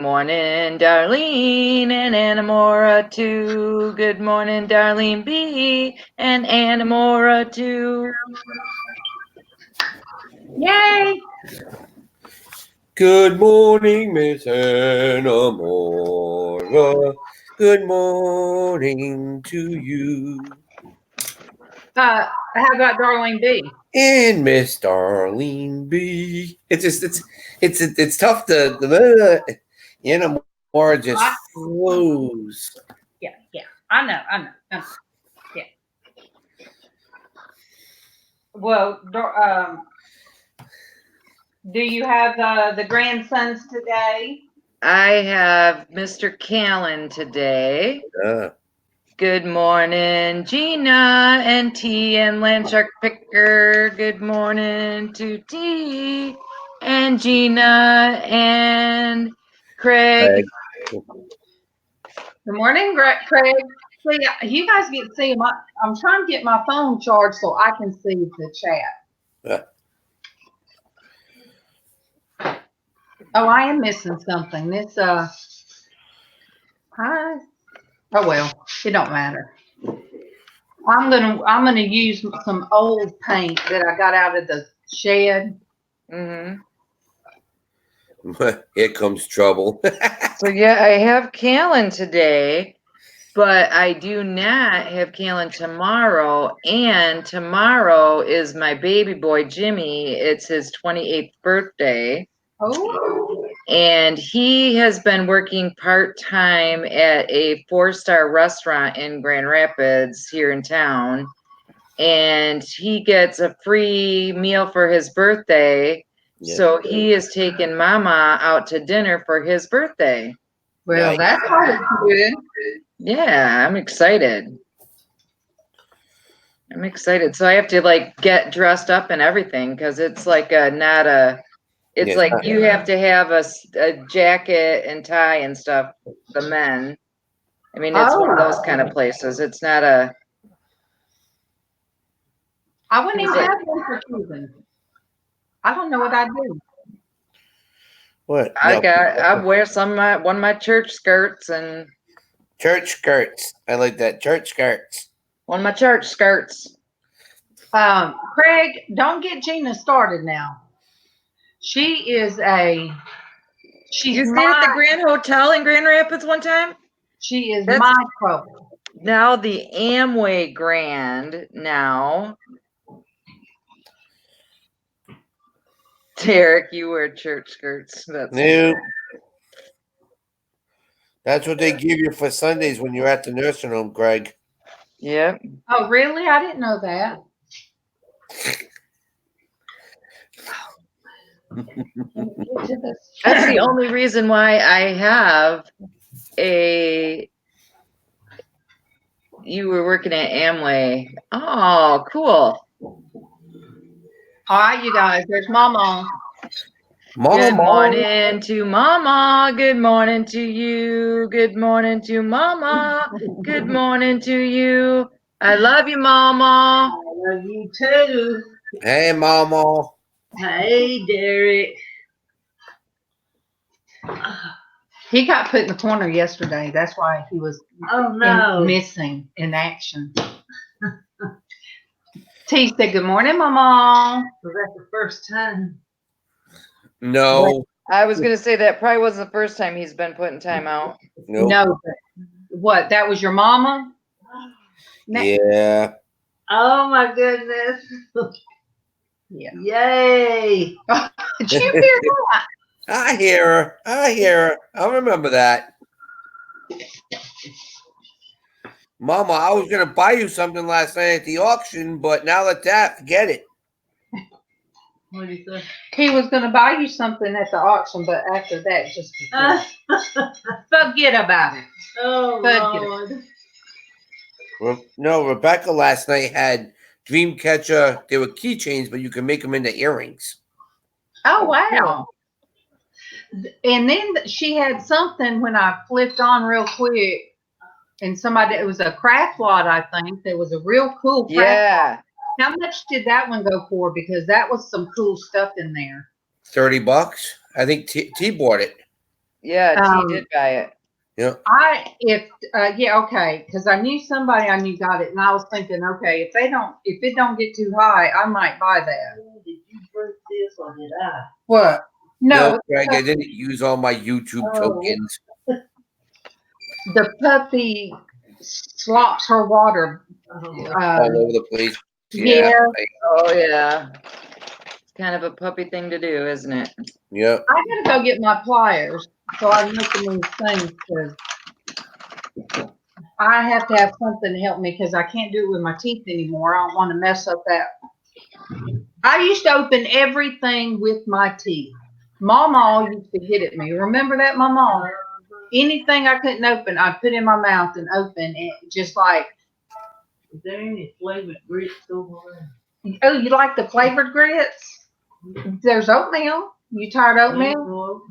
Morning, Darlene and Anamora too. Good morning, Darlene B and Anamora too. Yay! Good morning, Miss Anamora. Good morning to you. How about Darlene B? And Miss Darlene B. It's tough to the Anamora just flows. Yeah. I know. Yeah. Well, do you have the grandsons today? I have Mr. Callan today. Good morning, Gina and T and Landshark Picker. Good morning to T and Gina and Craig. Good morning, Craig. See, you guys get to see I'm trying to get my phone charged so I can see the chat. Oh, I am missing something. This hi. Oh well, it don't matter. I'm gonna use some old paint that I got out of the shed. Mm-hmm. Here comes trouble. So yeah, I have Callan today, but I do not have Callan tomorrow. And tomorrow is my baby boy Jimmy. It's his 28th birthday. Oh. And he has been working part-time at a 4-star restaurant in Grand Rapids here in town. And he gets a free meal for his birthday. Yeah. So he is taking MawMaw out to dinner for his birthday. Well, that's good. Yeah, I'm excited. So I have to like get dressed up and everything because it's like it's like you have to have a jacket and tie and stuff, the men. I mean, it's one of those kind of places. It's not a. I wouldn't even have one for Cuban. I don't know what I do. What? I wear one of my church skirts and. Church skirts. I like that. Church skirts. One of my church skirts. Craig, don't get Gina started now. She's you stayed at the Grand Hotel in Grand Rapids one time? She is my trouble. Now the Amway Grand now. Derek, you wear church skirts. Nope. That's what they give you for Sundays when you're at the nursing home, Greg. Yep. Oh, really? I didn't know that. That's the only reason why I have you were working at Amway. Oh, cool. All right, you guys, there's MawMaw. Good morning to MawMaw. Good morning to you. Good morning to MawMaw. Good morning to you. I love you, MawMaw. I love you too. Hey, MawMaw. Hey, Derek. He got put in the corner yesterday. That's why he was missing in action. T said, good morning, MawMaw. Was that the first time? No. I was going to say that probably wasn't the first time he's been put in timeout. Nope. No. What? That was your mama? Yeah. Oh, my goodness. Yeah. Yay. Did you hear that? I hear her. I remember that. Mama, I was going to buy you something last night at the auction, but now that, forget it. What did he say? He was going to buy you something at the auction, but after that, just forget about it. Oh, Lord. No, Rebecca last night had Dreamcatcher. They were keychains, but you can make them into earrings. Oh, wow. And then she had something when I flipped on real quick, and it was a craft lot, I think. There was a real cool craft lot. How much did that one go for? Because that was some cool stuff in there. $30. I think T bought it. Yeah, T did buy it. Yeah. Okay, because I knew somebody I knew got it, and I was thinking, okay, if it don't get too high, I might buy that. Did you drink this or did I? What? No, No, Greg, I didn't use all my YouTube tokens. the puppy slops her water. All over the place. Yeah. Oh yeah. It's kind of a puppy thing to do, isn't it? Yep. I gotta go get my pliers so I can make them these things because I have to have something to help me because I can't do it with my teeth anymore. I don't want to mess up that. I used to open everything with my teeth. MawMaw used to get at me. Remember that, MawMaw? Anything I couldn't open, I'd put in my mouth and open it, just like. Is there any flavored grits over there? Oh, you like the flavored grits? There's oatmeal. You tired of oatmeal?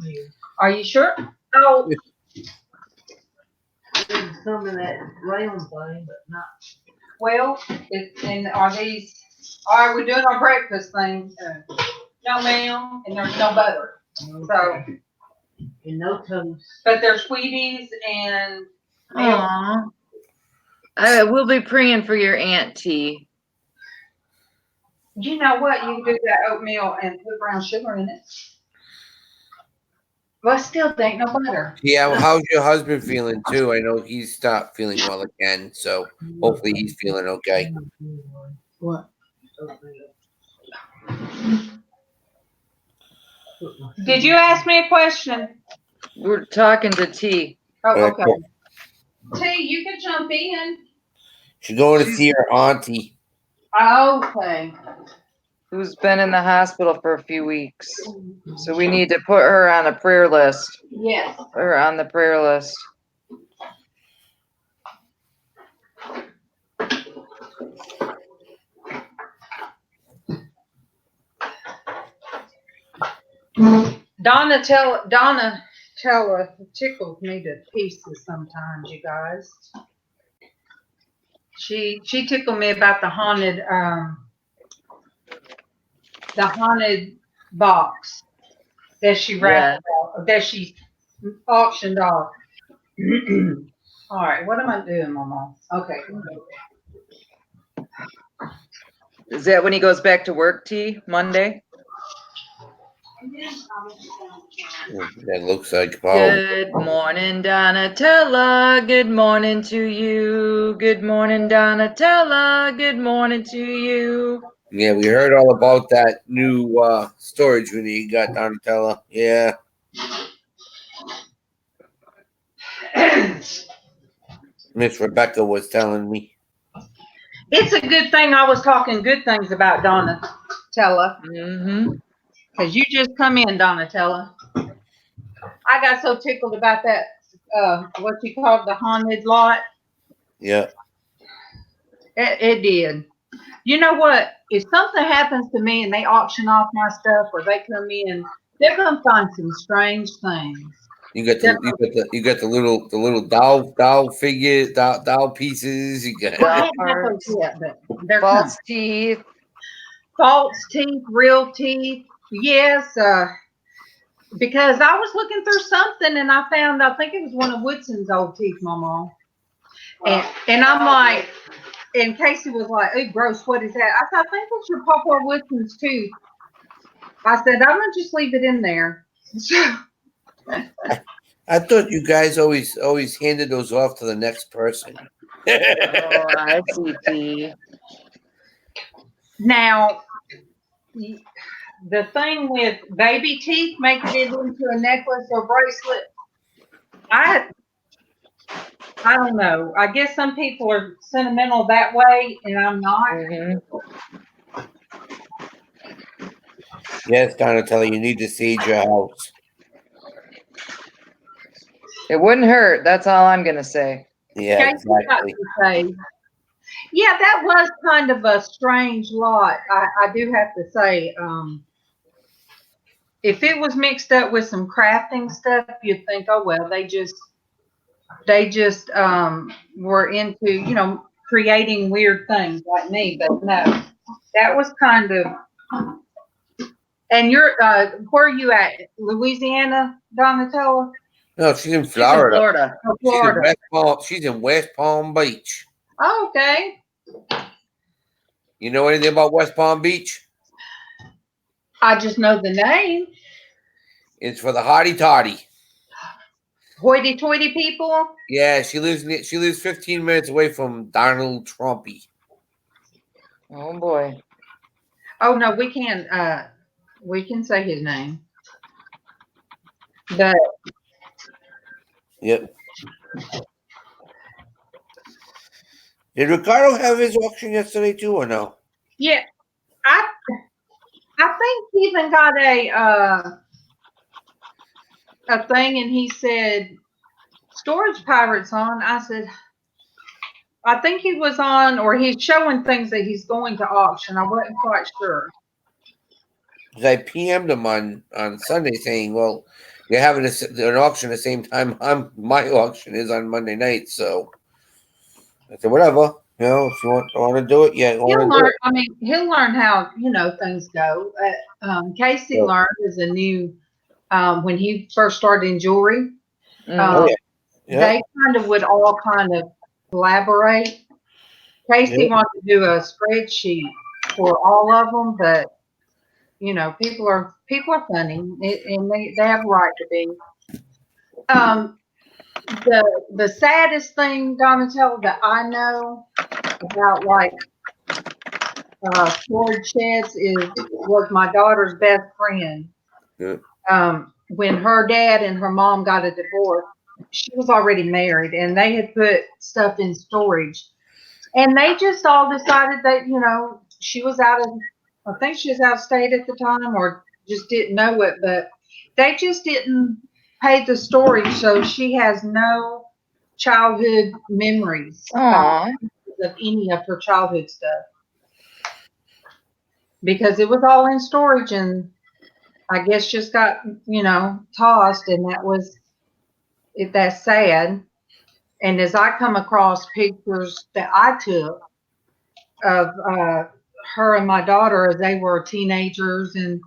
Are you sure? Oh, There's some of that round thing, but not. well, and are these? All right, we're doing our breakfast thing. No ma'am, and there's no butter. So, And no toast. but there's Wheaties and. Aww. I will be praying for your Aunt T. You know what? You can do that oatmeal and put brown sugar in it. But still, there ain't no butter. Yeah, well, how's your husband feeling too? I know he's stopped feeling well again, so hopefully he's feeling okay. What? Did you ask me a question? We're talking to T. Oh, okay. T, you can jump in. She's going to see her auntie. Okay. Who's been in the hospital for a few weeks. So we need to put her on a prayer list. Yes. Or on the prayer list. Donna tickles me to pieces sometimes, you guys. She tickled me about the haunted box that she wrapped out, that she auctioned off. All right, what am I doing, Mama? Okay. Is that when he goes back to work, T? Monday? That looks like Paul. Good morning, Donatella. Good morning to you. Good morning, Donatella. Good morning to you. Yeah, we heard all about that new storage unit you got, Donatella. Yeah. Miss Rebecca was telling me. It's a good thing I was talking good things about Donatella. Mm-hmm. Because you just come in, Donatella. I got so tickled about that, what you call the haunted lot. Yeah. It did. You know what? If something happens to me and they auction off my stuff or they come in, they're gonna find some strange things. You got the little doll figures, doll pieces. You got I haven't had those yet, but they're false teeth. False teeth, real teeth. Yes, because I was looking through something and I found, I think it was one of Woodson's old teeth, Mama. And I'm like, and Casey was like, "Oh, gross, what is that?" I said, "I think it's your Papa Woodson's tooth." I said, "I'm gonna just leave it in there." I thought you guys always handed those off to the next person. Oh, I see, T. Now, the thing with baby teeth, making it into a necklace or bracelet, I don't know. I guess some people are sentimental that way, and I'm not. Mm-hmm. Yes, Donatella, you need to sage your house. It wouldn't hurt. That's all I'm gonna say. Yeah, exactly. Yeah, that was kind of a strange lot. I do have to say, if it was mixed up with some crafting stuff, you'd think, oh well, they just were into creating weird things like me. But no, that was kind of. And you're where are you at? Louisiana, Donatella? No, she's in She's in Florida. Florida. Oh, Florida. She's in West Palm Beach. Oh, okay. You know anything about West Palm Beach? I just know the name. It's for the hottie toddy. Hoity-toity people. Yeah, she lives 15 minutes away from Donald Trumpy. Oh boy. Oh no, we can say his name. But Yep. Did Ricardo have his auction yesterday too, or no? yeah, I think he even got a thing, and he said Storage Pirates on. I said, I think he was on, or he's showing things that he's going to auction. I wasn't quite sure. Because I PM'd him on Sunday saying, "Well, you're having an auction at the same time my auction is on Monday night." So I said, "Whatever, you know, if you want to do it, yeah, you want to do it." I mean, he'll learn how things go. Casey Yeah. learned as a new when he first started in jewelry. Oh yeah, yeah. They kind of would all kind of collaborate. Casey Yeah. wanted to do a spreadsheet for all of them, but people are funny, and they have a right to be. The saddest thing, Donatello, that I know about like storage sheds was my daughter's best friend. Yeah. When her dad and her mom got a divorce, she was already married, and they had put stuff in storage, and they just all decided that she was I think she was out of state at the time, or just didn't know it, but they just didn't pay the storage, so she has no childhood memories Aw. of any of her childhood stuff because it was all in storage, and I guess just got tossed, and that's sad. And as I come across pictures that I took of her and my daughter as they were teenagers and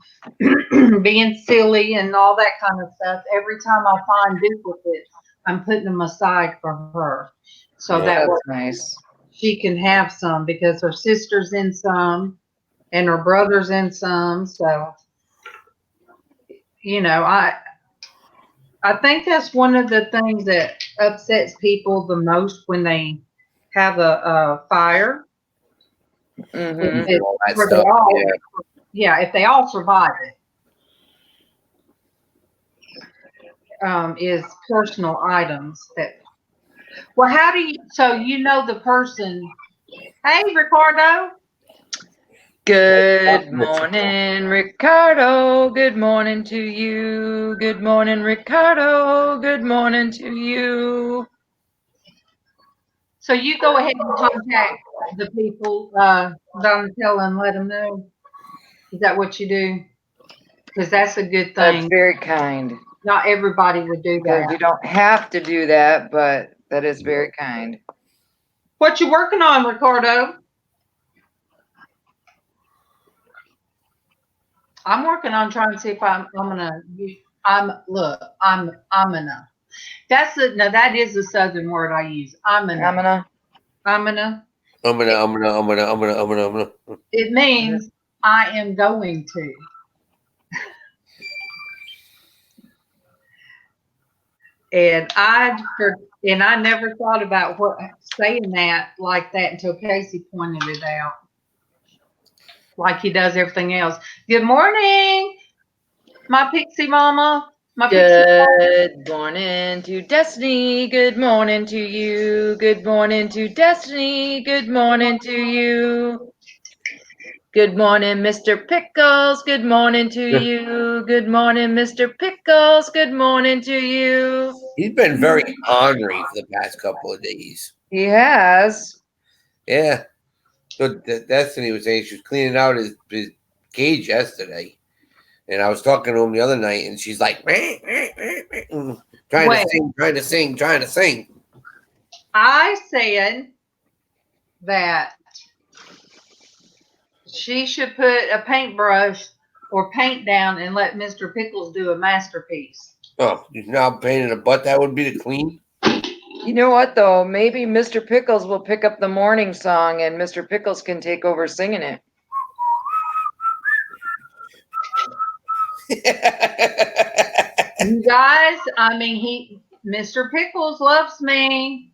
being silly and all that kind of stuff, every time I find duplicates, I'm putting them aside for her, so Yeah. that That's nice. she can have some, because her sister's in some and her brother's in some. So I think that's one of the things that upsets people the most when they have a fire. Mm-hmm. If All that where they stuff. all, Yeah. if they all survive it, is personal items that. Well, how do you? So the person. Hey, Ricardo. Good morning, Ricardo. Good morning to you. Good morning, Ricardo. Good morning to you. So you go ahead and contact the people, Donatello, and let them know. Is that what you do? Because that's a good That's thing. very kind. Not everybody would do Because that. you don't have to do that, but that is very kind. What you working on, Ricardo? I'm working on trying to see if I'm gonna. That is a Southern word I use. I'm gonna. It means I am going to. And I never thought about saying that like that until Casey pointed it out. Like he does everything else. Good morning, my pixie mama. Good morning to Destiny. Good morning to you. Good morning to Destiny. Good morning to you. Good morning, Mr. Pickles. Good morning to you. Good morning, Mr. Pickles. Good morning to you. He's been very ornery for the past couple of days. He has. Yeah. So Destiny was saying she was cleaning out his cage yesterday. And I was talking to him the other night, and she's like, trying to sing. I said that she should put a paintbrush or paint down and let Mr. Pickles do a masterpiece. Oh, you're now pain in the butt. That would be the clean. You know what though? Maybe Mr. Pickles will pick up the morning song and Mr. Pickles can take over singing it. You guys, I mean, Mr. Pickles loves me.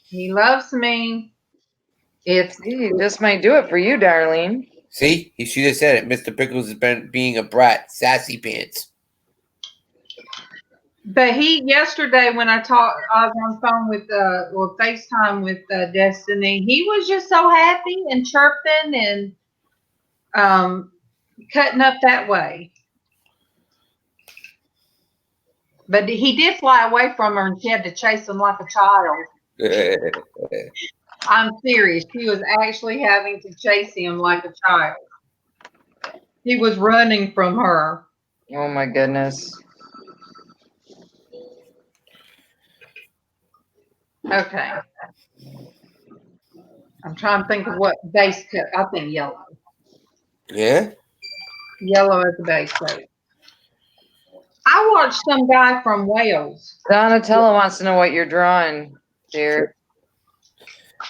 He loves me. If He just might do it for you, darling. See, he should have said it. Mr. Pickles has been being a brat, sassy pants. But yesterday when I was on the phone with, or FaceTime with Destiny, he was just so happy and chirping and cutting up that way. But he did fly away from her and she had to chase him like a child. I'm serious. She was actually having to chase him like a child. He was running from her. Oh my goodness. Okay. I'm trying to think of what base coat. I think yellow. Yeah? Yellow as the base coat. I watched some guy from Wales. Donatella wants to know what you're drawing, dear.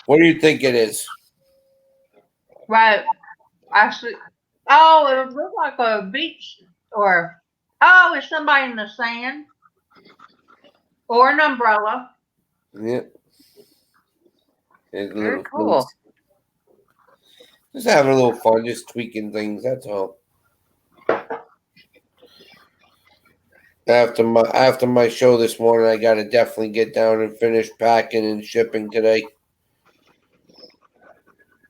What do you think it is? Right. Actually, it looked like a beach it's somebody in the sand or an umbrella. Yep. Very cool. Just having a little fun, just tweaking things, that's all. After my show this morning, I gotta definitely get down and finish packing and shipping today.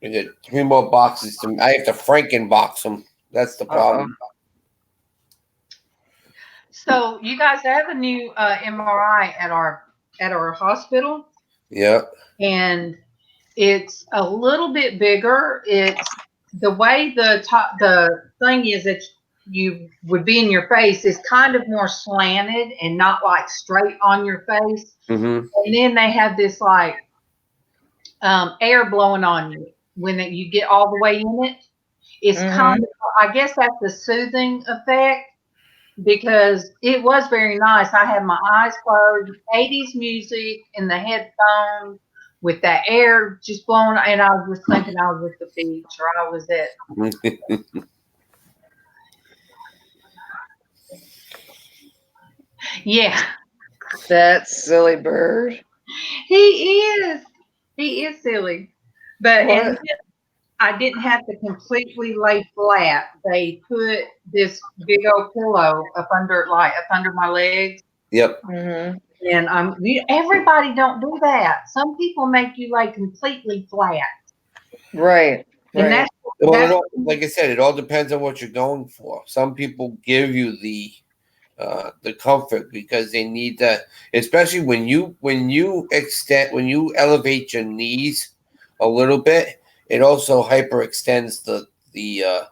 I got 3 more boxes I have to Frankenbox them. That's the problem. So you guys have a new MRI at our hospital. Yeah. And it's a little bit bigger. It's the way the thing is that you would be in your face is kind of more slanted and not like straight on your face. Mm-hmm. And then they have this like air blowing on you when you get all the way in it. It's kind of, I guess that's the soothing effect because it was very nice. I had my eyes closed, 80s music in the headphones with that air just blowing, and I was just thinking I was at the beach or I was at. Yeah. That silly bird. He is. He is silly. But and I didn't have to completely lay flat. They put this big old pillow up under my legs. Yep. Mm-hmm. And everybody don't do that. Some people make you lay completely flat. Right. And that's like I said, it all depends on what you're going for. Some people give you the comfort because they need that, especially when you elevate your knees a little bit. It also hyperextends your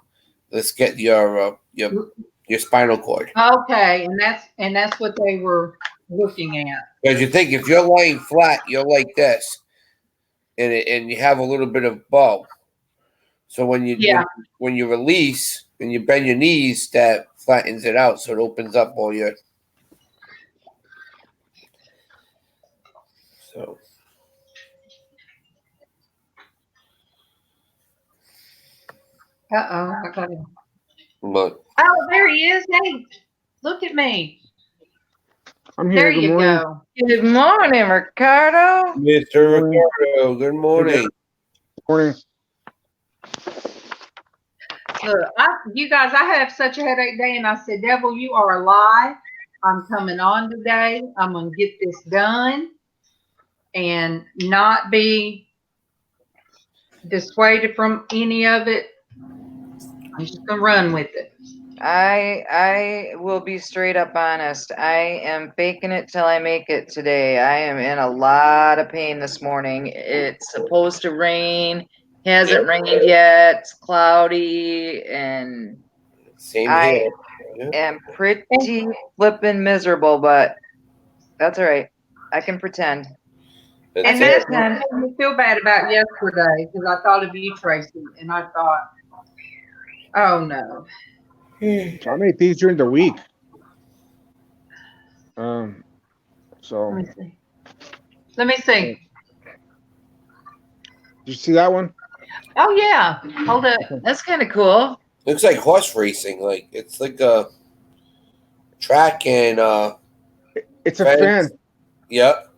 spinal cord. Okay, and that's what they were looking at. Because you think if you're lying flat, you're like this, and you have a little bit of bow. So when you release and you bend your knees, that flattens it out, so it opens up all your. So. I got him. Look. Oh, there he is. Hey, look at me. I'm here. There you go. Good morning, Ricardo. Mr. Ricardo, good morning. Good morning. Look, you guys, I have such a headache day, and I said, Devil, you are alive. I'm coming on today. I'm going to get this done and not be dissuaded from any of it. I'm just going to run with it. I will be straight up honest. I am faking it till I make it today. I am in a lot of pain this morning. It's supposed to rain. Hasn't rained yet. It's cloudy, and Same here. am pretty flippin' miserable, but that's all right. I can pretend. And that's what made me feel bad about yesterday because I thought of you, Tracy, and I thought, oh no. I made these during the week. So Let me see. Let me see. did you see that one? Oh yeah. Hold up. That's kind of cool. Looks like horse racing. Like it's like a track and It's a fence. fence. Yep.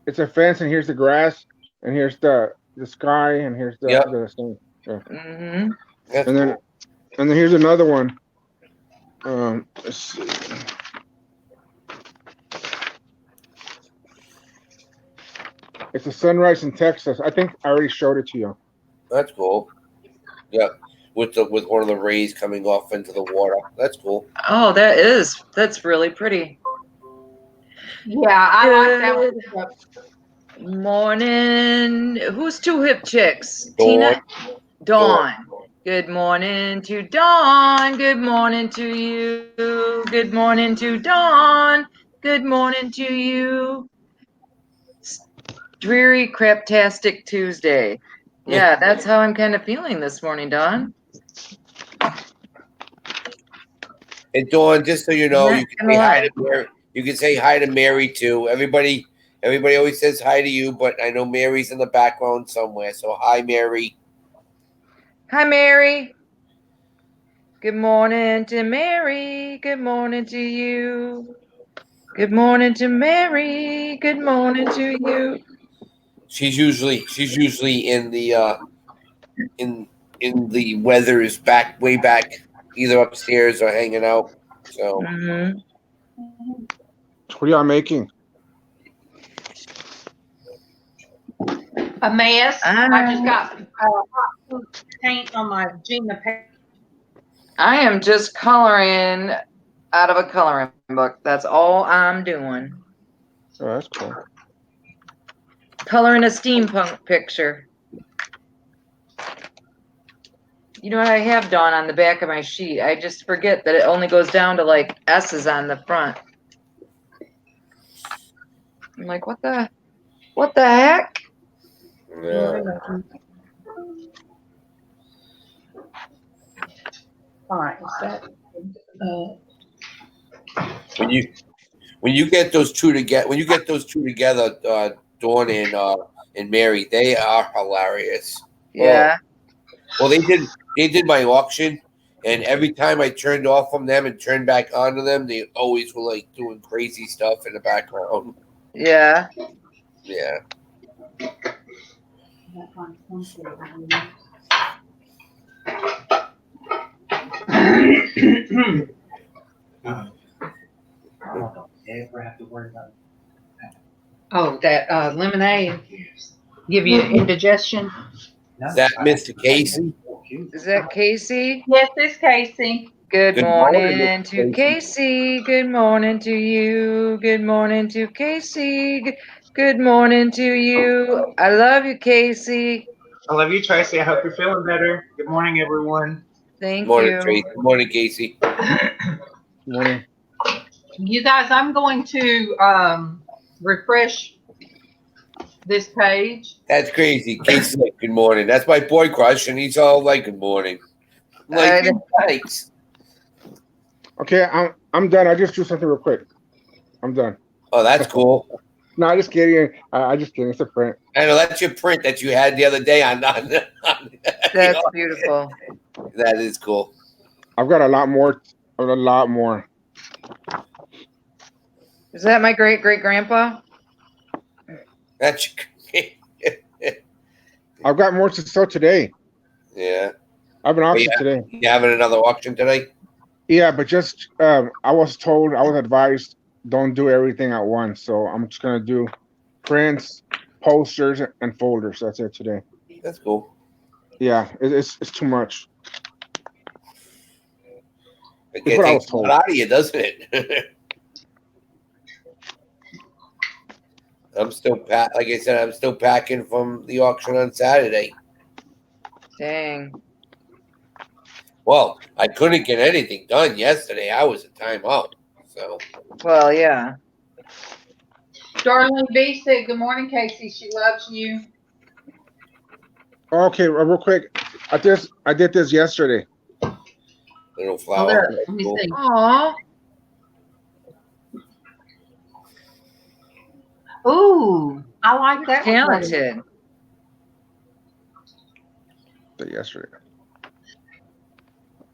It's a fence, and here's the grass, and here's the sky, and here's the Yep. the sun. Yeah. Mm-hmm. That's And then cool. and then here's another one. Let's see. It's a sunrise in Texas. I think I already showed it to you. That's cool. Yep. With one of the rays coming off into the water. That's cool. Oh, that's really pretty. Yeah, I like that one. Morning. Who's two hip chicks? Dawn. Tina? Dawn. Good morning to Dawn. Good morning to you. Good morning to Dawn. Good morning to you. Dreary craptastic Tuesday. Yeah, that's how I'm kind of feeling this morning, Dawn. And Dawn, just so you know, Not you can gonna say hi lie. to Mary. You can say hi to Mary too. Everybody always says hi to you, but I know Mary's in the background somewhere. So hi, Mary. Hi, Mary. Good morning to Mary. Good morning to you. Good morning to Mary. Good morning to you. She's usually in the in the weather's way back, either upstairs or hanging out. So Mm-hmm. What are y'all making? A mess. I just Ah. got hot paint on my Gina paper. I am just coloring out of a coloring book. That's all I'm doing. Oh, that's cool. Coloring a steampunk picture. You know what I have, Dawn, on the back of my sheet? I just forget that it only goes down to like S's on the front. I'm like, what the heck? yeah. All right, is that? When you get those two together, Dawn and Mary, they are hilarious. Yeah. Well, they did my auction, and every time I turned off from them and turned back onto them, they always were like doing crazy stuff in the background. Yeah. Yeah. Ever have to worry about Oh, that lemonade give you indigestion? Is that Mr. Casey? Is that Casey? Yes, it's Casey. Good Good morning, morning Mr. to Casey. Good morning to you. Good morning to Casey. Good morning to you. I love you, Casey. I love you, Traci. I hope you're feeling better. Good morning, everyone. Thank Morning, you. Tracy. Good morning, Casey. Morning. You guys, I'm going to refresh this page. That's crazy. Casey's like, good morning. That's my boy crush, and he's all like, good morning. I'm like, thanks. Okay, I'm done. I just do something real quick. I'm done. Oh, that's cool. No, just kidding. I just kidding. It's a print. I know that's your print that you had the other day on That's beautiful. That is cool. I've got a lot more. A lot more. Is that my great great grandpa? That's I've got more to sell today. yeah. I have an auction today. You having another auction today? Yeah, but just I was advised don't do everything at once. So I'm just gonna do prints, posters, and folders. That's it today. That's cool. Yeah, it's too much. It That's what I was takes a told. lot out of you, doesn't it? Like I said, I'm still packing from the auction on Saturday. Dang. Well, I couldn't get anything done yesterday. I was a timeout. So Well, yeah. Darlene B said, "Good morning, Casey. She loves you." Okay, real quick. I did this yesterday. little Oh, flower. there. That's Let me cool. see. Aw. Ooh, I like that. Talented. Yesterday.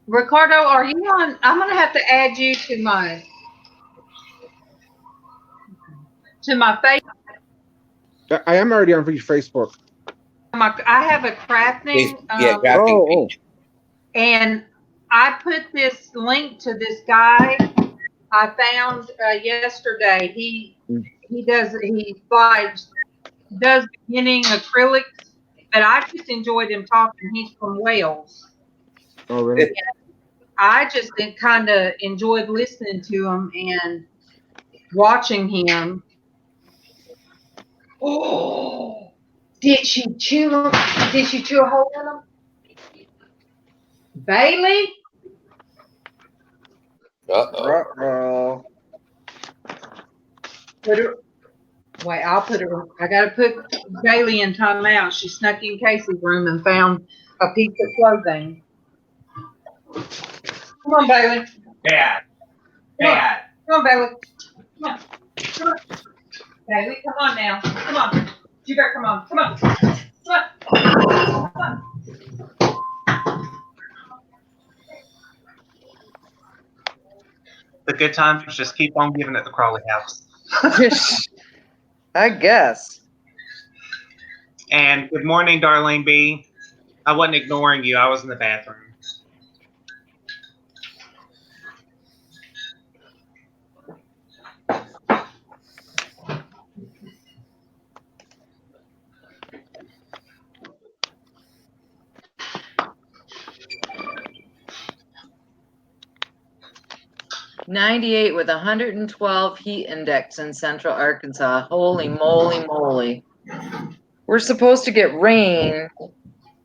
Ricardo, are you on? I'm gonna have to add you to my face. I am already on Facebook. I have a crafting. Oh. And I put this link to this guy I found yesterday. He does beginning acrylics, but I just enjoyed him talking. He's from Wales. Oh, really? I just kind of enjoyed listening to him and watching him. Oh, did she chew? Did she chew a hole in him? Bailey? Uh-oh. Put her. Wait, I'll put her. I gotta put Bailey in timeout. She snuck in Casey's room and found a piece of clothing. Come on, Bailey. Dad. Dad. Come on, Bailey. Come on. Come on. Bailey, come on now. Come on. You better come on. Come on. Come on. Come on. The good times just keep on giving at the Crawley house. I guess. And good morning, Darlene B. I wasn't ignoring you. I was in the bathroom. '98 with 112 heat index in central Arkansas. Holy moly. We're supposed to get rain,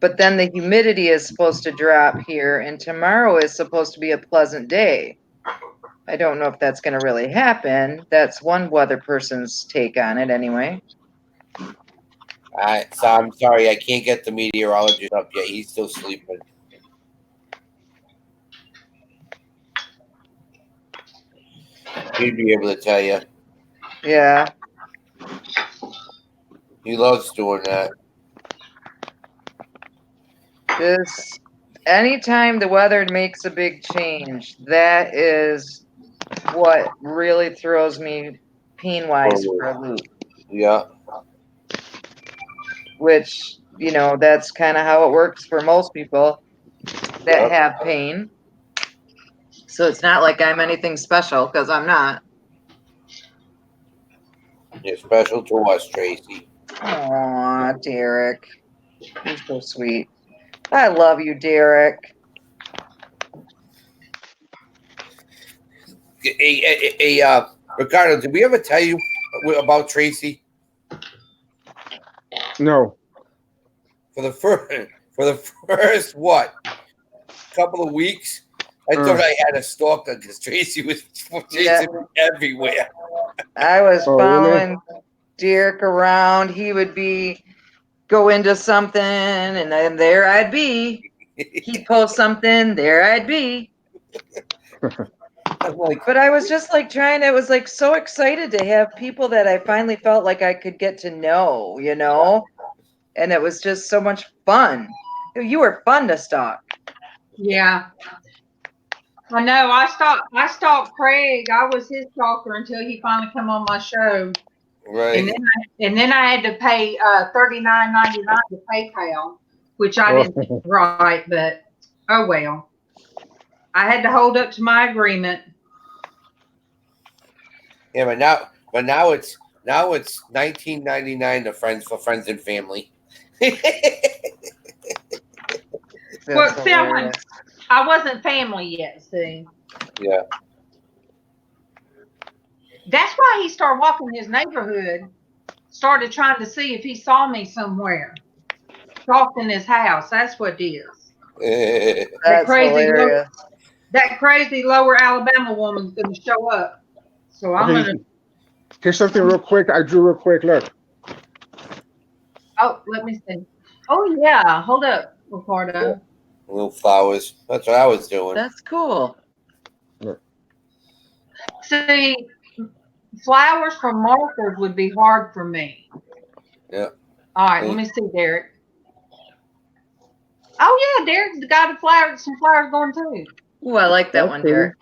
but then the humidity is supposed to drop here, and tomorrow is supposed to be a pleasant day. I don't know if that's going to really happen. That's one weather person's take on it anyway. So I'm sorry, I can't get the meteorologist up yet. He's still sleeping. He'd be able to tell you. Yeah. He loves doing that. This anytime the weather makes a big change, that is what really throws me pain-wise for a loop. Yeah. Which, that's kind of how it works for most people that have pain. So it's not like I'm anything special, because I'm not. You're special to us, Traci. Aw, Derek. You're so sweet. I love you, Derek. Hey, Ricardo, did we ever tell you about Traci? No. For the first couple of weeks, I thought I had a stalker because Traci was chasing me everywhere. I was following really? Derek around. He would go into something, and then there I'd be. He'd post something, there I'd be. But I was just I was so excited to have people that I finally felt like I could get to know, and it was just so much fun. You were fun to stalk. Yeah. I know. I stalked Craig. I was his stalker until he finally come on my show. Right. And then I had to pay $39.99 to PayPal, which I didn't write, but oh well. I had to hold up to my agreement. Yeah, but now it's $19.99 for friends and family. Well, see, I wasn't family yet. See. Yeah. That's why he started walking his neighborhood. Started trying to see if he saw me somewhere. Stalked in his house. That's what it is. That's hilarious. That crazy lower Alabama woman's going to show up. So I'm going to. Here's something real quick. I drew real quick. Look. Oh, let me see. Oh, yeah. Hold up, Ricardo. Little flowers. That's what I was doing. That's cool. See, flowers from markers would be hard for me. Yeah. All right, let me see, Derek. Oh yeah, Derek's got some flowers going too. Ooh, I like that one, Derek.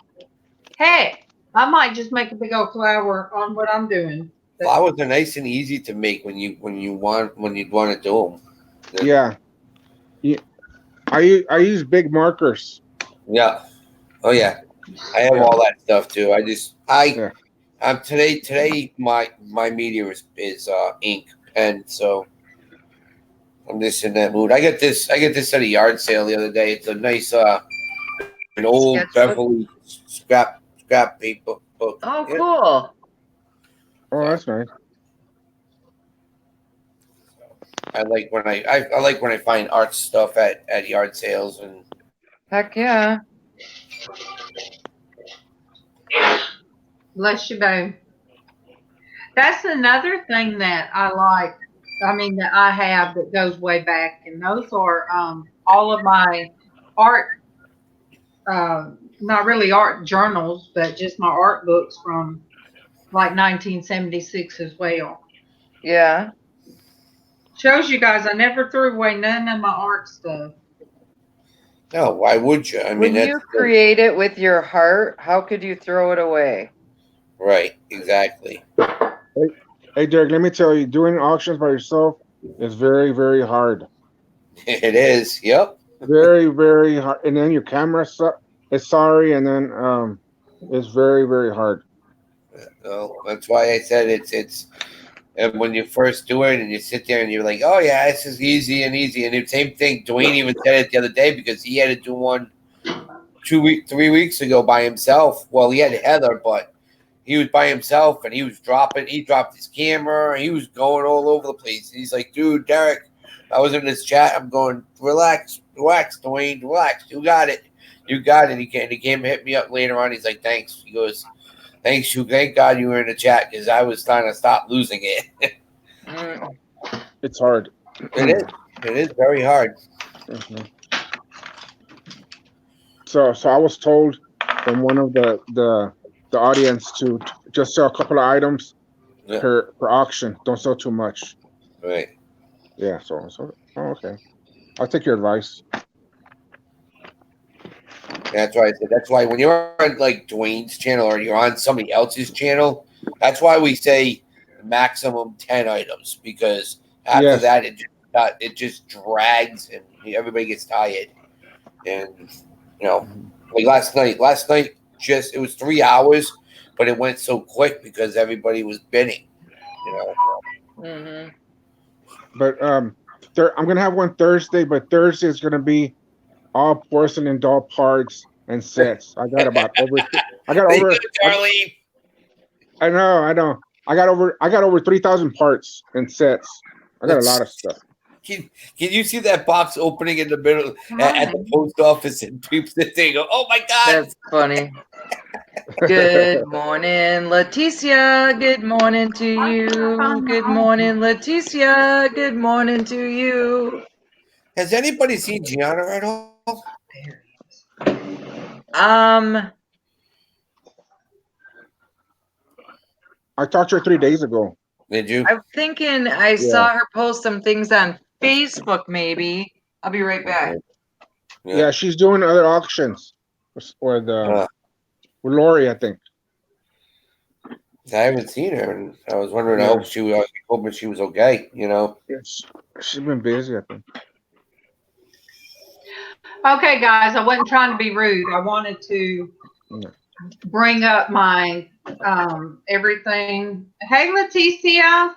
Heck, I might just make a big old flower on what I'm doing. Flowers are nice and easy to make when you want to do them. Yeah. I use big markers. Yeah. Oh yeah. I have all that stuff too. Today my media is ink pen, so I'm just in that mood. I get this at a yard sale the other day. It's a nice an old Beverly scrap paper book. Oh, cool. Oh, that's nice. I like when I find art stuff at yard sales and Heck yeah. Bless you, babe. That's another thing that I like. I mean, that I have that goes way back, and those are all of my art. Not really art journals, but just my art books from like 1976 as well. Yeah. Shows you guys I never threw away none of my art stuff. no, why would you? I mean, When that's you create it with your heart, how could you throw it away? right, exactly. Hey, Derek, let me tell you, doing auctions by yourself is very, very hard. It is. Yep. Very, very hard. And then your camera is sorry, and then it's very, very hard. Well, that's why I said it's. And when you first do it, and you sit there and you're like, "Oh yeah, this is easy and easy," and the same thing. Dwayne even said it the other day because he had to do one 3 weeks ago by himself. Well, he had Heather, but he was by himself, and he was dropping. He dropped his camera. He was going all over the place. He's like, "Dude, Derek," I was in this chat. I'm going, "Relax, Dwayne, relax. You got it. You got it." He came and hit me up later on. He's like, "Thanks." He goes, "Thanks, you. Thank God you were in the chat because I was trying to stop losing it." It's hard. It is. It is very hard. Mm-hmm. So I was told from one of the audience to just sell a couple of items per auction. Don't sell too much. Right. Yeah. So okay. I'll take your advice. That's why I said. That's why when you're on like Dwayne's channel or you're on somebody else's channel, that's why we say maximum 10 items because after that it just drags and everybody gets tired. And like last night just it was 3 hours, but it went so quick because everybody was bidding. Mm-hmm. But I'm gonna have one Thursday, but Thursday is gonna be all porcelain doll parts and sets. I got over. Charlie. I know. I got over 3,000 parts and sets. I got a lot of stuff. Can you see that box opening in the middle at the post office and people they go, "Oh my God!" That's funny. Good morning, Leticia. Good morning to you. Good morning, Leticia. Good morning to you. Has anybody seen Gianna at all? I talked to her 3 days ago. Did you? I'm thinking I saw her post some things on Facebook. Maybe I'll be right back. Yeah, she's doing other auctions with Lori, I think. I haven't seen her, and I was wondering. I hope she was okay. Yes, she's been busy, I think. Okay, guys, I wasn't trying to be rude. I wanted to bring up my everything. Hey, Leticia,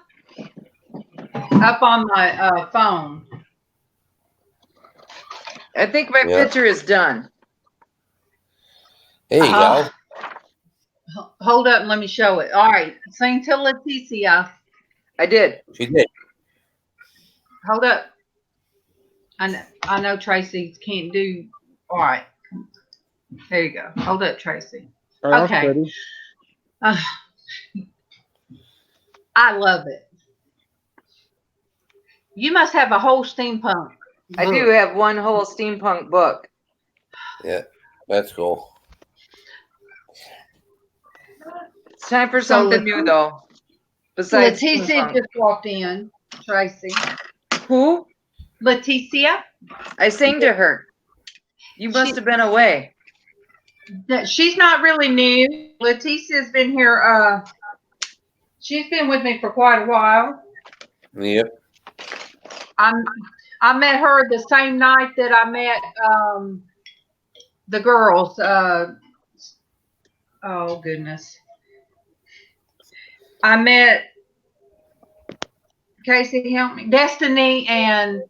up on my phone. I think my picture is done. There you go. Hold up and let me show it. All right, sing to Leticia. I did. She did. Hold up. I know Tracy can't do. All right. There you go. Hold up, Tracy. Okay. I love it. You must have a whole steampunk. I do have one whole steampunk book. Yeah, that's cool. It's time for So something new, though. Besides Leticia steampunk. just walked in. Tracy. Who? Leticia. I sang to her. You must have been away. She's not really new. Leticia's been here. She's been with me for quite a while. Yep. I met her the same night that I met the girls. Oh goodness. I met Casey, help me. Destiny and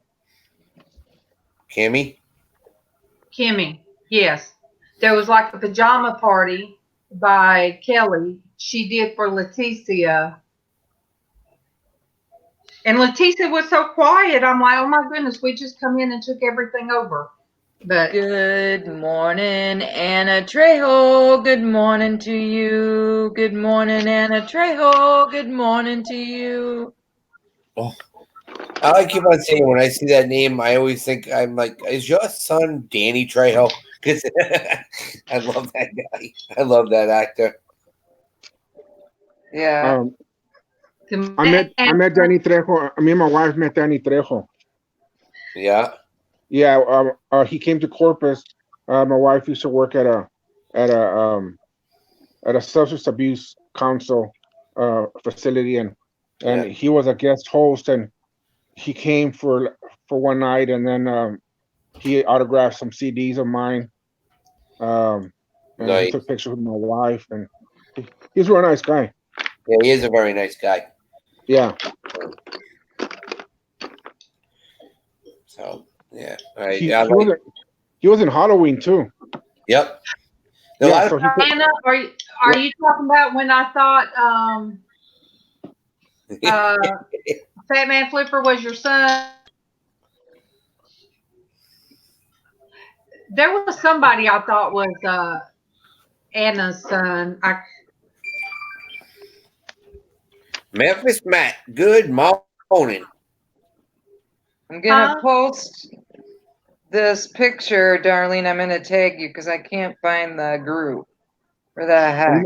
Kimmy? Kimmy. Yes. There was like a pajama party by Kelly. She did for Leticia. And Leticia was so quiet. I'm like, oh my goodness, we just come in and took everything over. But Good morning, Anna Trejo. Good morning to you. Good morning, Anna Trejo. Good morning to you. Oh, I keep on saying when I see that name, I always think I'm like, is your son Danny Trejo? Because I love that guy. I love that actor. Yeah. I met Danny Trejo. Me and my wife met Danny Trejo. Yeah. Yeah. He came to Corpus. My wife used to work at a substance abuse council facility, and he was a guest host, and he came for one night, and then he autographed some CDs of mine. And Nice. he took pictures with my wife, and he's a real nice guy. Yeah, he is a very nice guy. Yeah. So yeah, he was in Halloween too. Yep. Yeah, so Anna, are you talking about when I thought Fat Man Flipper was your son? There was somebody I thought was Anna's son. Memphis Matt, good morning. I'm going to post this picture, Darlene. I'm going to tag you because I can't find the group. Where the heck?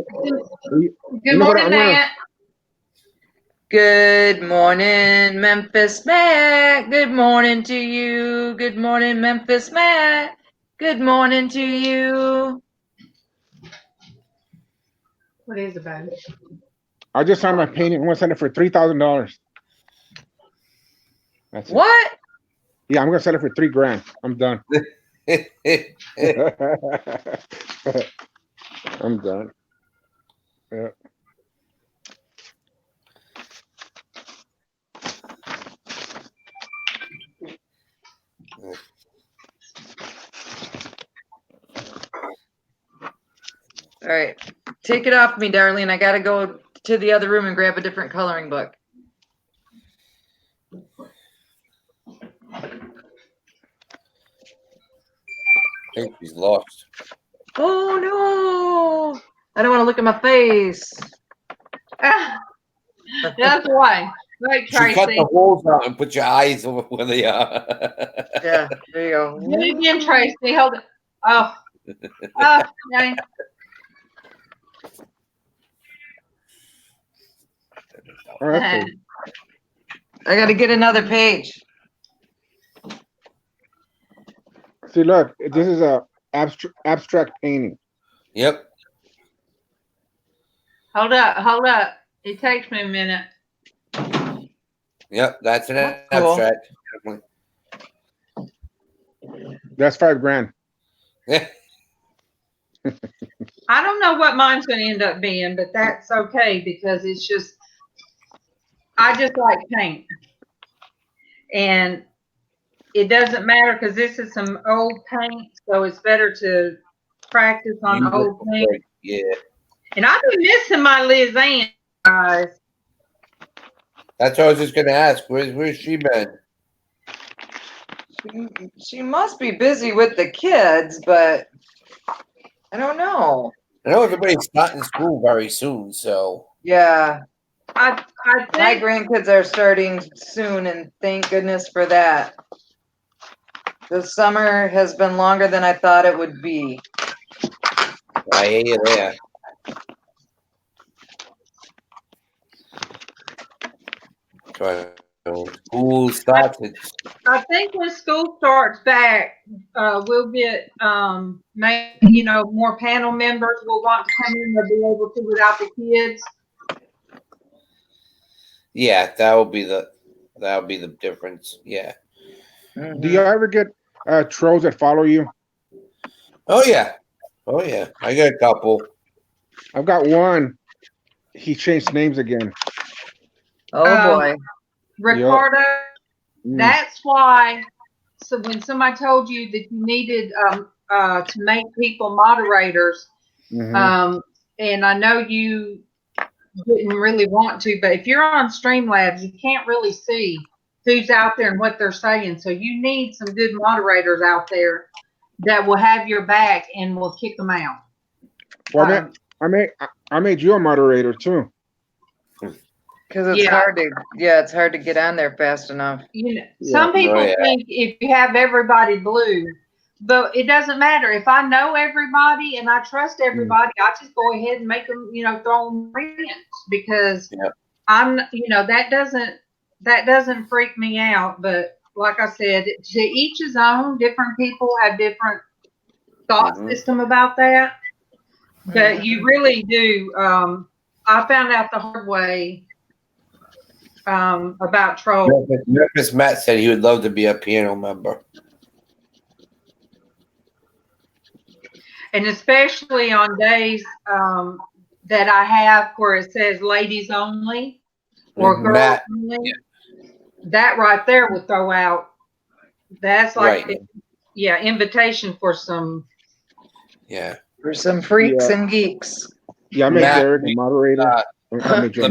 Good morning, Matt. Good morning, Memphis Matt. Good morning to you. Good morning, Memphis Matt. Good morning to you. What is it, baby? I just signed my painting. I'm gonna send it for $3,000. That's it. What? Yeah, I'm gonna sell it for $3,000. I'm done. I'm done. Yeah. All right. Take it off me, Darlene. I got to go to the other room and grab a different coloring book. I think he's lost. Oh, no. I don't want to look at my face. That's why. Right, Tracy. You cut the holes out and put your eyes over where they are. Yeah, there you go. Do it again, Tracy. Hold it. Oh. Dang. All right. I got to get another page. See, look, this is a abstract painting. Yep. Hold up. It takes me a minute. Yep, that's an That's abstract. That's $5,000. I don't know what mine's going to end up being, but that's okay because it's just, I just like paint. And it doesn't matter because this is some old paint, so it's better to practice on old paint. Yeah. And I've been missing my LizzAnn, guys. That's what I was just going to ask. Where's she been? She must be busy with the kids, but I don't know. I know everybody's starting school very soon, so. Yeah. I think My grandkids are starting soon, and thank goodness for that. The summer has been longer than I thought it would be. I hear you there. School starts. I think when school starts back, we'll get maybe more panel members will want to come in. They'll be able to without the kids. Yeah, that would be the difference. Yeah. Mhm. Do you ever get trolls that follow you? Oh yeah. I got a couple. I've got one. He changed names again. Oh boy. Ricardo, Mm. that's why. So when somebody told you that you needed to make people moderators, Mhm. and I know you didn't really want to, but if you're on Streamlabs, you can't really see who's out there and what they're saying. So you need some good moderators out there that will have your back and will kick them out. Well, I made you a moderator too. Because it's hard to, it's hard to get on there fast enough. Some people think if you have everybody blue, but it doesn't matter. If I know everybody and I trust everybody, I just go ahead and make them, throw them friends because I'm, that doesn't freak me out. But like I said, to each his own. Different people have different thought system about that. But you really do. I found out the hard way about trolls. Memphis Matt said he would love to be a piano member. And especially on days that I have where it says ladies only or girls only, that right there would throw out. That's like, invitation for some. Yeah. For some freaks and geeks. Yeah, I made Derek a moderator. The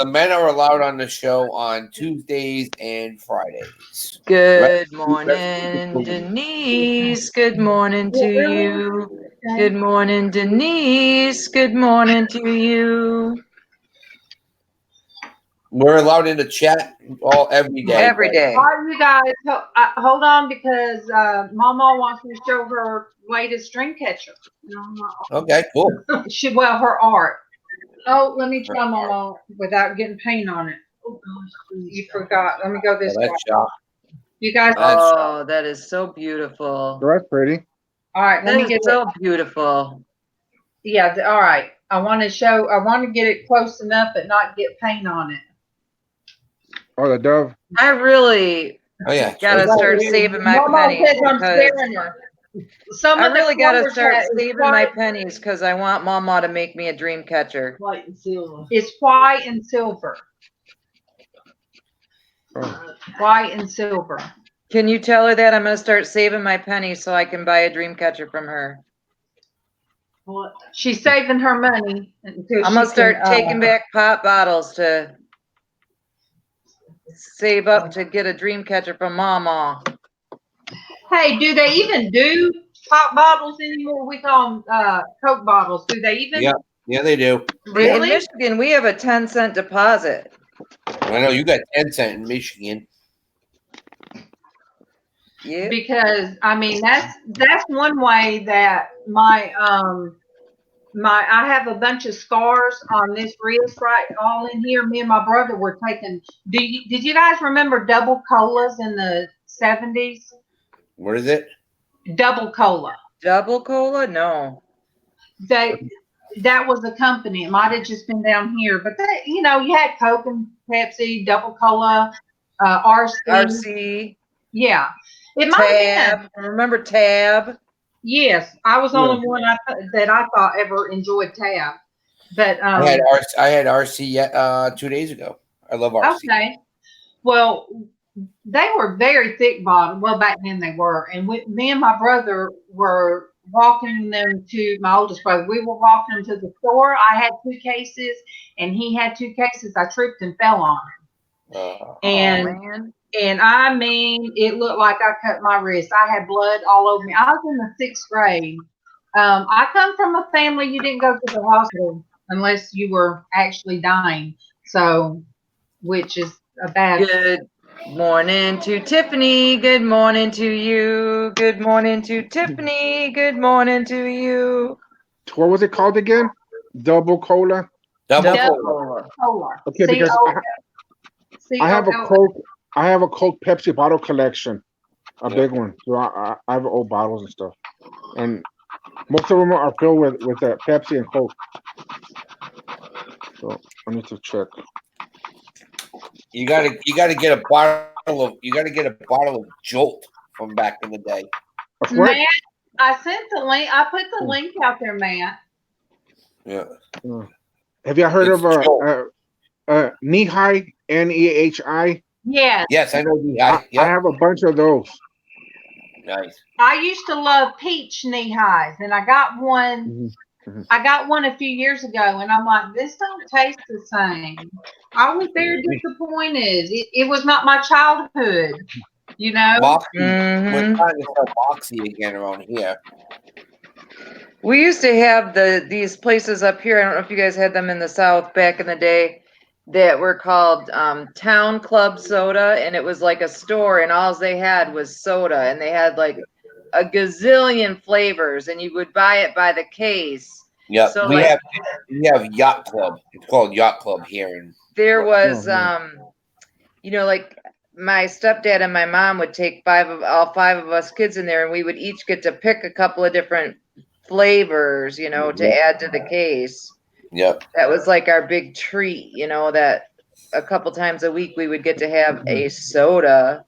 men are allowed on the show on Tuesdays and Fridays. Good morning, Denise. Good morning to you. Good morning, Denise. Good morning to you. We're allowed in the chat every day. Every day. All right, you guys, hold on because MawMaw wants me to show her latest dream catcher. Okay, cool. Her art. Oh, let me try MawMaw without getting paint on it. Oh gosh, you forgot. Let me go this way. You guys. Oh, that is so beautiful. That's pretty. All right, let me get so beautiful. Yeah, all right. I want to get it close enough but not get paint on it. Oh, the dove. I really gotta start saving my pennies. I really gotta start saving my pennies because I want MawMaw to make me a dream catcher. White and silver. It's white and silver. White and silver. Can you tell her that I'm gonna start saving my pennies so I can buy a dream catcher from her? What? She's saving her money. I'm gonna start taking back pop bottles to save up to get a dream catcher from MawMaw. Hey, do they even do pop bottles anymore? We call them Coke bottles. Do they even? Yeah, they do. Really? In Michigan, we have a 10-cent deposit. I know you got 10 cent in Michigan. Yeah. Because I mean that's one way that I have a bunch of scars on this wrist right all in here. Me and my brother were taking. Did you guys remember double colas in the 70s? What is it? Double cola. Double cola? No. That was a company. It might have just been down here, but you had Coke and Pepsi, double cola, RC. Yeah. It might have been. Remember Tab? Yes, I was the only one that I thought ever enjoyed Tab. But I had RC 2 days ago. I love RC. Okay. Well, they were very thick bottles. Well, back then they were. And me and my brother were walking them to my oldest brother. We were walking them to the store. I had 2 cases and he had 2 cases. I tripped and fell on him. And I mean, it looked like I cut my wrist. I had blood all over me. I was in the 6th grade. I come from a family you didn't go to the hospital unless you were actually dying. So, which is a bad. Good morning to Tiffany. Good morning to you. Good morning to Tiffany. Good morning to you. What was it called again? Double cola? Double cola. Cola. Okay, because I have a Coke. I have a Coke Pepsi bottle collection, a big one. So I have old bottles and stuff, and most of them are filled with Pepsi and Coke. So I need to check. You gotta get a bottle of Jolt from back in the day. Of what? Matt, I sent the link. I put the link out there, Matt. Yeah. Have you heard It's of Nehi, Nehi? Yes. Yes, I know the I have a bunch of those. Nice. I used to love peach knee highs, and I got one. I got one a few years ago, and I'm like, this don't taste the same. I was very disappointed. It was not my childhood, you know. Moxie. Mhm. We're trying to sell Moxie again around here. We used to have these places up here. I don't know if you guys had them in the South back in the day that were called Town Club Soda, and it was like a store, and all they had was soda, and they had like a gazillion flavors, and you would buy it by the case. Yep. So we like, have Yacht Club. It's called Yacht Club here in there was you know, like my stepdad and my mom would take all five of us kids in there, and we would each get to pick a couple of different flavors, you know, to add to the case. Yep. That was like our big treat, you know, that a couple times a week we would get to have a soda.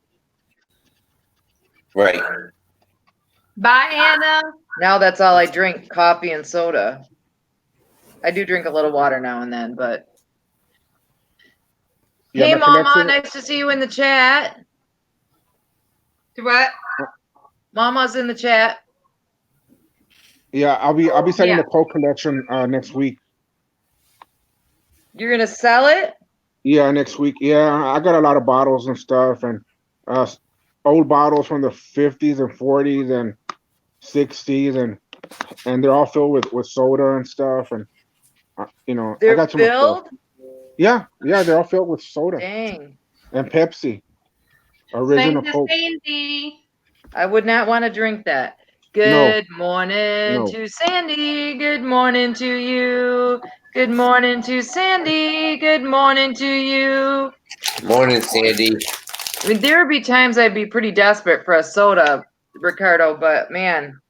Right. Bye, Anna. Now that's all I drink, coffee and soda. I do drink a little water now and then, but hey, MawMaw, nice to see you in the chat. What? Mama's in the chat. Yeah, I'll be sending the Coke collection next week. You're gonna sell it? Yeah, next week. Yeah, I got a lot of bottles and stuff, and old bottles from the 50s and 40s and 60s, and they're all filled with soda and stuff, and you know, They're I got filled? Yeah, they're all filled with soda. Dang. And Pepsi. Original Coke. Sandy. I would not want to drink that. Good morning to Sandy. Good morning to you. Good morning to Sandy. Good morning to you. Morning, Sandy. I mean, there would be times I'd be pretty desperate for a soda, Ricardo, but man,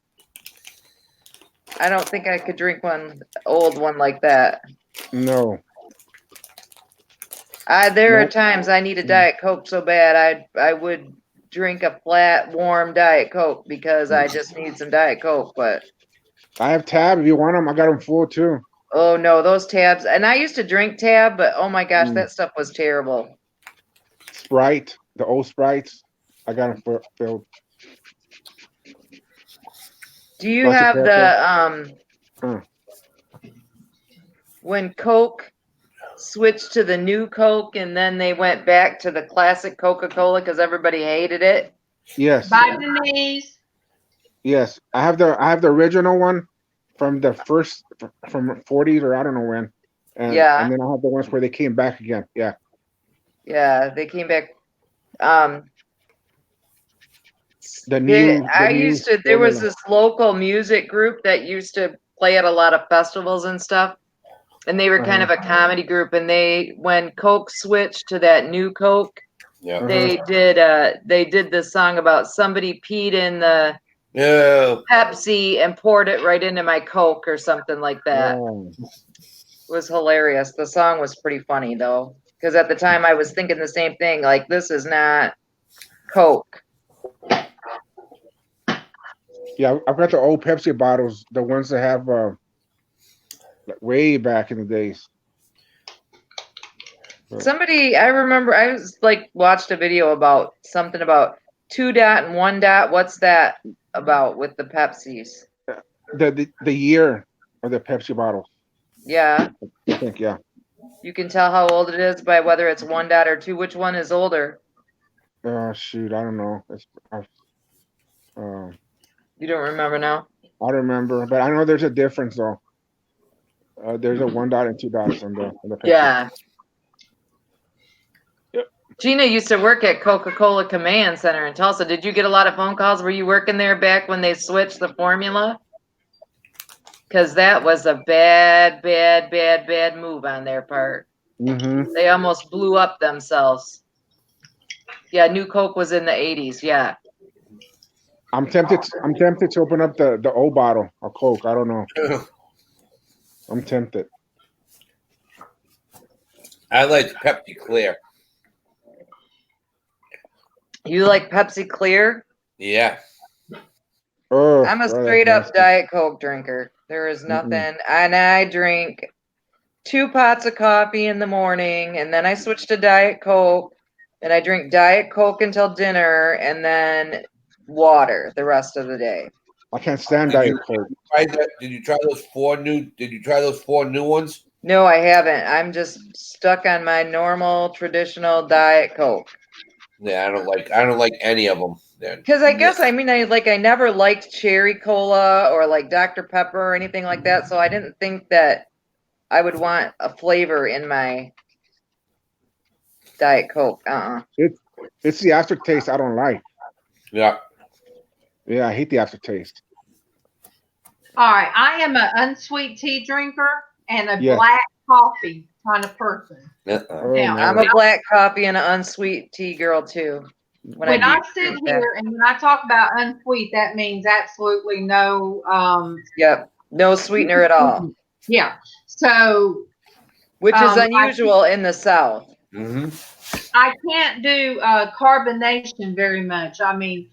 I don't think I could drink one old one like that. No. There are times I need a Diet Coke so bad I would drink a flat, warm Diet Coke because I just need some Diet Coke. But I have Tab. If you want them, I got them full too. Oh no, those Tabs! And I used to drink Tab, but oh my gosh, that stuff was terrible. Sprite, the old Sprites, I got them filled. Do you have the when Coke switched to the new Coke and then they went back to the classic Coca-Cola because everybody hated it? Yes. Bye, Denise. Yes, I have the original one from the first from 40s or I don't know when. And then I have the ones where they came back again. Yeah. Yeah, they came back. There was this local music group that used to play at a lot of festivals and stuff. And they were kind of a comedy group, and when Coke switched to that new Coke, they did this song about somebody peed in the Pepsi and poured it right into my Coke or something like that. It was hilarious. The song was pretty funny though, because at the time I was thinking the same thing. Like, this is not Coke. Yeah, I've got the old Pepsi bottles, the ones that have way back in the days. I remember I was like watched a video about something about 2 dot and 1 dot. What's that about with the Pepsis? The year of the Pepsi bottles. Yeah. I think, yeah. You can tell how old it is by whether it's 1 dot or 2. Which one is older? Shoot, I don't know. You don't remember now? I remember, but I know there's a difference though. There's a 1 dot and 2 dots on the Pepsi. Yeah. Yep. Gina used to work at Coca-Cola Command Center in Tulsa. Did you get a lot of phone calls? Were you working there back when they switched the formula? Because that was a bad move on their part. Mm-hmm. They almost blew up themselves. Yeah, New Coke was in the 80s. Yeah. I'm tempted to open up the old bottle of Coke. I don't know. I'm tempted. I like Pepsi Clear. You like Pepsi Clear? Yeah. Oh, I'm a that's straight up nasty. Diet Coke drinker. There is nothing. And I drink 2 pots of coffee in the morning, and then I switch to Diet Coke, and I drink Diet Coke until dinner, and then water the rest of the day. I can't stand Did Diet you Coke. Did you try those 4 new? Did you try those 4 new ones? No, I haven't. I'm just stuck on my normal traditional Diet Coke. Yeah, I don't like any of them. Because I guess I never liked cherry cola or like Dr. Pepper or anything like that, so I didn't think that I would want a flavor in my Diet Coke. It's the aftertaste I don't like. Yeah. Yeah, I hate the aftertaste. All right, I am an unsweet tea drinker and a Yeah. black coffee kind of person. Uh-uh. Now, no. I'm a black coffee and an unsweet tea girl too. when I sit here and when I talk about unsweet, that means absolutely no. Yep, no sweetener at all, Yeah. So, which is unusual in the South. Mm-hmm. I can't do carbonation very much. I mean,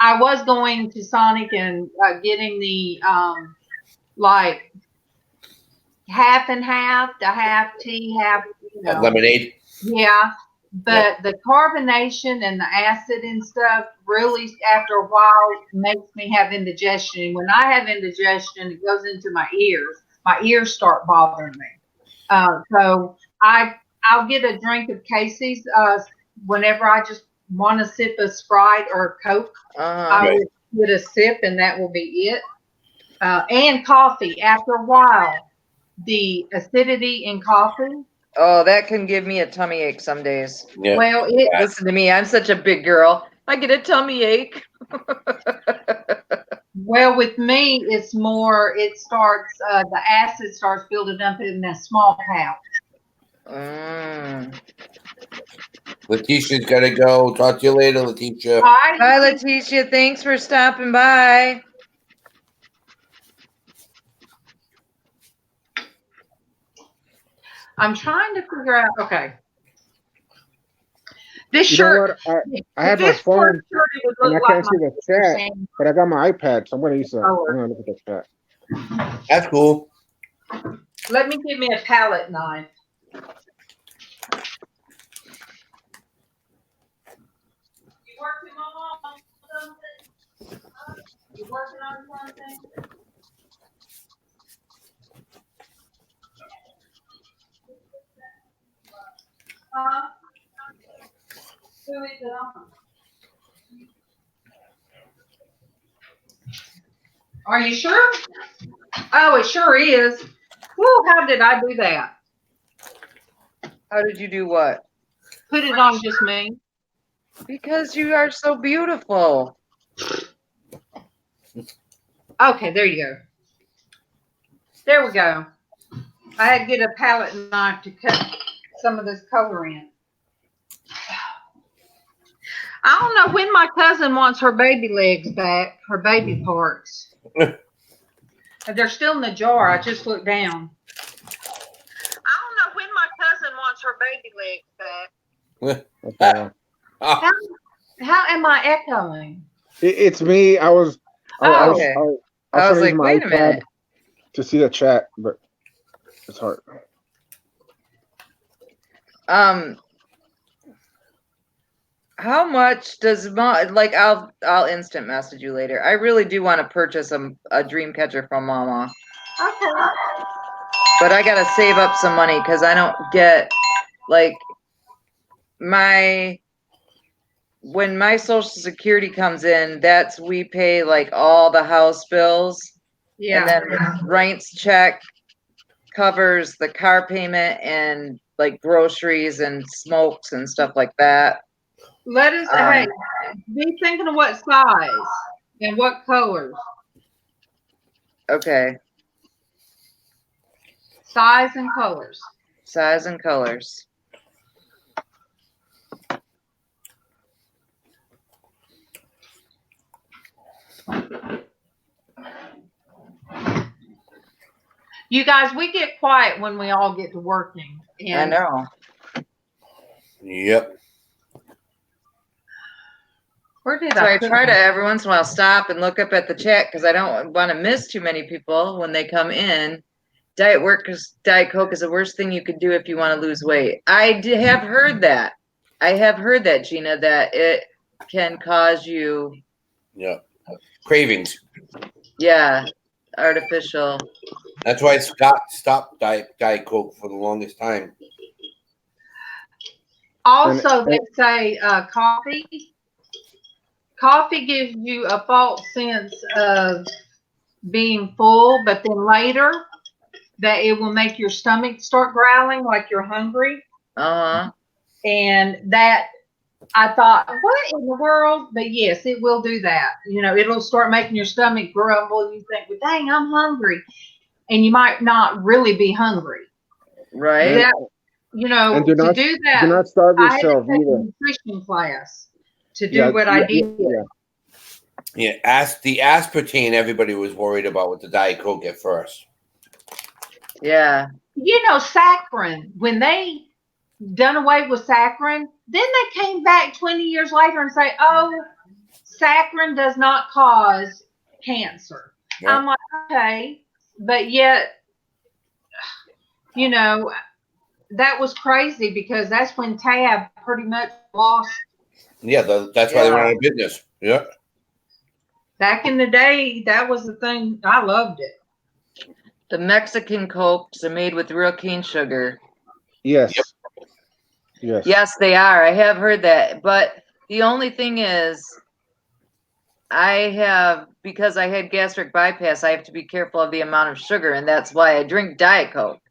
I was going to Sonic and getting the like half and half, the half tea, half Lemonade. Yeah, but the carbonation and the acid and stuff really, after a while, makes me have indigestion. And when I have indigestion, it goes into my ears. My ears start bothering me. So I'll get a drink of Casey's whenever I just want to sip a Sprite or a Coke. I will get a sip, and that will be it. And coffee. After a while, the acidity in coffee. Oh, that can give me a tummy ache some days. Yeah. Well, listen to me. I'm such a big girl. I get a tummy ache. Well, with me, it's more. It starts. The acid starts building up in that small pouch. Letitia's gotta go. Talk to you later, Letitia. Bye, Letitia. Thanks for stopping by. I'm trying to figure out. Okay. This shirt. I have my phone and I can't see the chat, but I got my iPad, so I'm gonna use I'm gonna look at the chat. That's cool. Let me give me a palette knife. You working on something? You working on something? Who is it on? Are you sure? Oh, it sure is. Woo, how did I do that? How did you do what? Put it on just me. Because you are so beautiful. Okay, there you go. There we go. I had to get a palette knife to cut some of this color in. I don't know when my cousin wants her baby legs back, her baby parts. They're still in the jar. I just looked down. I don't know when my cousin wants her baby legs back. How am I echoing? It's me. I was like, wait a minute. To see the chat, but it's hard. How much does I'll instant message you later. I really do want to purchase a dream catcher from MawMaw. Okay. But I gotta save up some money because I don't get when my Social Security comes in, we pay all the house bills. Yeah. And then Rent's check covers the car payment and groceries and smokes and stuff like that. Let us be thinking of what size and what colors. Okay. Size and colors. Size and colors. You guys, we get quiet when we all get to working. And I know. Yep. Where did So I put try to my- every once in a while stop and look up at the chat because I don't want to miss too many people when they come in. Diet Coke is the worst thing you could do if you want to lose weight. Have heard that. I have heard that, Gina, that it can cause you. Yep. Cravings. Yeah, artificial. That's why Scott stopped Diet Coke for the longest time. Also, they say coffee. Coffee gives you a false sense of being full, but then later that it will make your stomach start growling like you're hungry. Uh-huh. And that I thought, what in the world? But yes, it will do that. You know, it'll start making your stomach grumble. And you think, well, dang, I'm hungry. And you might not really be hungry. Right. That, you know, And do to not- do that, Do not starve I had to yourself take a either. nutrition class to do what I did. Yeah, the aspartame everybody was worried about with the Diet Coke at first. Yeah. You know, saccharin, when they done away with saccharin, then they came back 20 years later and say, oh, saccharin does not cause cancer. Yeah. I'm like, okay, but yet, you know, that was crazy because that's when Tab pretty much lost. Yeah, that's why they went out of business. Yeah. Back in the day, that was the thing. I loved it. The Mexican Cokes are made with real cane sugar. Yes. Yep. Yes. Yes, they are. I have heard that. But the only thing is, because I had gastric bypass, I have to be careful of the amount of sugar, and that's why I drink Diet Coke.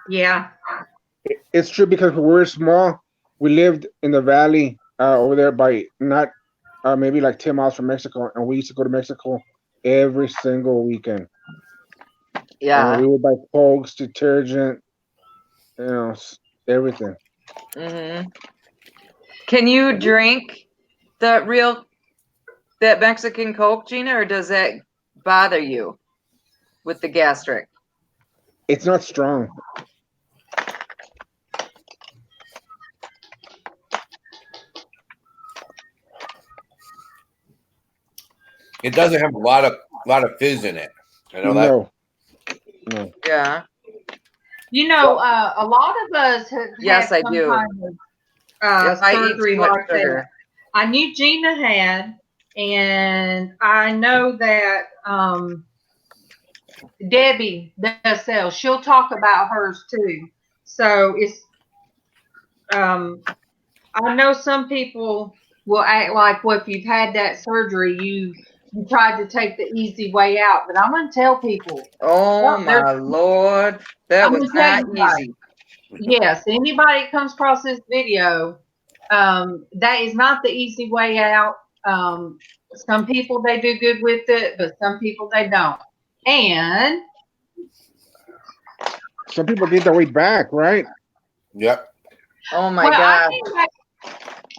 Yeah. It's true because when we were small, we lived in the valley over there by not maybe like 10 miles from Mexico, and we used to go to Mexico every single weekend. Yeah. We would buy Cokes, detergent, you know, everything. Mm-hmm. Can you drink that Mexican Coke, Gina, or does that bother you with the gastric? It's not strong. It doesn't have a lot of fizz in it. I know that. No. Yeah. You know, a lot of us have Yes, had I some do. kind of If I eat surgery too much like that. sugar. I knew Gina had, and I know that Debbie does sell. She'll talk about hers too. So it's, I know some people will act like, well, if you've had that surgery, you tried to take the easy way out. But I'm going to tell people. Oh my Lord, that I'm was gonna not tell you easy. Yes, anybody that comes across this video, that is not the easy way out. Some people, they do good with it, but some people, they don't. And Some people get their weight back, right? Yep. Oh my well, God.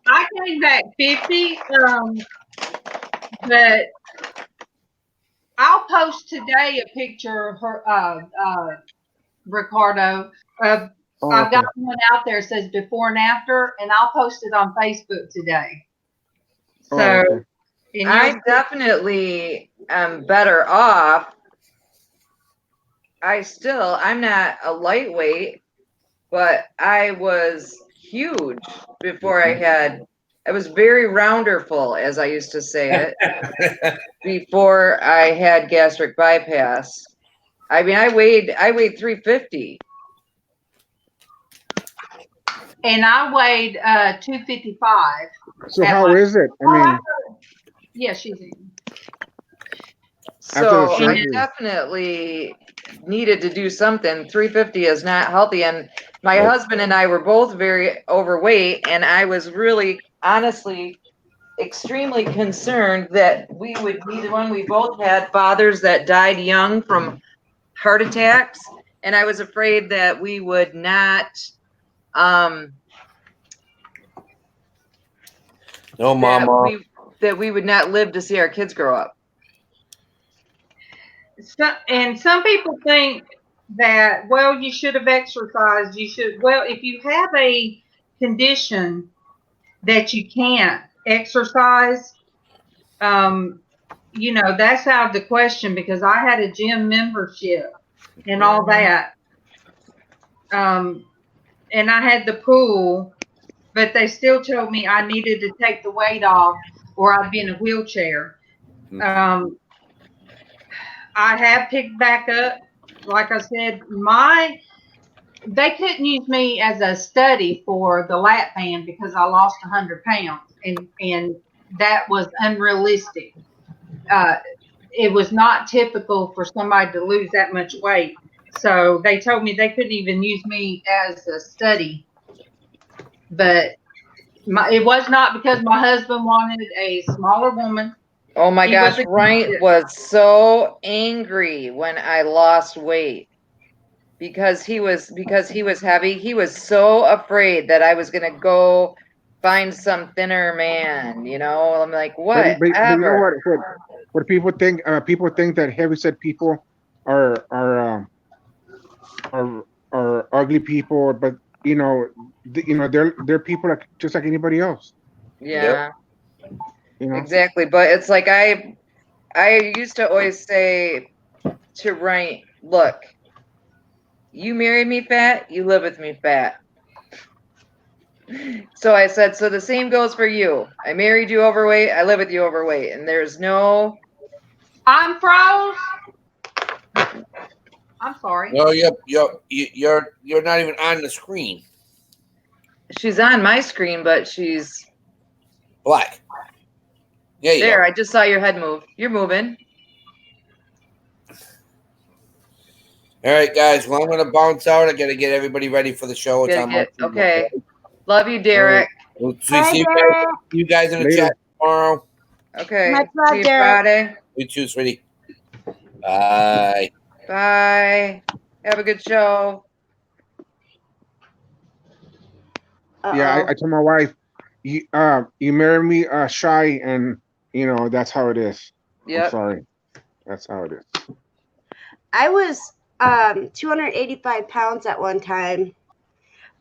I came back 50, but I'll post today a picture of her, Ricardo, of I've got one out there that says before and after, and I'll post it on Facebook today. So, and I definitely am better off. I'm not a lightweight, but I was huge before I was very rounderful, as I used to say it, before I had gastric bypass. I mean, I weighed 350. And I weighed 255. So how is it? I mean, yeah, she's in. So I definitely needed to do something. 350 is not healthy. And my husband and I were both very overweight, and I was really, honestly, extremely concerned that we both had fathers that died young from heart attacks. and I was afraid that we would not, No, MawMaw. that we would not live to see our kids grow up. And some people think that, well, you should have exercised. Well, if you have a condition that you can't exercise, that's out of the question, because I had a gym membership and all that. And I had the pool, but they still told me I needed to take the weight off or I'd be in a wheelchair. I have picked back up. Like I said, they couldn't use me as a study for the lap band because I lost 100 pounds, and that was unrealistic. It was not typical for somebody to lose that much weight. So they told me they couldn't even use me as a study. But it was not because my husband wanted a smaller woman. Oh my gosh, Ryan was so angry when I lost weight because he was heavy. He was so afraid that I was gonna go find some thinner man. I'm like, what? But you know what people think? People think that heavyset people are ugly people, but they're people just like anybody else. Yeah. Yep. Exactly. But it's like I used to always say to Ryan, look, you married me fat, you live with me fat. So I said, so the same goes for you. I married you overweight, I live with you overweight, and there's no. I'm froze. I'm sorry. No, you're not even on the screen. She's on my screen, but she's black. Yeah, there. I just saw your head move. You're moving. All right, guys. Well, I'm gonna bounce out. I gotta get everybody ready for the show. Okay. Love you, Derek. We'll see you guys in the chat tomorrow. Okay. See you Friday. You too, sweetie. Bye. Bye. Have a good show. Yeah, I told my wife, you marry me shy, and that's how it is. Yep. I'm sorry. That's how it is. I was 285 pounds at one time,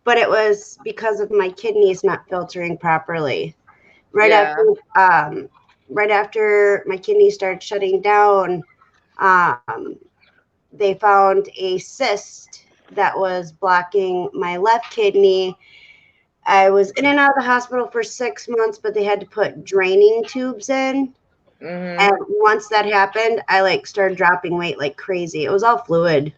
but it was because of my kidneys not filtering properly. Right after my kidneys started shutting down, they found a cyst that was blocking my left kidney. I was in and out of the hospital for 6 months, but they had to put draining tubes in. Mm-hmm. And once that happened, I started dropping weight like crazy. It was all fluid.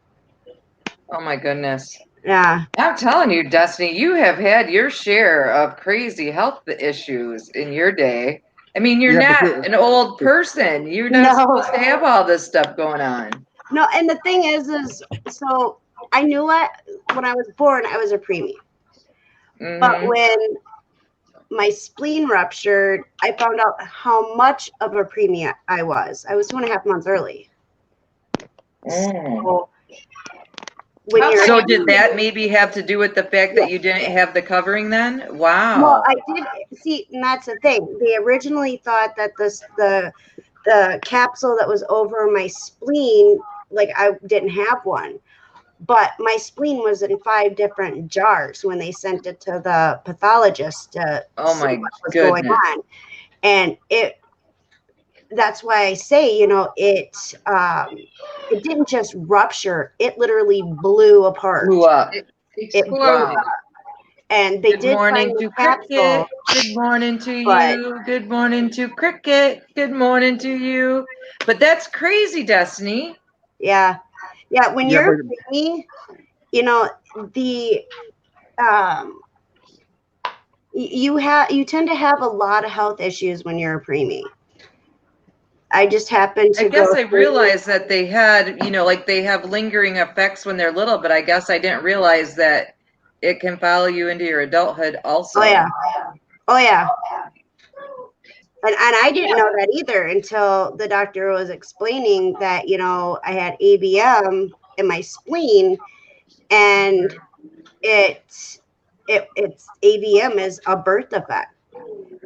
Oh my goodness. Yeah. I'm telling you, Destiny, you have had your share of crazy health issues in your day. I mean, you're not an old person. You're not supposed to have all this stuff going on. No, and the thing is so I knew when I was born, I was a preemie. Mm-hmm. But when my spleen ruptured, I found out how much of a preemie I was. I was 2.5 months early. So, did that maybe have to do with the fact that you didn't have the covering then? Wow. Well, I did see, and that's the thing. They originally thought that the capsule that was over my spleen, I didn't have one. But my spleen was in 5 different jars when they sent it to the pathologist to see what was going on. And that's why I say, it didn't just rupture, it literally blew apart. Blew up. It blew up. And they did find the capsule. Good morning to you. Good morning to Cricket. Good morning to you. But that's crazy, Destiny. Yeah. Yeah, when you're a preemie, you tend to have a lot of health issues when you're a preemie. I just happened to. I guess I realized that they had, they have lingering effects when they're little, but I guess I didn't realize that it can follow you into your adulthood also. Oh yeah. And I didn't know that either until the doctor was explaining that, I had ABM in my spleen, and it's AVM is a birth defect.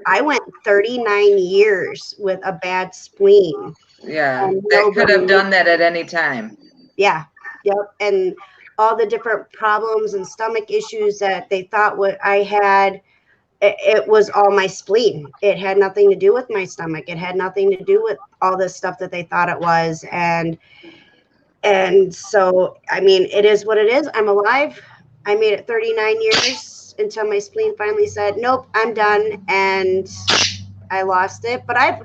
I went 39 years with a bad spleen. Yeah, And that could have nobody- done that at any time. Yeah, yep. And all the different problems and stomach issues that they thought what I had, it was all my spleen. It had nothing to do with my stomach. It had nothing to do with all this stuff that they thought it was. And so, I mean, it is what it is. I'm alive. I made it 39 years until my spleen finally said, nope, I'm done. And I lost it. But I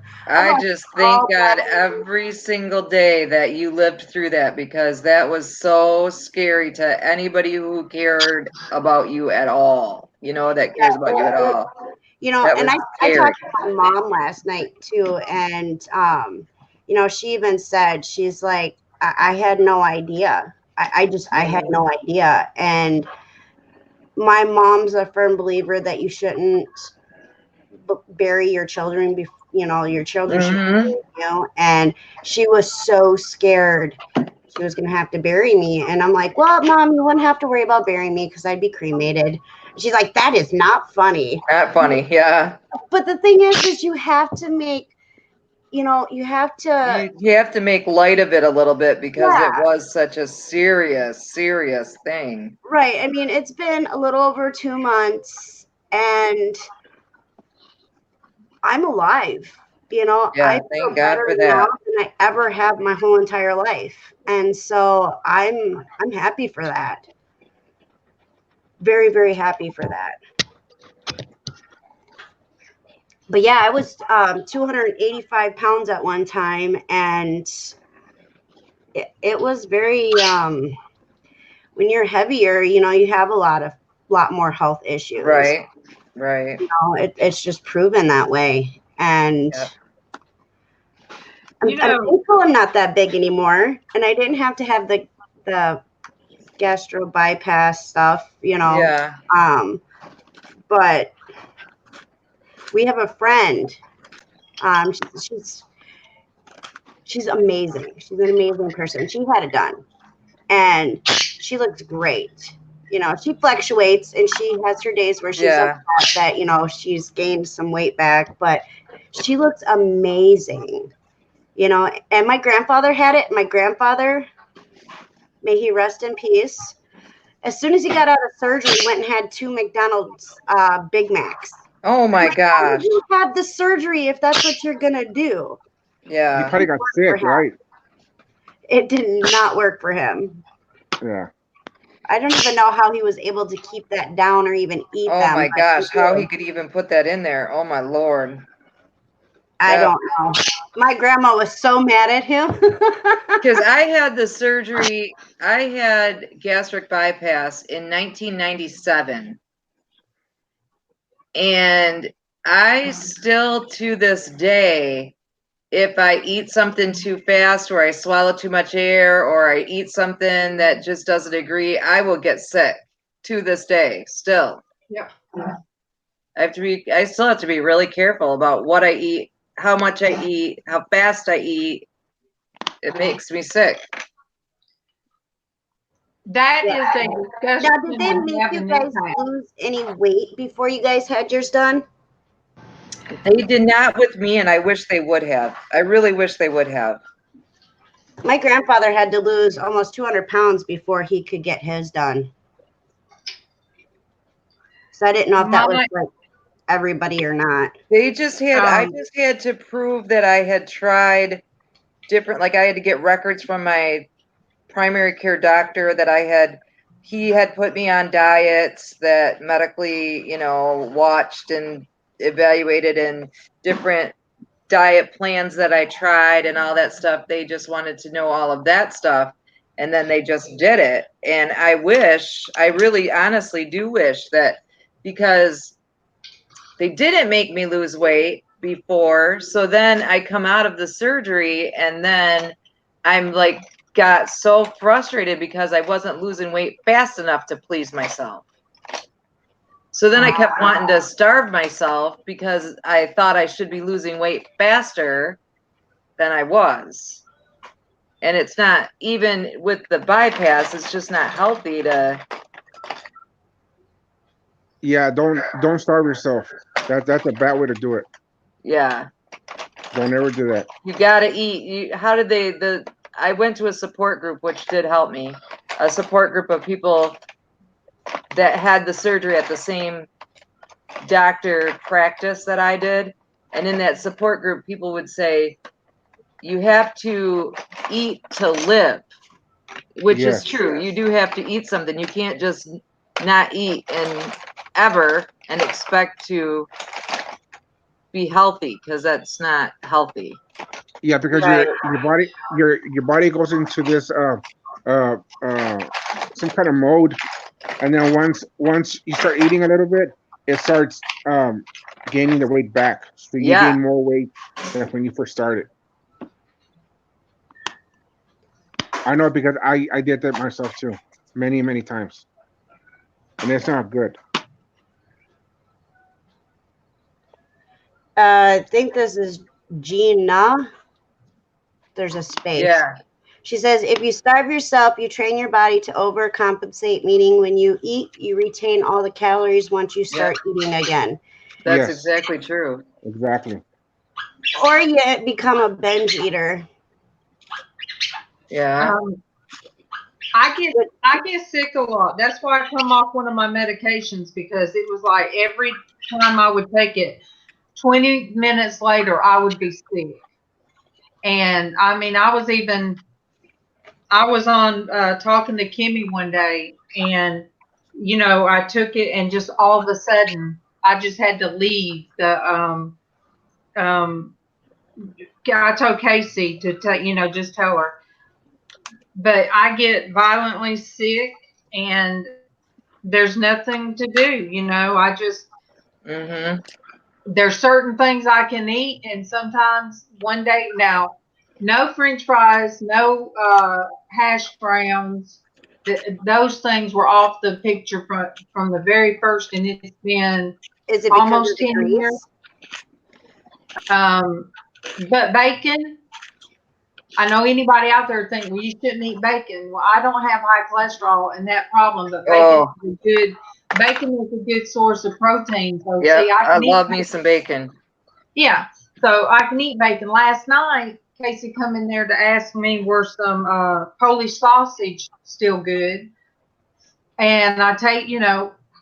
just thank God every single day that you lived through that, because that was so scary to anybody who cared about you at all, that cares about you at all. That And was I scary. talked to my mom last night too. And, she even said, she's like, I had no idea. I had no idea. And my mom's a firm believer that you shouldn't bury your children your children should, and she was so scared she was gonna have to bury me. And I'm like, well, Mom, you wouldn't have to worry about burying me because I'd be cremated. She's like, that is not funny. Not funny, yeah. But the thing is you have to make you have to make light of it a little bit, because Yeah. it was such a serious thing. Right. I mean, it's been a little over 2 months and I'm alive. Yeah, I feel thank God better for now that. than I ever have my whole entire life. And so I'm happy for that. Very, very happy for that. But yeah, I was 285 pounds at one time, and it was very when you're heavier, you have a lot more health issues. Right. It's just proven that way. And Yep. I'm thankful I'm not that big anymore, and I didn't have to have the gastro bypass stuff, Yeah. But we have a friend. She's amazing. She's an amazing person. She had it done, and she looks great. She fluctuates, and she has her days where she's upset that she's gained some weight back, but she looks amazing. And my grandfather had it. My grandfather, may he rest in peace. As soon as he got out of surgery, he went and had 2 McDonald's Big Macs. Oh my gosh. You have the surgery if that's what you're gonna do. Yeah. He probably got sick, right? It did not work for him. Yeah. I don't even know how he was able to keep that down or even eat them. Oh my gosh, how he could even put that in there. Oh my Lord. I don't know. My grandma was so mad at him. Because I had the surgery, I had gastric bypass in 1997. And I still, to this day, if I eat something too fast, or I swallow too much air, or I eat something that just doesn't agree, I will get sick to this day still. Yeah. I still have to be really careful about what I eat, how much I eat, how fast I eat. It makes me sick. That is a discussion. Now, did they make you guys lose any weight before you guys had yours done? They did not with me, and I wish they would have. I really wish they would have. My grandfather had to lose almost 200 pounds before he could get his done. So I didn't know if that was like everybody or not. They just had, I just had to prove that I had tried different, like I had to get records from my primary care doctor that he had put me on diets that medically, watched and evaluated, and different diet plans that I tried and all that stuff. They just wanted to know all of that stuff, and then they just did it. And I really honestly do wish that, because they didn't make me lose weight before, so then I come out of the surgery, and then I'm like got so frustrated because I wasn't losing weight fast enough to please myself. So then I kept wanting to starve myself because I thought I should be losing weight faster than I was. And it's not, even with the bypass, it's just not healthy to. Yeah, don't starve yourself. That's a bad way to do it. Yeah. Don't ever do that. You gotta eat. How did I went to a support group, which did help me. A support group of people that had the surgery at the same doctor practice that I did. And in that support group, people would say, you have to eat to live, which is Yes. true. You do have to eat something. You can't just not eat and expect to be healthy, because that's not healthy. Yeah, because Right. your body goes into this some kind of mode, and then once you start eating a little bit, it starts gaining the weight back. So you Yeah. gain more weight than when you first started. I know, because I did that myself too, many times, and it's not good. I think this is Gina. There's a space. Yeah. She says, if you starve yourself, you train your body to overcompensate, meaning when you eat, you retain all the calories once you start eating again. That's Yes. exactly true. Exactly. Or you become a binge eater. Yeah. I get sick a lot. That's why I come off one of my medications, because it was like every time I would take it, 20 minutes later, I would be sick. And I mean, I was on talking to Kimmy one day, and I took it, and just all of a sudden, I just had to leave the I told Casey to just tell her. But I get violently sick, and there's nothing to do. I just there's certain things I can eat, and sometimes one day now, no French fries, no hash browns. Those things were off the picture from the very first, and it's been Is it because almost of the 10 years. grease? But bacon, I know anybody out there think, well, you shouldn't eat bacon. Well, I don't have high cholesterol and that problem, but bacon is a good source of protein. So Yeah, see, I love me some bacon. Yeah, so I can eat bacon. Last night, Casey come in there to ask me, were some Polish sausage still good? And I take,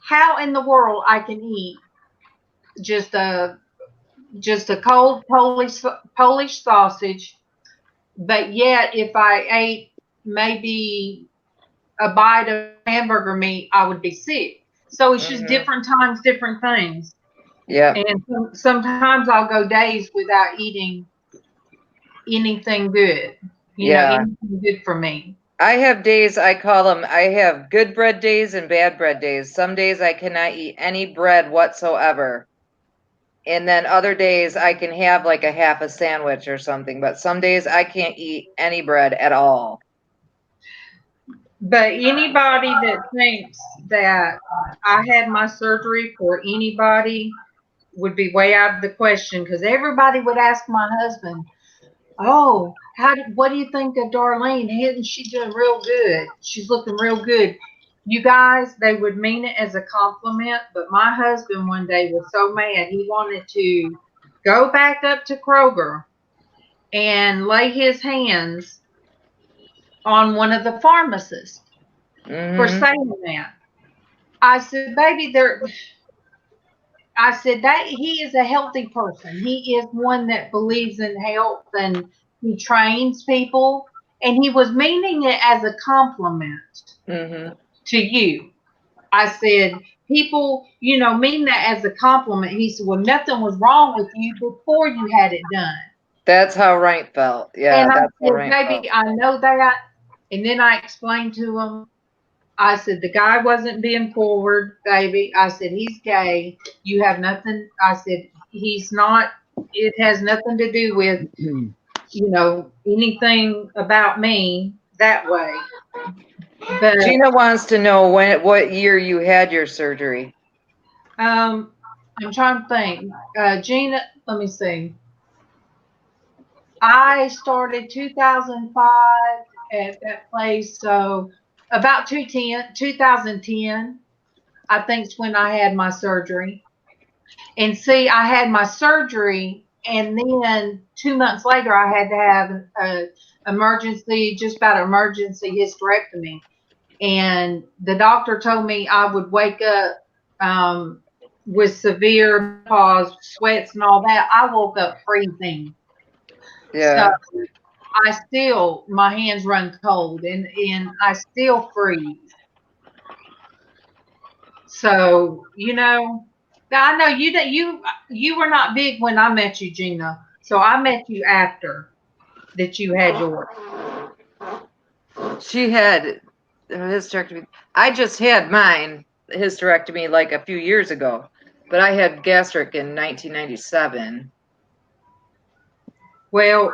how in the world I can eat just a cold Polish sausage, but yet if I ate maybe a bite of hamburger meat, I would be sick. So it's just different times, different things. Yeah. And sometimes I'll go days without eating anything good. Anything good for me. I have days, I call them, I have good bread days and bad bread days. Some days I cannot eat any bread whatsoever. And then other days I can have like a half a sandwich or something. But some days I can't eat any bread at all. But anybody that thinks that I had my surgery for anybody would be way out of the question, because everybody would ask my husband, oh, what do you think of Darlene? Isn't she doing real good? She's looking real good. You guys, they would mean it as a compliment, but my husband one day was so mad, he wanted to go back up to Kroger and lay his hands on one of the pharmacists for saying that. I said, baby, I said that he is a healthy person. He is one that believes in health, and he trains people, and he was meaning it as a compliment to you. I said, people, mean that as a compliment. He said, well, nothing was wrong with you before you had it done. That's how Wright felt. Yeah, and I that's how said, Wright baby, felt. I know that. And then I explained to him, I said, the guy wasn't being forward, baby. I said, he's gay. You have nothing. I said, he's not. It has nothing to do with, anything about me that way. But Gina wants to know what year you had your surgery. I'm trying to think. Gina, let me see. I started 2005 at that place. So about 2010, I think is when I had my surgery. And see, I had my surgery, and then 2 months later, I had to have an emergency, just about emergency hysterectomy. And the doctor told me I would wake up with severe pause, sweats, and all that. I woke up freezing. Yeah. So my hands run cold, and I still freeze. So, I know you were not big when I met you, Gina. So I met you after that you had yours. She had a hysterectomy. I just had mine hysterectomy like a few years ago, but I had gastric in 1997. Well,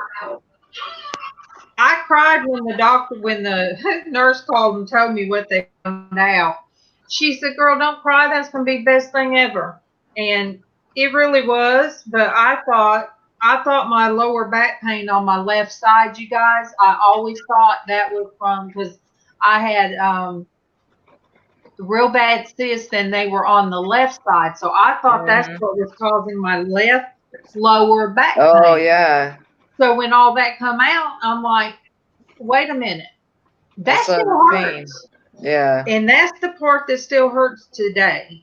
I cried when the nurse called and told me what they found out. She said, "Girl, don't cry. That's gonna be the best thing ever." And it really was. But I thought my lower back pain on my left side, you guys, I always thought that was because I had real bad cysts and they were on the left side. So I thought that's what was causing my left lower back pain. Oh yeah. So when all that come out, I'm like, wait a minute. That still hurts. Yeah. And that's the part that still hurts today.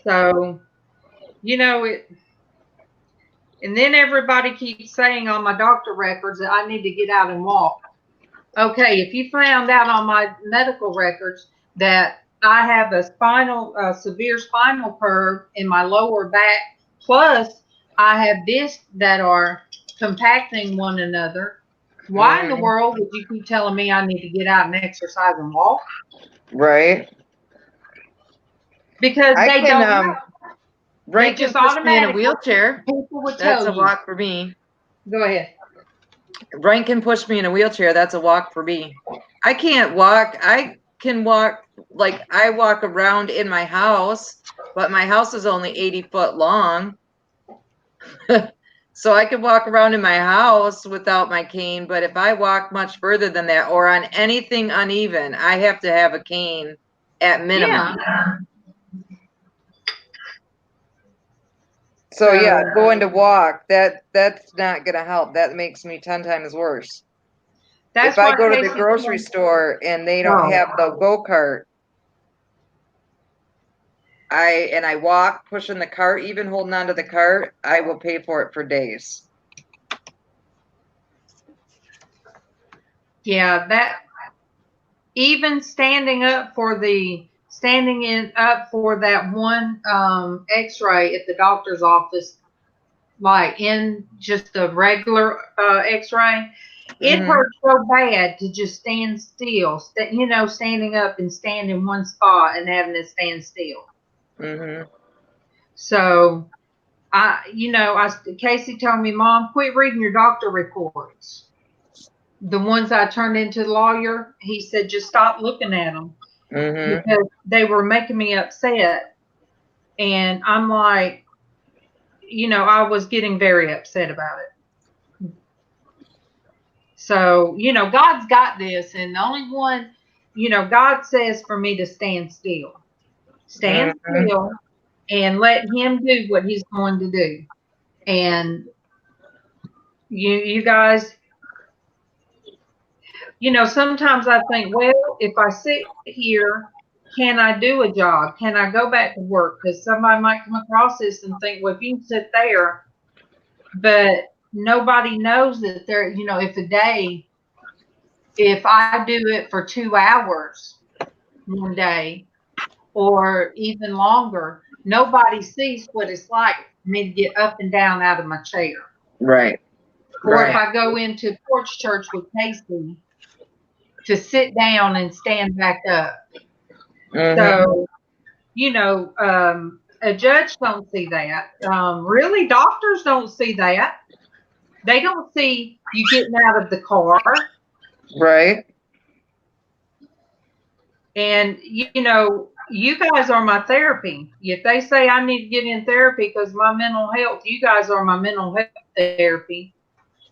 So, it. And then everybody keeps saying on my doctor records that I need to get out and walk. Okay, if you found out on my medical records that I have a severe spinal curve in my lower back, plus I have discs that are compacting one another, why in the world would you keep telling me I need to get out and exercise and walk? Right. Because they don't. Right, just push me in a wheelchair. People would That's tell a walk for me. Go ahead. Ryan can push me in a wheelchair. That's a walk for me. I can't walk. I can walk, like I walk around in my house, but my house is only 80 foot long. So I could walk around in my house without my cane. But if I walk much further than that or on anything uneven, I have to have a cane at minimum. Yeah. So yeah, going to walk, that's not gonna help. That makes me 10 times worse. If I go to the grocery store and they don't have the go-kart, I walk pushing the cart, even holding onto the cart, I will pay for it for days. Yeah, that even standing up for that one X-ray at the doctor's office, like in just a regular X-ray, it hurt so bad to just stand still. Standing up and stand in one spot and having to stand still. So, Casey told me, "Mom, quit reading your doctor reports." The ones I turned into the lawyer, he said, just stop looking at them because they were making me upset. And I'm like, I was getting very upset about it. So, God's got this. And the only one, God says for me to stand still. Stand still and let him do what he's going to do. And you guys, sometimes I think, well, if I sit here, can I do a job? Can I go back to work? Because somebody might come across this and think, well, if you can sit there, but nobody knows that if I do it for 2 hours one day or even longer, nobody sees what it's like for me to get up and down out of my chair. Right. Or if I go into Porch Church with Casey, to sit down and stand back up. So, a judge don't see that. Really, doctors don't see that. They don't see you getting out of the car. Right. And, you guys are my therapy. If they say I need to get in therapy because my mental health, you guys are my mental health therapy.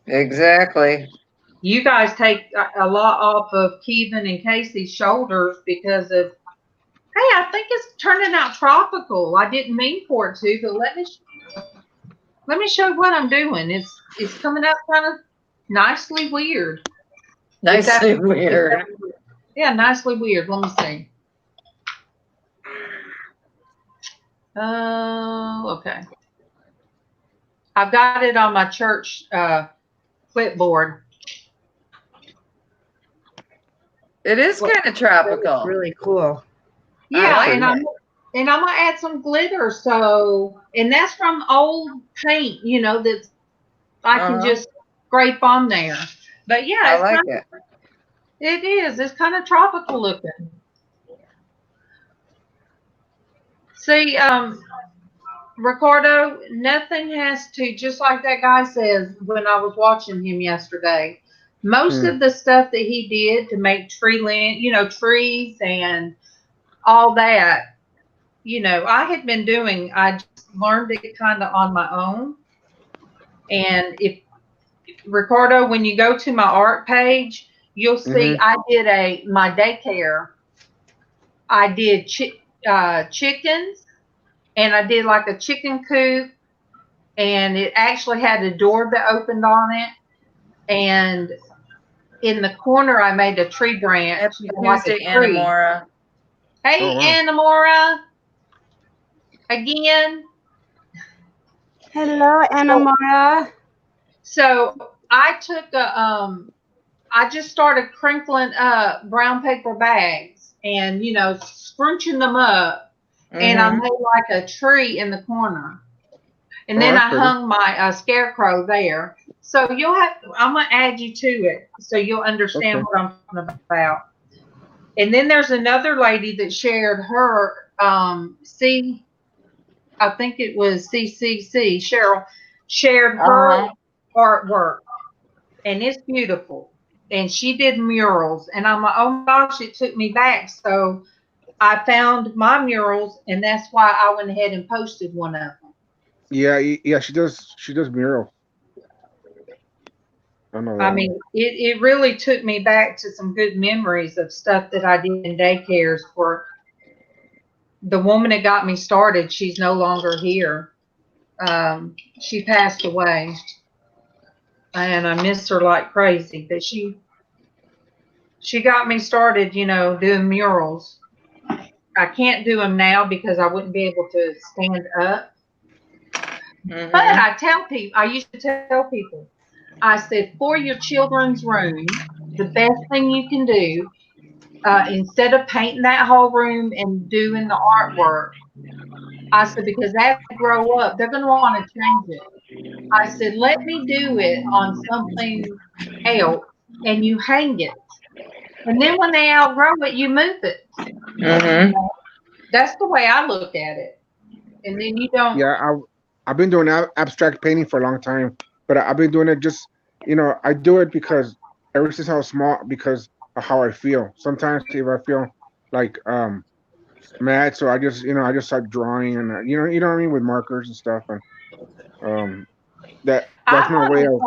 Exactly. You guys take a lot off of Kevin and Casey's shoulders because of, hey, I think it's turning out tropical. I didn't mean for it to, but let me show what I'm doing. It's coming out kind of nicely weird. Nicely weird. Yeah, nicely weird. Let me see. Oh, okay. I've got it on my church clipboard. It is kind of tropical. Really cool. Yeah, like and it. I'm gonna add some glitter. So, and that's from old paint, you know, that I can just scrape on there. But yeah, I it's like kind it. of, it is. It's kind of tropical looking. See, Ricardo, nothing has to, just like that guy says when I was watching him yesterday. Most of the stuff that he did to make trees and all that, I had been doing, I just learned it kind of on my own. And if Ricardo, when you go to my art page, you'll see I did my daycare. I did chickens, and I did like a chicken coop, and it actually had a door that opened on it. And in the corner, I made a tree branch, Happy like a Tuesday, tree. Anamora. Hey, Anamora, again. Hello, Anamora. So I took I just started crinkling up brown paper bags and, scrunching them up. And I made like a tree in the corner. And then I hung my scarecrow there. So I'm going to add you to it so you'll understand what I'm talking about. And then there's another lady that shared her, I think it was CCC, Cheryl, shared her artwork. And it's beautiful. And she did murals. And I'm like, oh my gosh, it took me back. So I found my murals, and that's why I went ahead and posted one of them. Yeah, she does mural. I mean, it really took me back to some good memories of stuff that I did in daycares. For the woman that got me started, she's no longer here. She passed away, and I miss her like crazy. But she got me started, doing murals. I can't do them now because I wouldn't be able to stand up. But I used to tell people, I said, for your children's room, the best thing you can do, instead of painting that whole room and doing the artwork, I said, because as they grow up, they're going to want to change it. I said, let me do it on something else, and you hang it. And then when they outgrow it, you move it. That's the way I look at it. And then you don't. Yeah, I've been doing abstract painting for a long time, but I've been doing it just, I do it because ever since I was small, because of how I feel. Sometimes if I feel like mad, so I just start drawing and you know what I mean, with markers and stuff, and that's my way of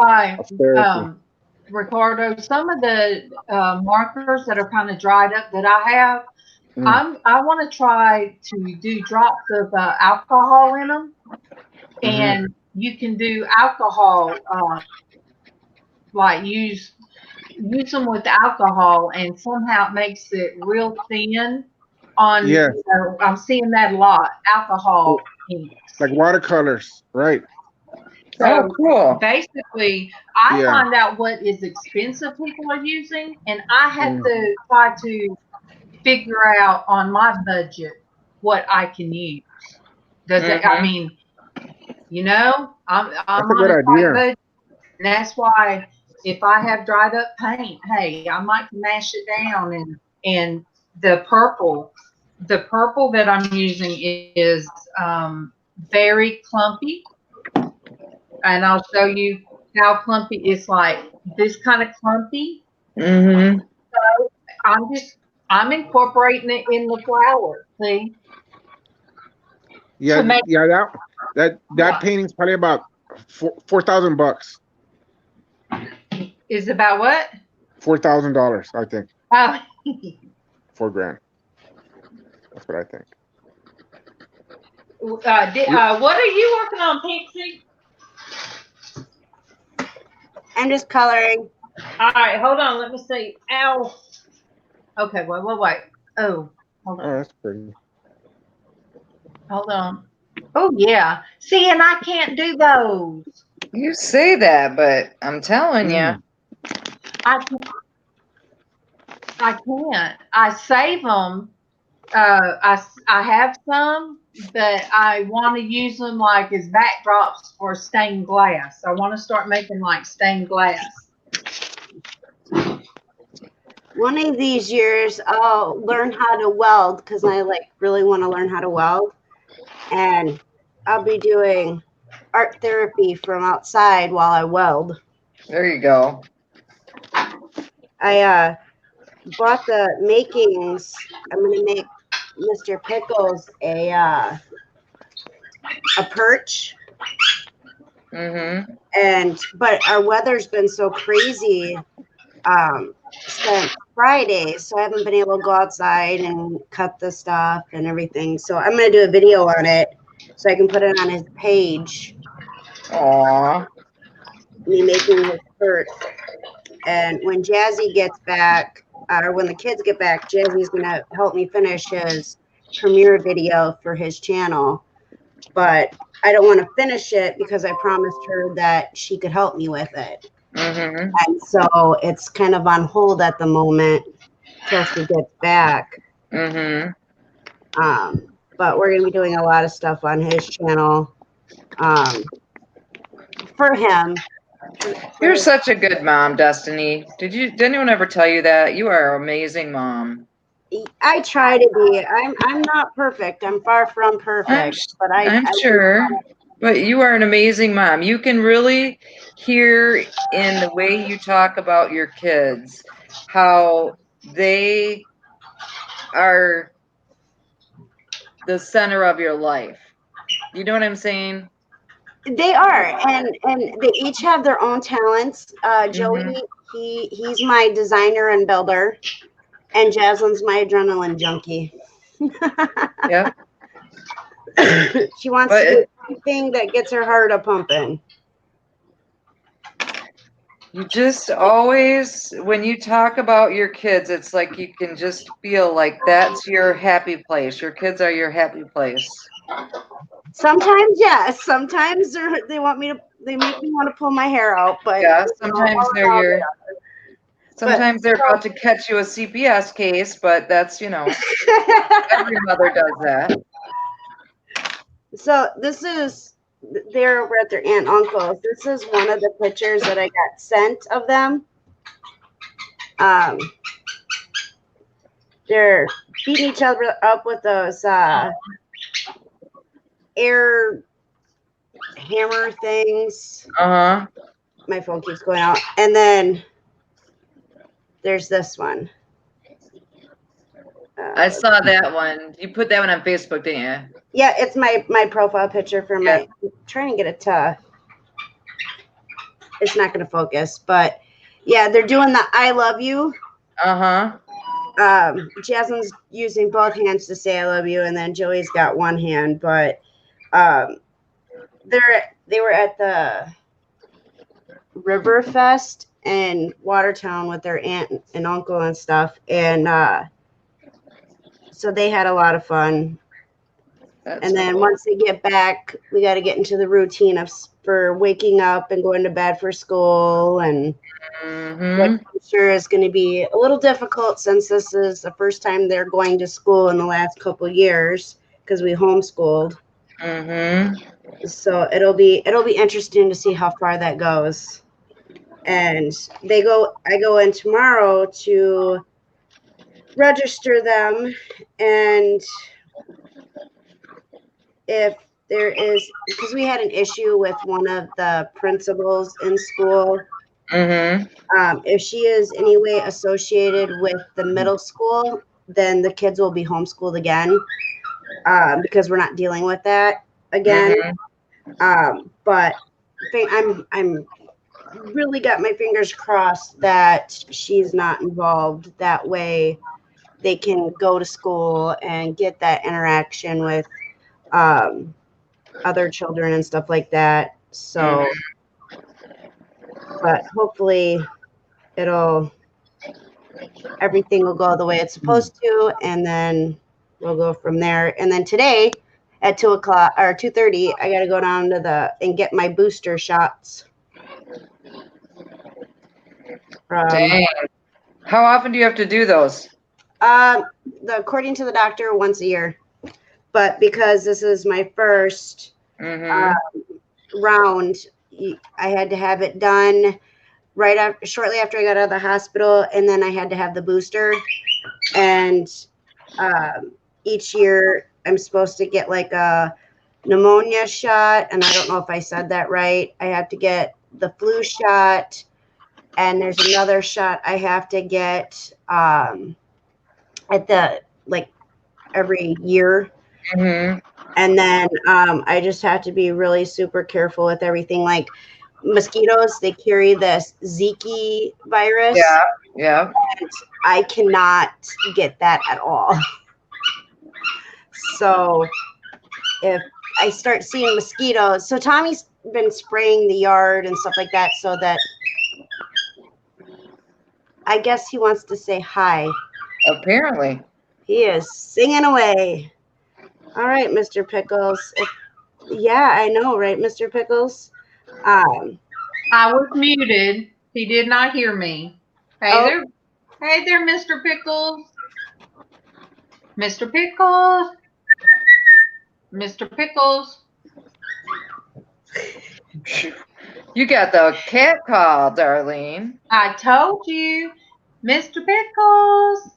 therapy. Ricardo, some of the markers that are kind of dried up that I have, I want to try to do drops of alcohol in them, and you can do alcohol, like use them with alcohol, and somehow it makes it real thin. I'm seeing that a lot. Alcohol inks, like watercolors, right? So cool. basically, I find out what is expensive people are using, and I have to try to figure out on my budget what I can use. I mean, I'm on a tight budget, and that's why if I have dried up paint, hey, I might mash it down, and the purple that I'm using is very clumpy. And I'll show you how clumpy it's like this kind of clumpy. So I'm incorporating it in the flower. See? Yeah, that painting's probably about $4,000. Is about what? $4,000, I think. Oh, $4,000. That's what I think. what are you working on, Pixie? I'm just coloring. All right, hold on. Let me see. Ow. Okay, wait. Oh, hold Oh, on. that's pretty. Hold on. Oh, yeah. See, and I can't do those. You say that, but I'm telling you. I can't. I save them. I have some, but I want to use them like as backdrops for stained glass. I want to start making like stained glass. One of these years, I'll learn how to weld because I really want to learn how to weld, and I'll be doing art therapy from outside while I weld. There you go. I bought the makings. I'm gonna make Mr. Pickles a perch. But our weather's been so crazy since Friday, so I haven't been able to go outside and cut the stuff and everything. So I'm gonna do a video on it so I can put it on his page. Aww. Me making his perch. And when Jazzy gets back, or when the kids get back, Jazzy's gonna help me finish his premiere video for his channel. But I don't want to finish it because I promised her that she could help me with it. And so it's kind of on hold at the moment till she gets back. But we're gonna be doing a lot of stuff on his channel for him. You're such a good mom, Destiny. Did anyone ever tell you that? You are an amazing mom. I try to be. I'm not perfect. I'm far from perfect. I'm sure. But you are an amazing mom. You can really hear in the way you talk about your kids how they are the center of your life. You know what I'm saying? They are, and they each have their own talents. Joey, he's my designer and builder, and Jasmine's my adrenaline junkie. Yeah. She wants to do anything that gets her heart a pumping. You just always, when you talk about your kids, it's like you can just feel like that's your happy place. Your kids are your happy place. Sometimes, yes. Sometimes they make me want to pull my hair out. But yeah, sometimes sometimes they're about to catch you a CPS case, but that's, every mother does that. So they're over at their aunt and uncle's. This is one of the pictures that I got sent of them. They're beating each other up with those air hammer things. My phone keeps going out. And then there's this one. I saw that one. You put that one on Facebook, didn't you? Yeah, it's my profile picture for my. I'm trying to get it to. It's not going to focus, but yeah, they're doing the "I love you." Jasmine's using both hands to say "I love you," and then Joey's got one hand. But they were at the Riverfest in Watertown with their aunt and uncle and stuff, and so they had a lot of fun. And then once they get back, we got to get into the routine for waking up and going to bed for school, and which I'm sure is going to be a little difficult since this is the first time they're going to school in the last couple of years because we homeschooled. So it'll be interesting to see how far that goes. And I go in tomorrow to register them, and if there is, because we had an issue with one of the principals in school, if she is any way associated with the middle school, then the kids will be homeschooled again, because we're not dealing with that again. But I'm really got my fingers crossed that she's not involved. That way they can go to school and get that interaction with other children and stuff like that. So, but hopefully everything will go the way it's supposed to, and then we'll go from there. And then today at 2:00 or 2:30, I got to go down to and get my booster shots. Dang. How often do you have to do those? According to the doctor, once a year. But because this is my first round, I had to have it done shortly after I got out of the hospital, and then I had to have the booster. And each year I'm supposed to get like a pneumonia shot, and I don't know if I said that right. I have to get the flu shot, and there's another shot I have to get every year. And then I just have to be really super careful with everything. Like mosquitoes, they carry this Zika virus. Yeah. And I cannot get that at all. So if I start seeing mosquitoes, so Tommy's been spraying the yard and stuff like that, so that I guess he wants to say hi. Apparently. He is singing away. All right, Mr. Pickles. Yeah, I know, right, Mr. Pickles? I was muted. He did not hear me. Hey there, Mr. Pickles. Mr. Pickles. Mr. Pickles. You got the cat call, Darlene. I told you, Mr. Pickles.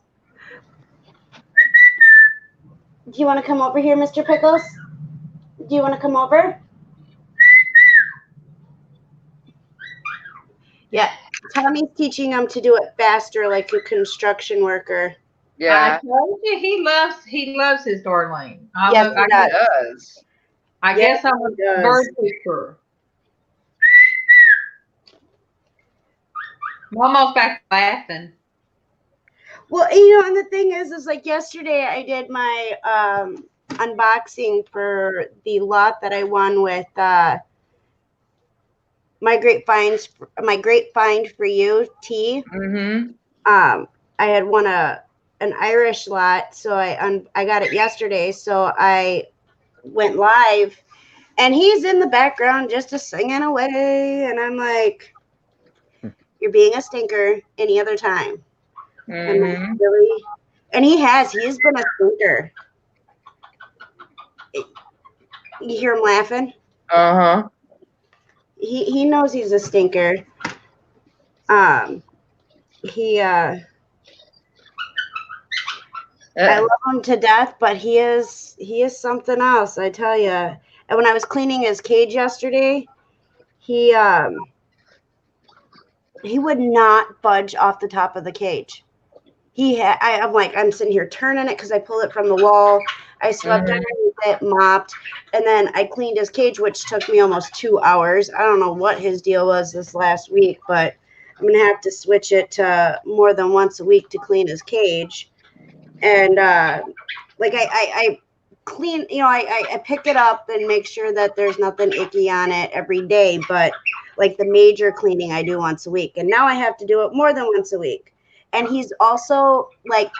Do you want to come over here, Mr. Pickles? Do you want to come over? Yeah, Tommy's teaching him to do it faster, like a construction worker. Yeah. I told you he loves his Darlene. Yes, he does. I guess I'm a bird whisperer. MawMaw's back laughing. Well, and the thing is like yesterday I did my unboxing for the lot that I won with my great find for you, T. I had won an Irish lot, so I got it yesterday. So I went live, and he's in the background just singing away, and I'm like, "You're being a stinker any other time." And really, and he's been a stinker. You hear him laughing? He knows he's a stinker. I love him to death, but he is something else, I tell you. And when I was cleaning his cage yesterday, he would not budge off the top of the cage. I'm sitting here turning it because I pulled it from the wall. I swept underneath it, mopped, and then I cleaned his cage, which took me almost 2 hours. I don't know what his deal was this last week, but I'm gonna have to switch it to more than once a week to clean his cage. And I clean, I pick it up and make sure that there's nothing icky on it every day. But like the major cleaning I do once a week, and now I have to do it more than once a week. And he's also like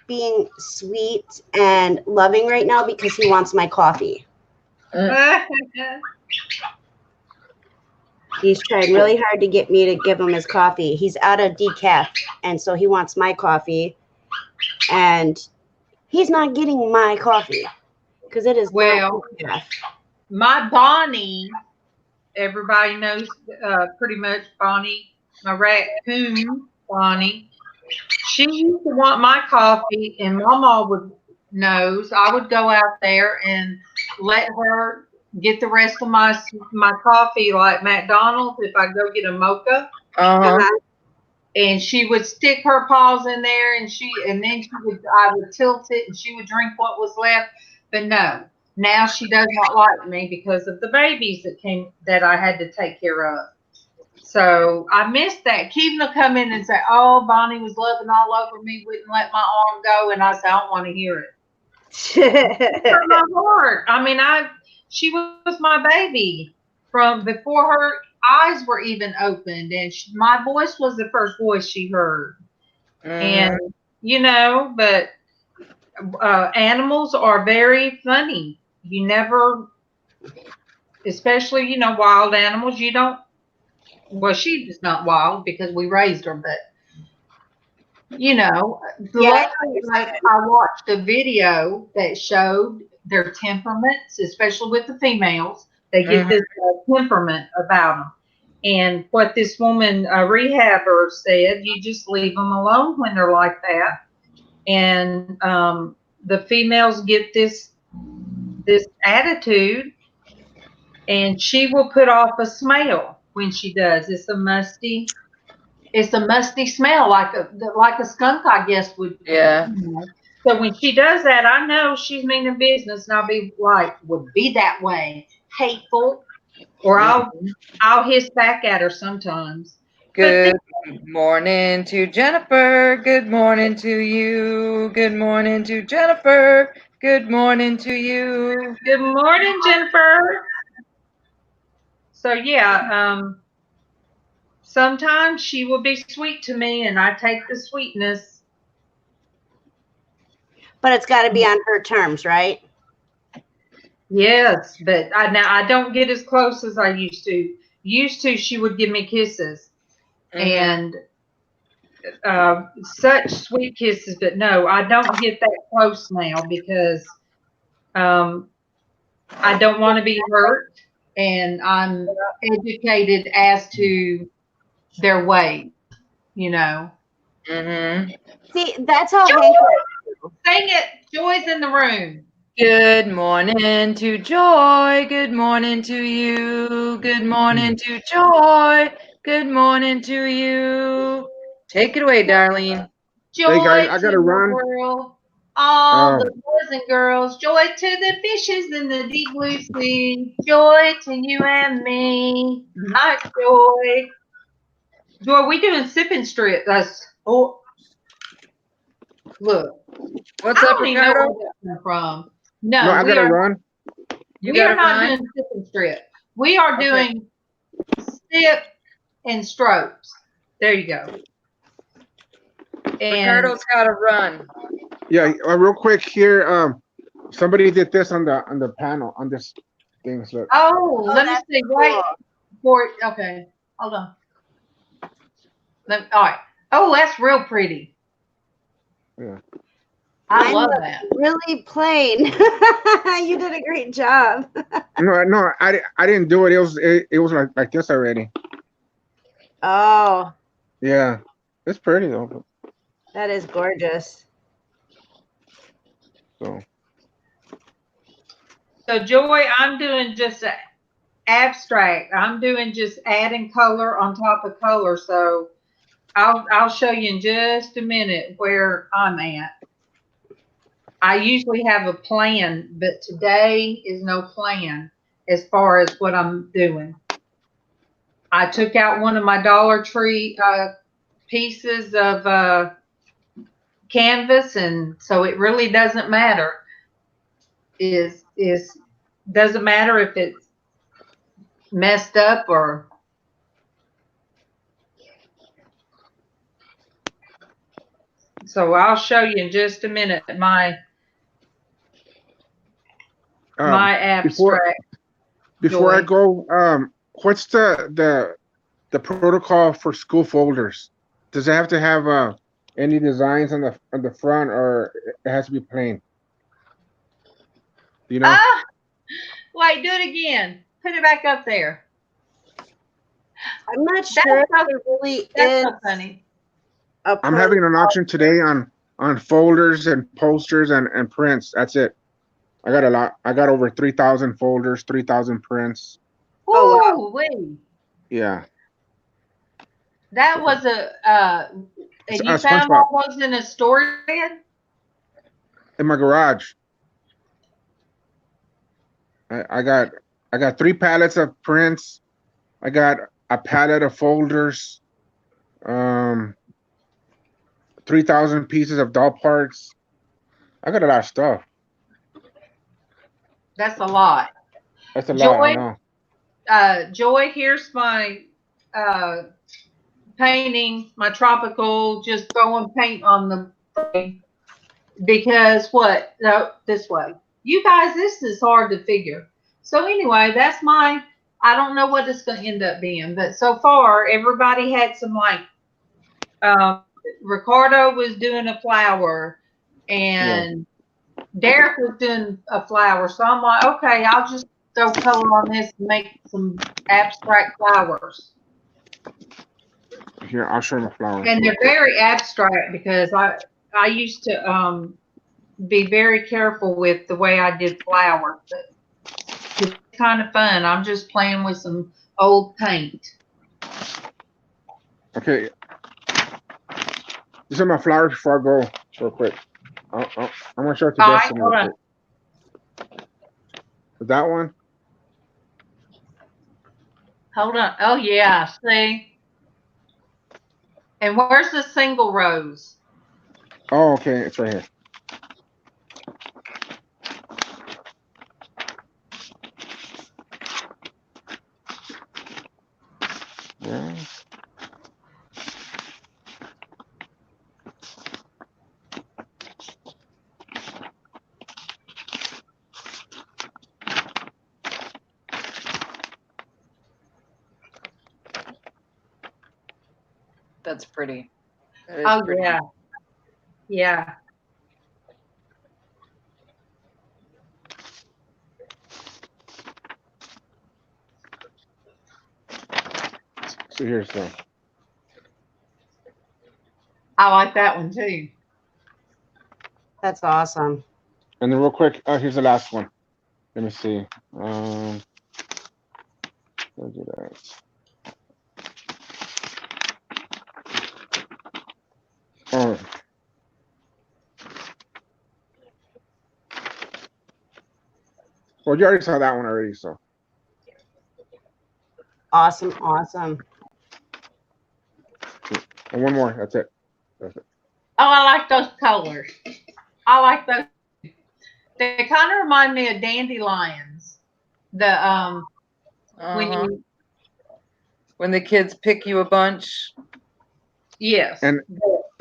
being sweet and loving right now because he wants my coffee. He's trying really hard to get me to give him his coffee. He's out of decaf, and so he wants my coffee. And he's not getting my coffee because it is not decaf. My Bonnie, everybody knows pretty much Bonnie, my raccoon Bonnie. She used to want my coffee, and MawMaw knows I would go out there and let her get the rest of my coffee, like McDonald's. If I go get a mocha, and she would stick her paws in there, and then I would tilt it, and she would drink what was left. But no, now she does not like me because of the babies that I had to take care of. So I missed that. Keevan will come in and say, "Oh, Bonnie was loving all over me, wouldn't let my arm go," and I say, "I don't want to hear it." Hurt my heart. I mean, she was my baby from before her eyes were even opened, and my voice was the first voice she heard. And but animals are very funny. You never, especially wild animals. You don't. Well, she's not wild because we raised her, but luckily, I watched a video that showed their temperaments, especially with the females. They get this temperament about them. And what this woman, a rehabber, said, you just leave them alone when they're like that. And the females get this attitude, and she will put off a smell when she does. It's a musty smell, like a skunk, I guess would. Yeah. So when she does that, I know she's meaning business, and I'll be like, "Would be that way, hateful," or I'll hiss back at her sometimes. Good morning to Jennifer. Good morning to you. Good morning to Jennifer. Good morning to you. Good morning, Jennifer. So yeah, sometimes she will be sweet to me, and I take the sweetness. But it's got to be on her terms, right? Yes, but now I don't get as close as I used to. She would give me kisses, and such sweet kisses. But no, I don't get that close now because I don't want to be hurt, and I'm educated as to their ways. See, that's how Joy! Hank. Sing it. Joy's in the room. Good morning to Joy. Good morning to you. Good morning to Joy. Good morning to you. Take it away, Darlene. Joy Hey guys, I to gotta the run. world. All the boys and girls. Joy to the fishes in the deep blue sea. Joy to you and me. Night joy. Joy, we doing sipping strip. Look. What's I up, don't even know where Ricardo? that came from. No, I gotta run. You We are gotta not run? doing sipping strip. We are doing sip and strokes. There you go. And Ricardo's gotta run. Yeah, real quick here. Somebody did this on the panel on this thing. So let me see. Wait for it. Okay, hold on. All right. Oh, that's real pretty. Yeah. I love that. Really plain. You did a great job. No, I didn't do it. It was like this already. Oh, Yeah, it's pretty though. that is gorgeous. So Joy, I'm doing just abstract. I'm doing just adding color on top of color. So I'll show you in just a minute where I'm at. I usually have a plan, but today is no plan as far as what I'm doing. I took out one of my Dollar Tree pieces of canvas, and so it really doesn't matter. Doesn't matter if it's messed up or. So I'll show you in just a minute my abstract. Before I go, what's the protocol for school folders? Does it have to have any designs on the front, or it has to be plain? You know? Wait, do it again. Put it back up there. I'm not sure if there really is. So funny. I'm having an auction today on folders and posters and prints. That's it. I got a lot. I got over 3,000 folders, 3,000 prints. Oh, wow. Yeah. That was and you found all those in a storage bin? In my garage. I got 3 pallets of prints. I got a pallet of folders, 3,000 pieces of doll parts. I got a lot of stuff. That's a lot. That's a lot, I Joy, know. Joy, here's my painting, my tropical, just throwing paint on the frame. Because what? No, this way. You guys, this is hard to figure. So anyway, that's my, I don't know what it's going to end up being, but so far, everybody had some like, Ricardo was doing a flower and Derek was doing a flower. So I'm like, okay, I'll just throw color on this and make some abstract flowers. Here, I'll show you the flowers. And they're very abstract because I used to be very careful with the way I did flowers. But it's kind of fun. I'm just playing with some old paint. Okay. These are my flowers before I go real quick. I'm going to show it to Destiny real quick. Is that one? Hold on. Oh, yeah. See? And where's the single rose? Oh, okay. It's right here. Yeah. That's pretty. That is Oh, pretty. yeah. Yeah. So here's the. I like that one too. That's awesome. And then real quick, here's the last one. Let me see. Let's do that. Oh. Well, you already saw that one already, so. Awesome, awesome. And one more. That's it. That's it. Oh, I like those colors. I like those. They kind of remind me of dandelions. The when the kids pick you a bunch. Yes. And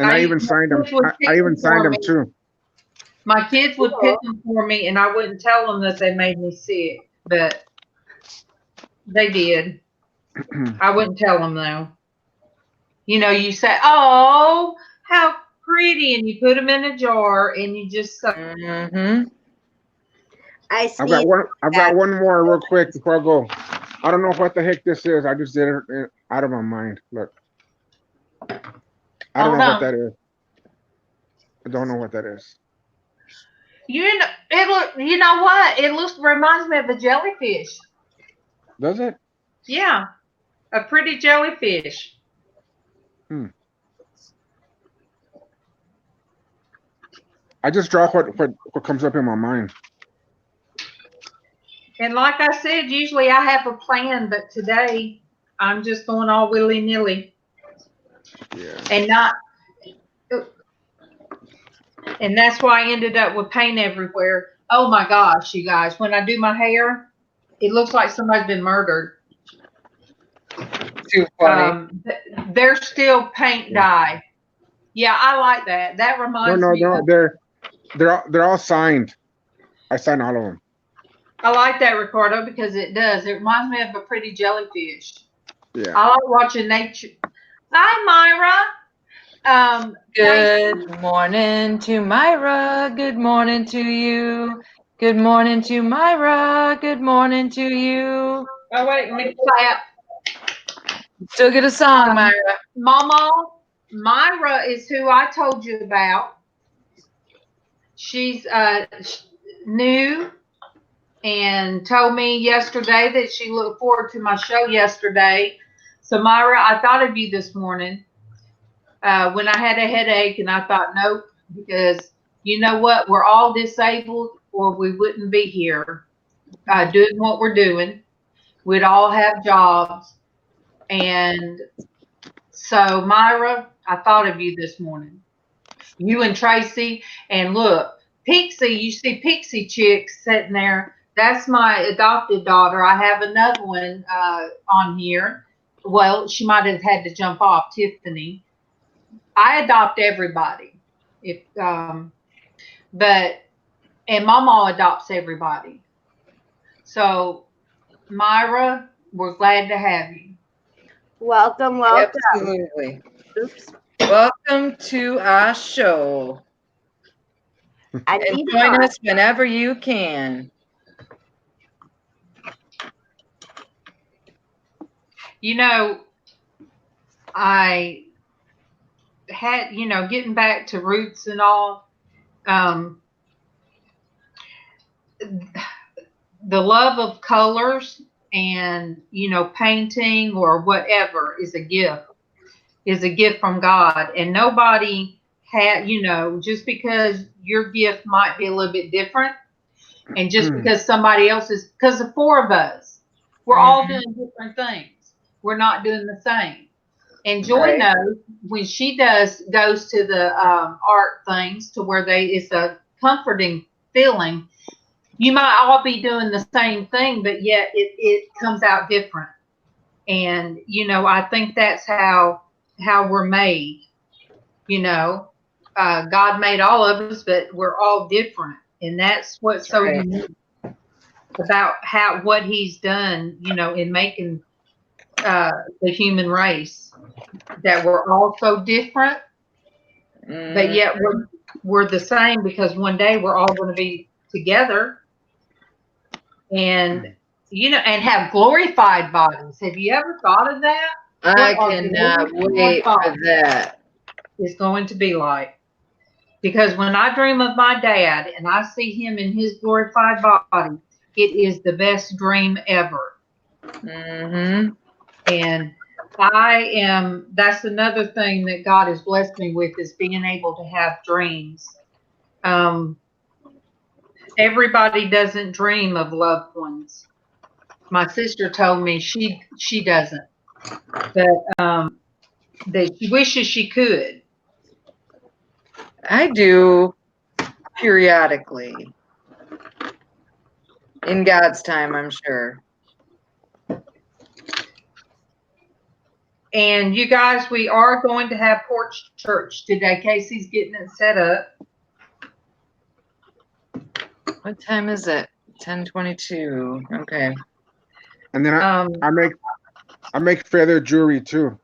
I even signed them. I even signed them too. My kids would pick them for me, and I wouldn't tell them that they made me sick, but they did. I wouldn't tell them though. You know, you say, "Oh, how pretty," and you put them in a jar, and you just. Mm-hmm. I've got one more real quick before I go. I don't know what the heck this is. I just did it out of my mind. Look. I don't know what that is. I don't know what that is. You know what? It reminds me of a jellyfish. Does it? Yeah. A pretty jellyfish. I just draw what comes up in my mind. And like I said, usually I have a plan, but today I'm just going all willy-nilly. Yeah. And that's why I ended up with paint everywhere. Oh my gosh, you guys, when I do my hair, it looks like somebody's been murdered. Too funny. There's still paint dye. Yeah, I like that. That reminds me. No, they're all signed. I signed all of them. I like that, Ricardo, because it does. It reminds me of a pretty jellyfish. Yeah. I like watching nature. Hi, Myra. Good morning to Myra. Good morning to you. Good morning to Myra. Good morning to you. Oh, wait, let me clap. Still get a song, Myra. MawMaw, Myra is who I told you about. She's new and told me yesterday that she looked forward to my show yesterday. So, Myra, I thought of you this morning when I had a headache, and I thought, nope, because you know what? We're all disabled, or we wouldn't be here doing what we're doing. We'd all have jobs. And so, Myra, I thought of you this morning. You and Traci. And look, Pixie, you see Pixie Chick sitting there. That's my adopted daughter. I have another one on here. Well, she might have had to jump off, Tiffany. I adopt everybody. And MawMaw adopts everybody. So, Myra, we're glad to have you. Welcome. Absolutely. Oops. Welcome to our show. And join us whenever you can. You know, I had, getting back to roots and all, the love of colors and, painting or whatever is a gift from God. And nobody had, just because your gift might be a little bit different and just because somebody else is, because the four of us, we're all doing different things. We're not doing the same. And Joy knows when she goes to the art things to where it's a comforting feeling. You might all be doing the same thing, but yet it comes out different. And, I think that's how we're made. God made all of us, but we're all different. And that's what's so unique about what he's done, in making the human race, that we're all so different, but yet we're the same, because one day we're all going to be together and and have glorified bodies. Have you ever thought of that? I cannot wait for that. It's going to be like, because when I dream of my dad and I see him in his glorified body, it is the best dream ever. And that's another thing that God has blessed me with, is being able to have dreams. Everybody doesn't dream of loved ones. My sister told me she doesn't, but that she wishes she could. I do periodically. In God's time, I'm sure. And you guys, we are going to have Porch Church today. Casey's getting it set up. What time is it? 10:22. Okay. And then I make feather jewelry too.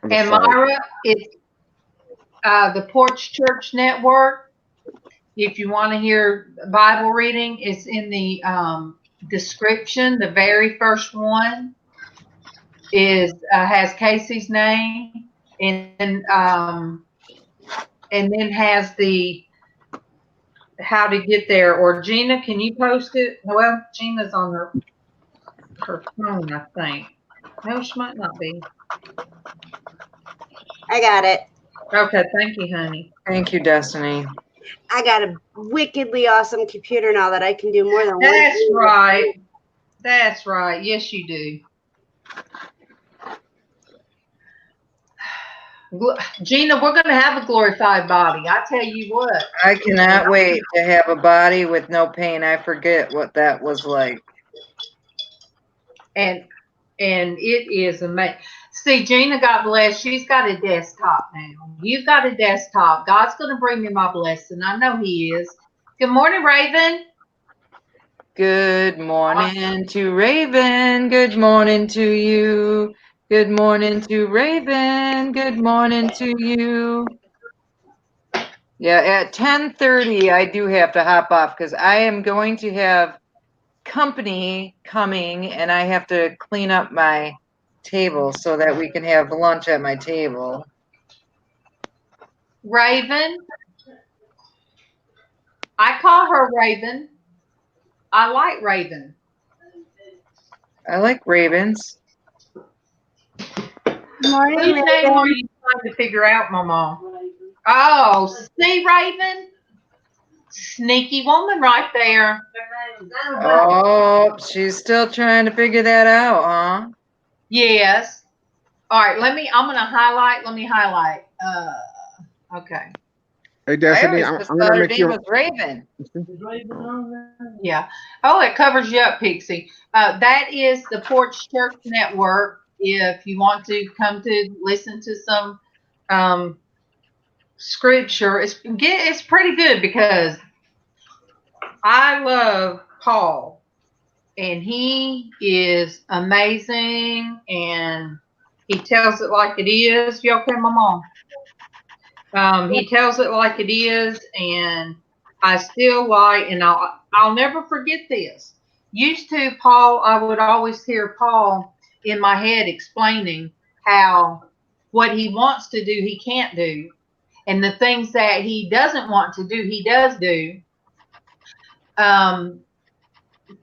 And Myra, it's the Porch Church Network. If you want to hear Bible reading, it's in the description. The very first one has Casey's name, and then has the how to get there. Or Gina, can you post it? Well, Gina's on her phone, I think. No, she might not be. I got it. Okay, thank you, honey. Thank you, Destiny. I got a wickedly awesome computer now that I can do more than one. That's right. That's right. Yes, you do. Gina, we're going to have a glorified body. I tell you what. I cannot wait to have a body with no pain. I forget what that was like. And it is amazing. See, Gina, God bless. She's got a desktop now. You've got a desktop. God's going to bring me my blessing. I know he is. Good morning, Raven. Good morning to Raven. Good morning to you. Good morning to Raven. Good morning to you. Yeah, at 10:30, I do have to hop off because I am going to have company coming and I have to clean up my table so that we can have lunch at my table. Raven. I call her Raven. I like Raven. I like ravens. Morning, Whose name Raven. are you trying to figure out, MawMaw? Oh, see, Raven? Sneaky woman right there. Oh, she's still trying to figure that out, huh? Yes. All right, let me highlight. Okay. Hey, I Destiny, always just I'm thought gonna her make name you. was Raven. Is Raven on there? Yeah. Oh, it covers you up, Pixie. That is the Porch Church Network. If you want to come to listen to some scripture, it's pretty good because I love Paul, and he is amazing, and he tells it like it is. You okay, Mama? He tells it like it is, and I still like, and I'll never forget this. Used to Paul, I would always hear Paul in my head explaining how what he wants to do, he can't do, and the things that he doesn't want to do, he does do.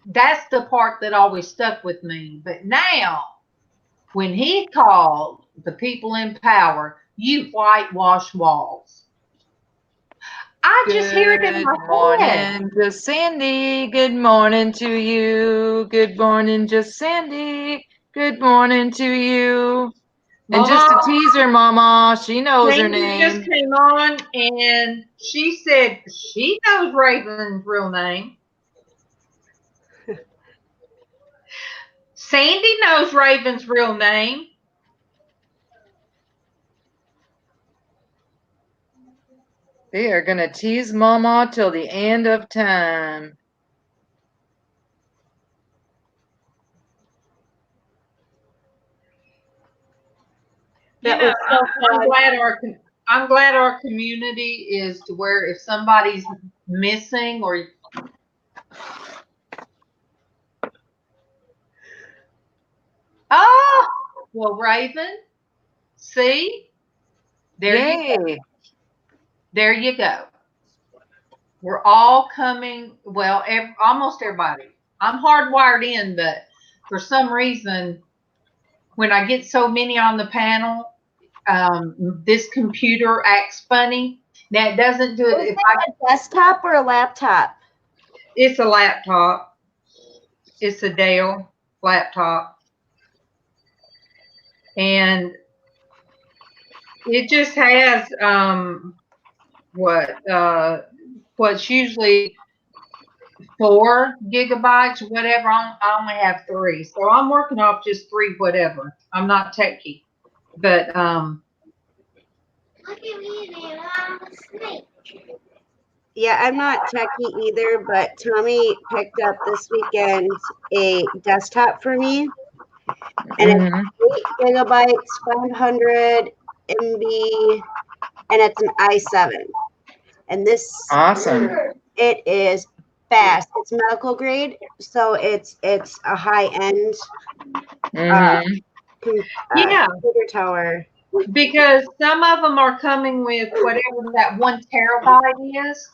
That's the part that always stuck with me. But now, when he called the people in power, you whitewash walls. I just hear it in Good my head. morning to Sandy. Good morning to you. Good morning, just Sandy. Good morning to you. And just to Mama, tease her, Mama, she knows her Sandy just name. came on and she said she knows Raven's real name. Sandy knows Raven's real name. They are going to tease Mama till the end of time. You know, I'm glad our community is to where if somebody's missing or well, Raven, see, there you go. There you go. We're all coming. Well, almost everybody. I'm hardwired in, but for some reason, when I get so many on the panel, this computer acts funny. Now it doesn't do it. Is it a desktop or a laptop? It's a laptop. It's a Dell laptop, and it just has what's usually 4 gigabytes, whatever. I only have 3, so I'm working off just 3, whatever. I'm not techie, but Yeah, I'm not techie either, but Tommy picked up this weekend a desktop for me, and it's 8 gigabytes, 500 MB, and it's an i7. And this Awesome. It is fast. It's medical grade, so it's a high end computer tower. Because some of them are coming with whatever that 1 terabyte is.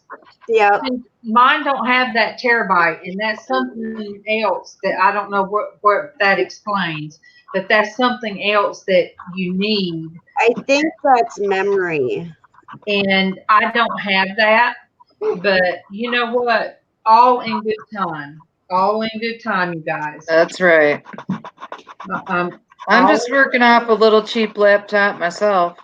Yeah. Mine don't have that terabyte, and that's something else that I don't know what that explains. But that's something else that you need. I think that's memory. And I don't have that. But you know what? All in good time. All in good time, you guys. That's right. I'm just working off a little cheap laptop myself.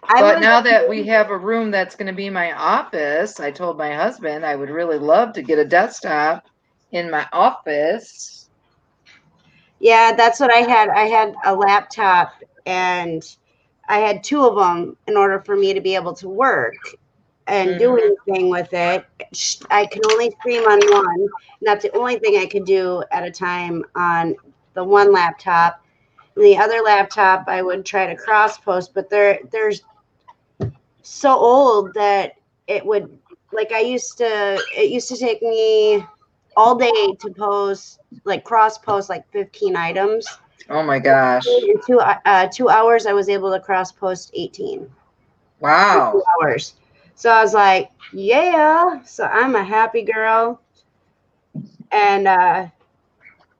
But now that we have a room that's going to be my office, I told my husband I would really love to get a desktop in my office. Yeah, that's what I had. I had a laptop, and I had 2 of them in order for me to be able to work and do anything with it. I can only stream on one, and that's the only thing I could do at a time on the one laptop. And the other laptop, I would try to cross post, but they're so old that it would, like, it used to take me all day to post, like cross post like 15 items. Oh my gosh. In 2 hours, I was able to cross post 18. Wow. 2 hours. So I was like, yeah. So I'm a happy girl. And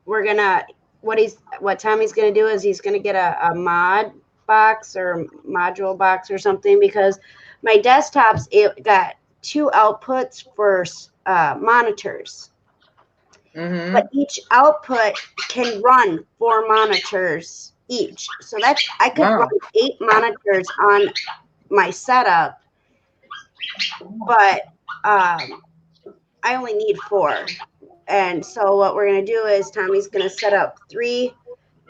we're gonna, what Tommy's gonna do is he's gonna get a mod box or module box or something, because my desktops, it got 2 outputs for monitors. Mm-hmm. But each output can run 4 monitors each. So that's, I could Wow. run 8 monitors on my setup, but I only need 4. And so what we're going to do is Tommy's going to set up 3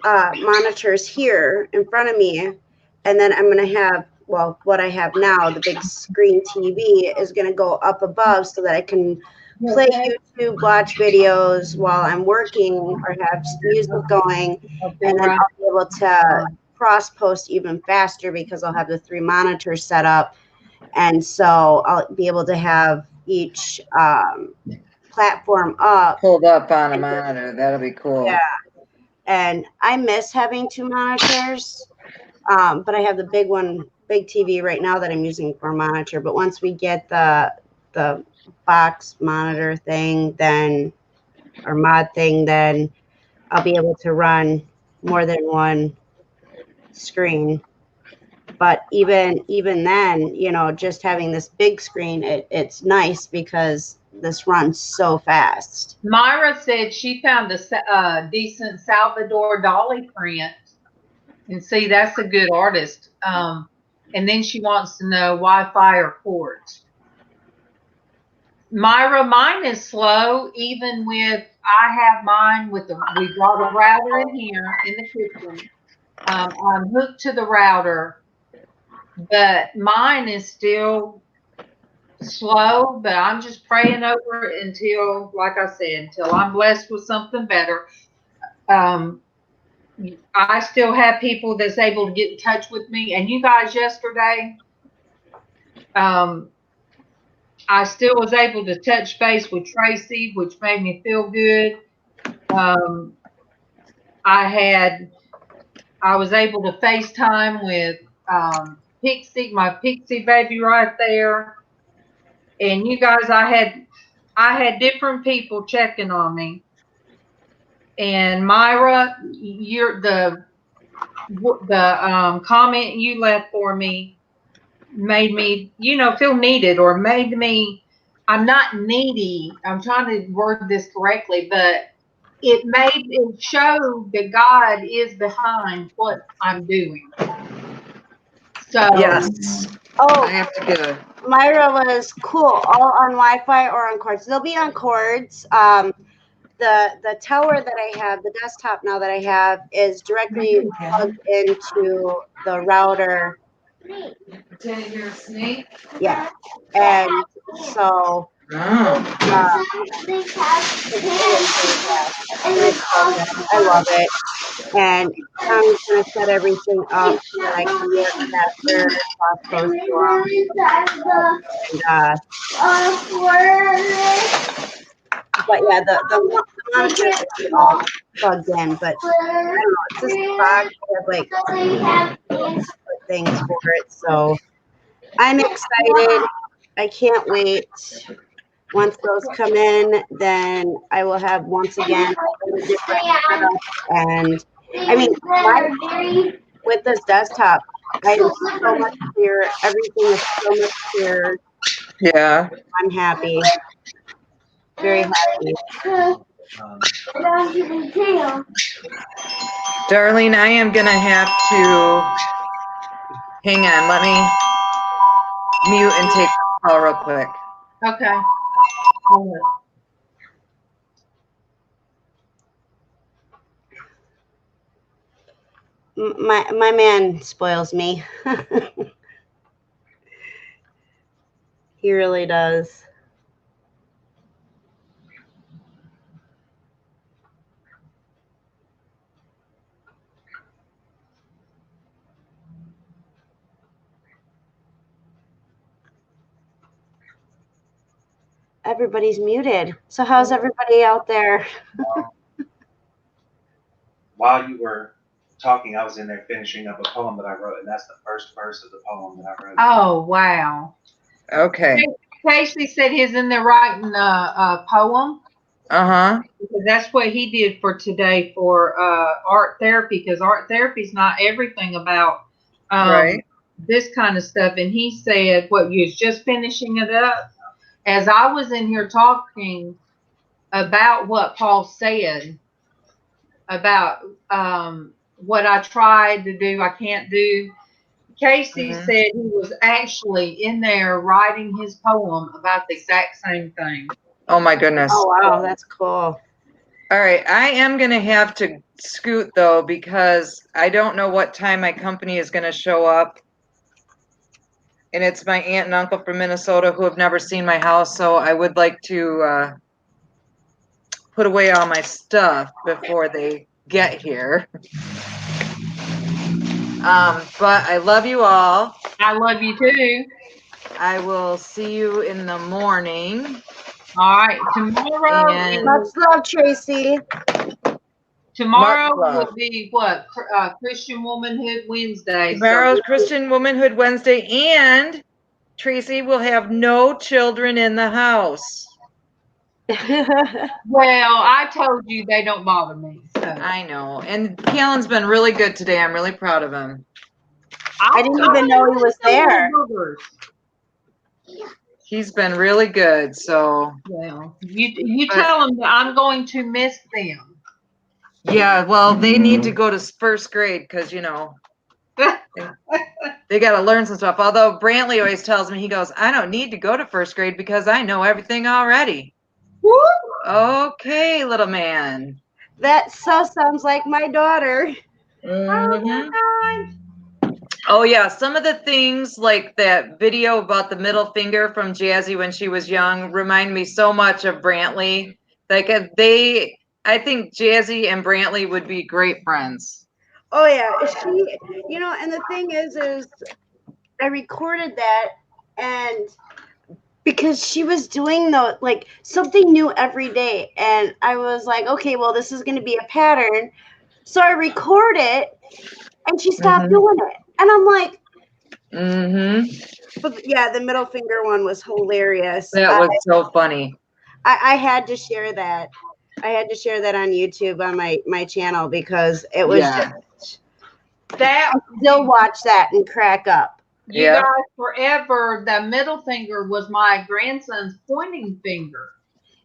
monitors here in front of me. And then I'm going to have, well, what I have now, the big screen TV is going to go up above so that I can play YouTube, watch videos while I'm working or have music going. And then I'll be able to cross post even faster because I'll have the 3 monitors set up. And so I'll be able to have each platform up. Pulled up on a monitor. That'll be cool. Yeah. And I miss having 2 monitors. But I have the big TV right now that I'm using for a monitor. But once we get the box monitor thing, then, or mod thing, then I'll be able to run more than 1 screen. But even then, you know, just having this big screen, it's nice because this runs so fast. Myra said she found a decent Salvador Dali print. And see, that's a good artist. And then she wants to know Wi-Fi or ports. Myra, mine is slow, even with, I have mine with we brought a router in here in the kitchen. I'm hooked to the router, but mine is still slow, but I'm just praying over it until, like I said, until I'm blessed with something better. I still have people that's able to get in touch with me. And you guys yesterday, I still was able to touch base with Traci, which made me feel good. I was able to FaceTime with Pixie, my Pixie baby right there. And you guys, I had different people checking on me. And Myra, the comment you left for me made me, you know, feel needed, or made me, I'm not needy. I'm trying to word this correctly, but it showed that God is behind what I'm doing. So Yes. Oh, I have to get a. Myra was cool. All on Wi-Fi or on cords. They'll be on cords. The tower that I have, the desktop now that I have, is directly plugged into the router. Pretend you're a snake. Yeah, and so I love it. And Tommy's gonna set everything up so that I can work faster, cross post but yeah, the monitor is all plugged in, but I don't know, it's just a box with like things for it. So I'm excited. I can't wait. Once those come in, then I will have once again a different setup. And I mean, with this desktop, I am so much clearer. Everything is so much clearer. Yeah. I'm happy. Very happy. Darlene, I am going to have to, hang on, let me mute and take the call real quick. okay. My man spoils me. He really does. Everybody's muted. So how's everybody out there? While you were talking, I was in there finishing up a poem that I wrote, and that's the first verse of the poem that I wrote. Oh, wow. Okay. Casey said he's in there writing a poem. Uh-huh. Because that's what he did for today for art therapy, because art therapy is not everything about Right. this kind of stuff. And he said, what, you was just finishing it up? as I was in here talking about what Paul said about what I tried to do, I can't do. Casey Mhm. said he was actually in there writing his poem about the exact same thing. Oh my goodness. Oh wow, that's cool. All right, I am going to have to scoot though because I don't know what time my company is going to show up. And it's my aunt and uncle from Minnesota who have never seen my house, so I would like to put away all my stuff before they get here. But I love you all. I love you too. I will see you in the morning. All right, tomorrow And- Much love, Tracy. tomorrow Much love. will be what? Christian Womanhood Wednesday. Tomorrow's Christian Womanhood Wednesday, and Tracy will have no children in the house. Well, I told you they don't bother me. So. I know. And Callan's been really good today. I'm really proud of him. I didn't even know he was there. He's been really good. So Well, you tell them that I'm going to miss them. yeah, well, they need to go to first grade because they got to learn some stuff. Although Brantley always tells me, he goes, I don't need to go to first grade because I know everything already. Woo! Okay, little man. That so sounds like my daughter. Mhm. Oh yeah, some of the things like that video about the middle finger from Jazzy when she was young remind me so much of Brantley. Like I think Jazzy and Brantley would be great friends. Oh yeah, she. And the thing is I recorded that, and because she was doing something new every day, and I was like, okay, well, this is going to be a pattern, so I record it, and she stopped doing it, and I'm like, but yeah, the middle finger one was hilarious. That was so funny. I had to share that. I had to share that on YouTube on my channel because it was just that. I still watch that and crack up. You guys, forever, the middle finger was my grandson's pointing finger.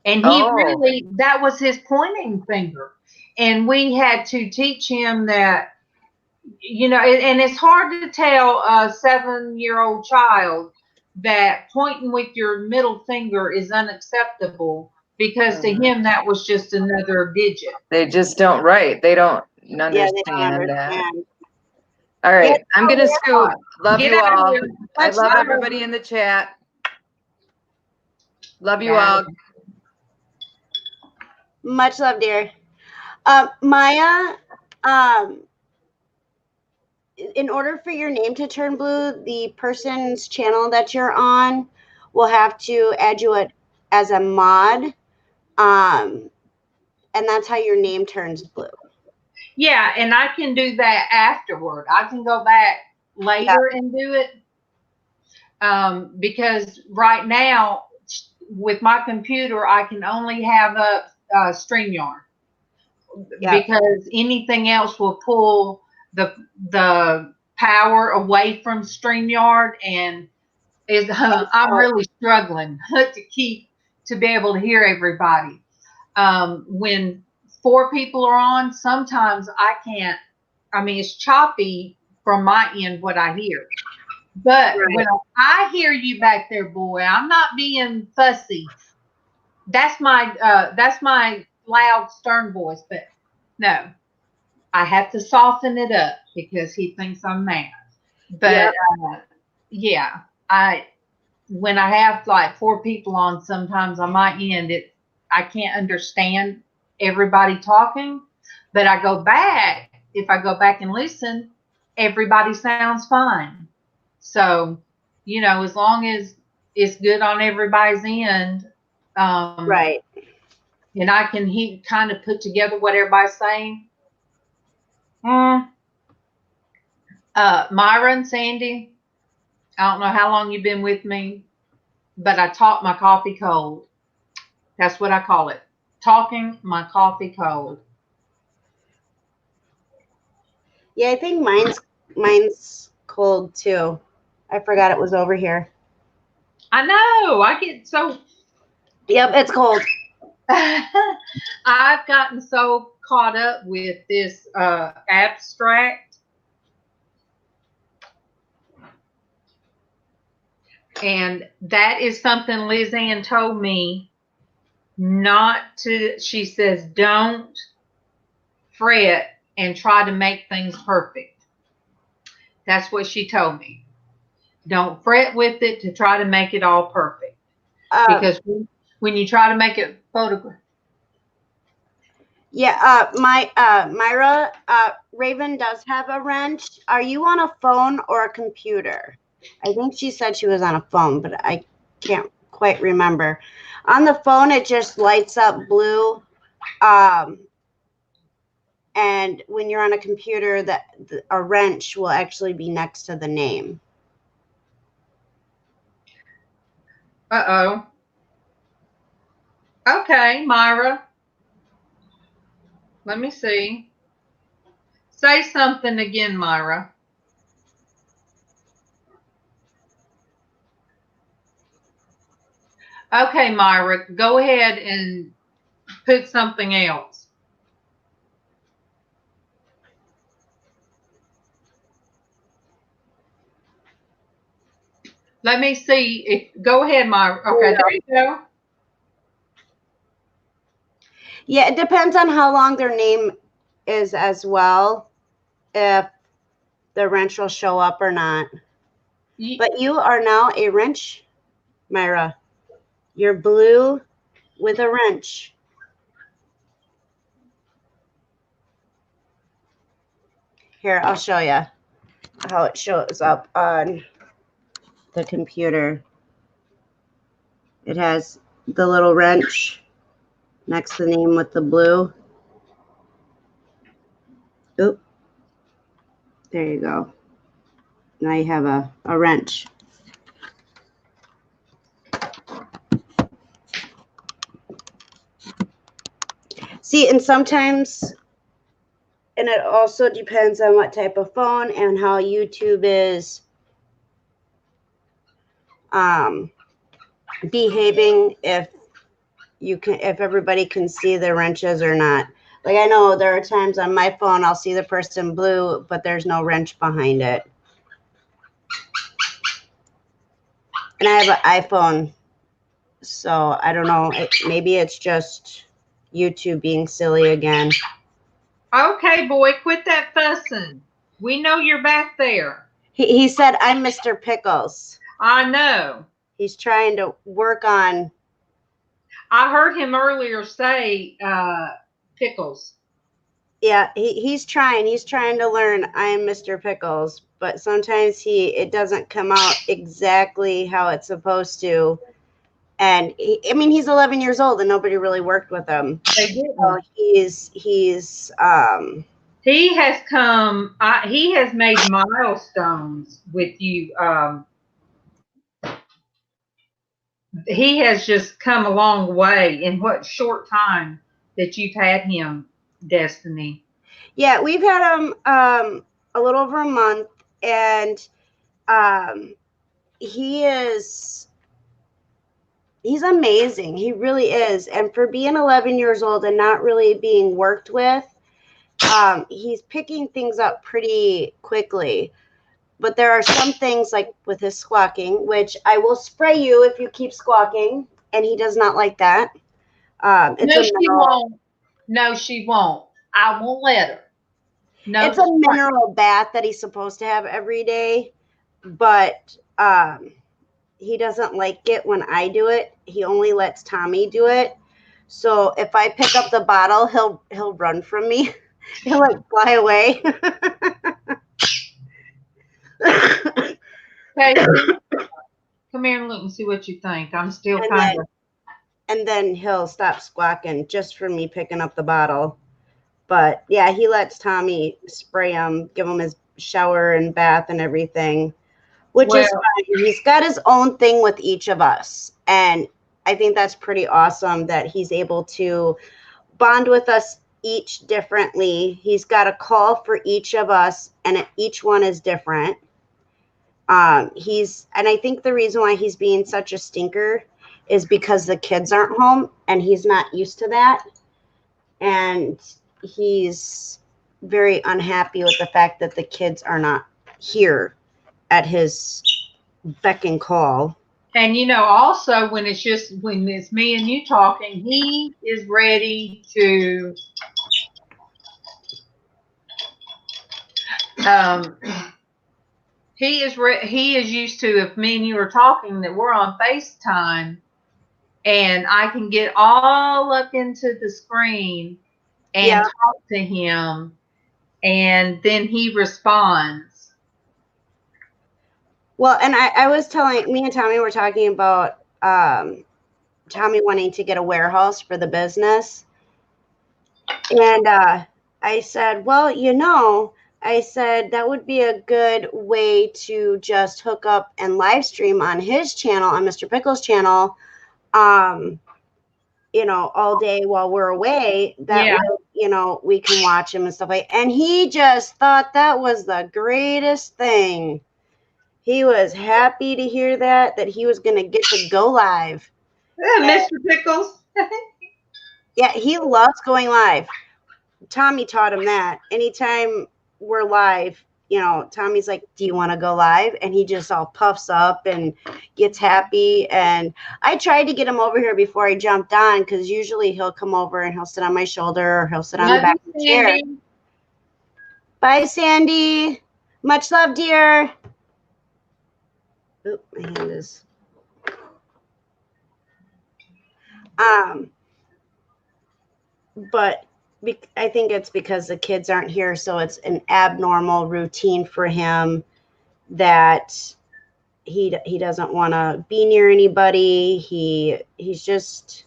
And he that was his pointing finger. And we had to teach him that, and it's hard to tell a 7-year-old child that pointing with your middle finger is unacceptable because to him that was just another digit. They just don't write. They don't understand, they don't understand. All right, I'm going to scoot. Love you all. I Much love love. everybody in the chat. Love you all. Much love, dear. Maya, in order for your name to turn blue, the person's channel that you're on will have to add you as a mod. And that's how your name turns blue. Yeah, and I can do that afterward. I can go back later and do it. Because right now with my computer, I can only have up StreamYard because anything else will pull the power away from StreamYard, and I'm really struggling to be able to hear everybody. When 4 people are on, sometimes I can't. I mean, it's choppy from my end what I hear. But when I hear you back there, boy, I'm not being fussy. That's my loud, stern voice. But no, I have to soften it up because he thinks I'm mad. But when I have like 4 people on, sometimes on my end, I can't understand everybody talking. But if I go back and listen, everybody sounds fine. So, as long as it's good on everybody's end, right. And I can kind of put together what everybody's saying. Myra and Sandy, I don't know how long you've been with me, but I talk my coffee cold. That's what I call it. Talking my coffee cold. Yeah, I think mine's cold too. I forgot it was over here. I know. I get so Yep, it's cold. I've gotten so caught up with this abstract, and that is something LizzAnn told me not to. She says, don't fret and try to make things perfect. That's what she told me. Don't fret with it to try to make it all perfect. Because when you try to make it photograph. Yeah, Myra, Raven does have a wrench. Are you on a phone or a computer? I think she said she was on a phone, but I can't quite remember. On the phone, it just lights up blue. And when you're on a computer, a wrench will actually be next to the name. Uh-oh. Okay, Myra. Let me see. Say something again, Myra. Okay, Myra, go ahead and put something else. Let me see. Go ahead, Myra. Okay, there you go. Yeah, it depends on how long their name is as well, if the wrench will show up or not. But you are now a wrench, Myra. You're blue with a wrench. Here, I'll show you how it shows up on the computer. It has the little wrench next to the name with the blue. Oop. There you go. Now you have a wrench. See, and sometimes, and it also depends on what type of phone and how YouTube is behaving, if everybody can see the wrenches or not. Like, I know there are times on my phone I'll see the person blue, but there's no wrench behind it. And I have an iPhone, so I don't know. Maybe it's just YouTube being silly again. Okay, boy, quit that fussing. We know you're back there. He said, I'm Mr. Pickles. I know. He's trying to work on. I heard him earlier say Pickles. Yeah, he's trying. He's trying to learn I am Mr. Pickles, but sometimes it doesn't come out exactly how it's supposed to. And I mean, he's 11 years old and nobody really worked with him. They didn't. So he has come. He has made milestones with you. He has just come a long way in what short time that you've had him, Destiny. Yeah, we've had him a little over a month, and he's amazing. He really is. And for being 11 years old and not really being worked with, he's picking things up pretty quickly. But there are some things, like with his squawking, which I will spray you if you keep squawking, and he does not like that. No, she won't. No, she won't. I won't let her. No, it's a mineral bath that he's supposed to have every day, but he doesn't like it when I do it. He only lets Tommy do it. So if I pick up the bottle, he'll run from me. He'll like fly away. Okay, come here and look and see what you think. I'm still and then he'll stop squawking just for me picking up the bottle. But yeah, he lets Tommy spray him, give him his shower and bath and everything, which is fine. He's got his own thing with each of us. And I think that's pretty awesome that he's able to bond with us each differently. He's got a call for each of us, and each one is different. And I think the reason why he's being such a stinker is because the kids aren't home and he's not used to that. And he's very unhappy with the fact that the kids are not here at his beck and call. And also when it's me and you talking, he is ready to he is used to, if me and you are talking, that we're on FaceTime and I can get all up into the screen and talk to him, and then he responds. Well, and I was telling, me and Tommy were talking about Tommy wanting to get a warehouse for the business. And I said, well, I said that would be a good way to just hook up and live stream on his channel, on Mr. Pickles' channel, all day while we're away. That way, we can watch him and stuff like that. And he just thought that was the greatest thing. He was happy to hear that he was going to get to go live. Mr. Pickles. Yeah, he loves going live. Tommy taught him that. Anytime we're live, Tommy's like, do you want to go live? And he just all puffs up and gets happy. And I tried to get him over here before I jumped on, because usually he'll come over and he'll sit on my shoulder or he'll sit on the back of the chair. Bye, Sandy. Much love, dear. Oop, my hand is. But I think it's because the kids aren't here, so it's an abnormal routine for him that he doesn't want to be near anybody. He's just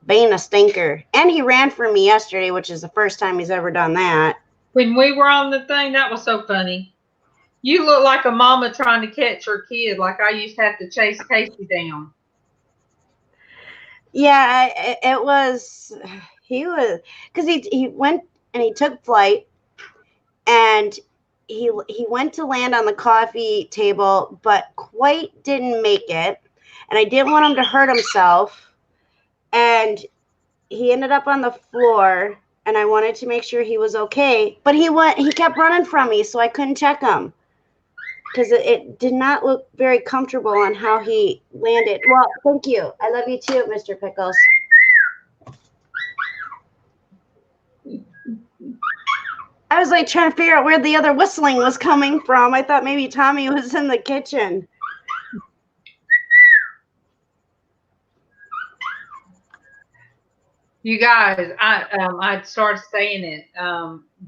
being a stinker. And he ran for me yesterday, which is the first time he's ever done that. When we were on the thing, that was so funny. You look like a mama trying to catch her kid, like I used to have to chase Casey down. Yeah, he was, because he went and he took flight, and he went to land on the coffee table, but quite didn't make it. And I didn't want him to hurt himself. And he ended up on the floor, and I wanted to make sure he was okay. But he kept running from me, so I couldn't check him, because it did not look very comfortable on how he landed. Well, thank you. I love you too, Mr. Pickles. I was like trying to figure out where the other whistling was coming from. I thought maybe Tommy was in the kitchen. You guys, I started saying it.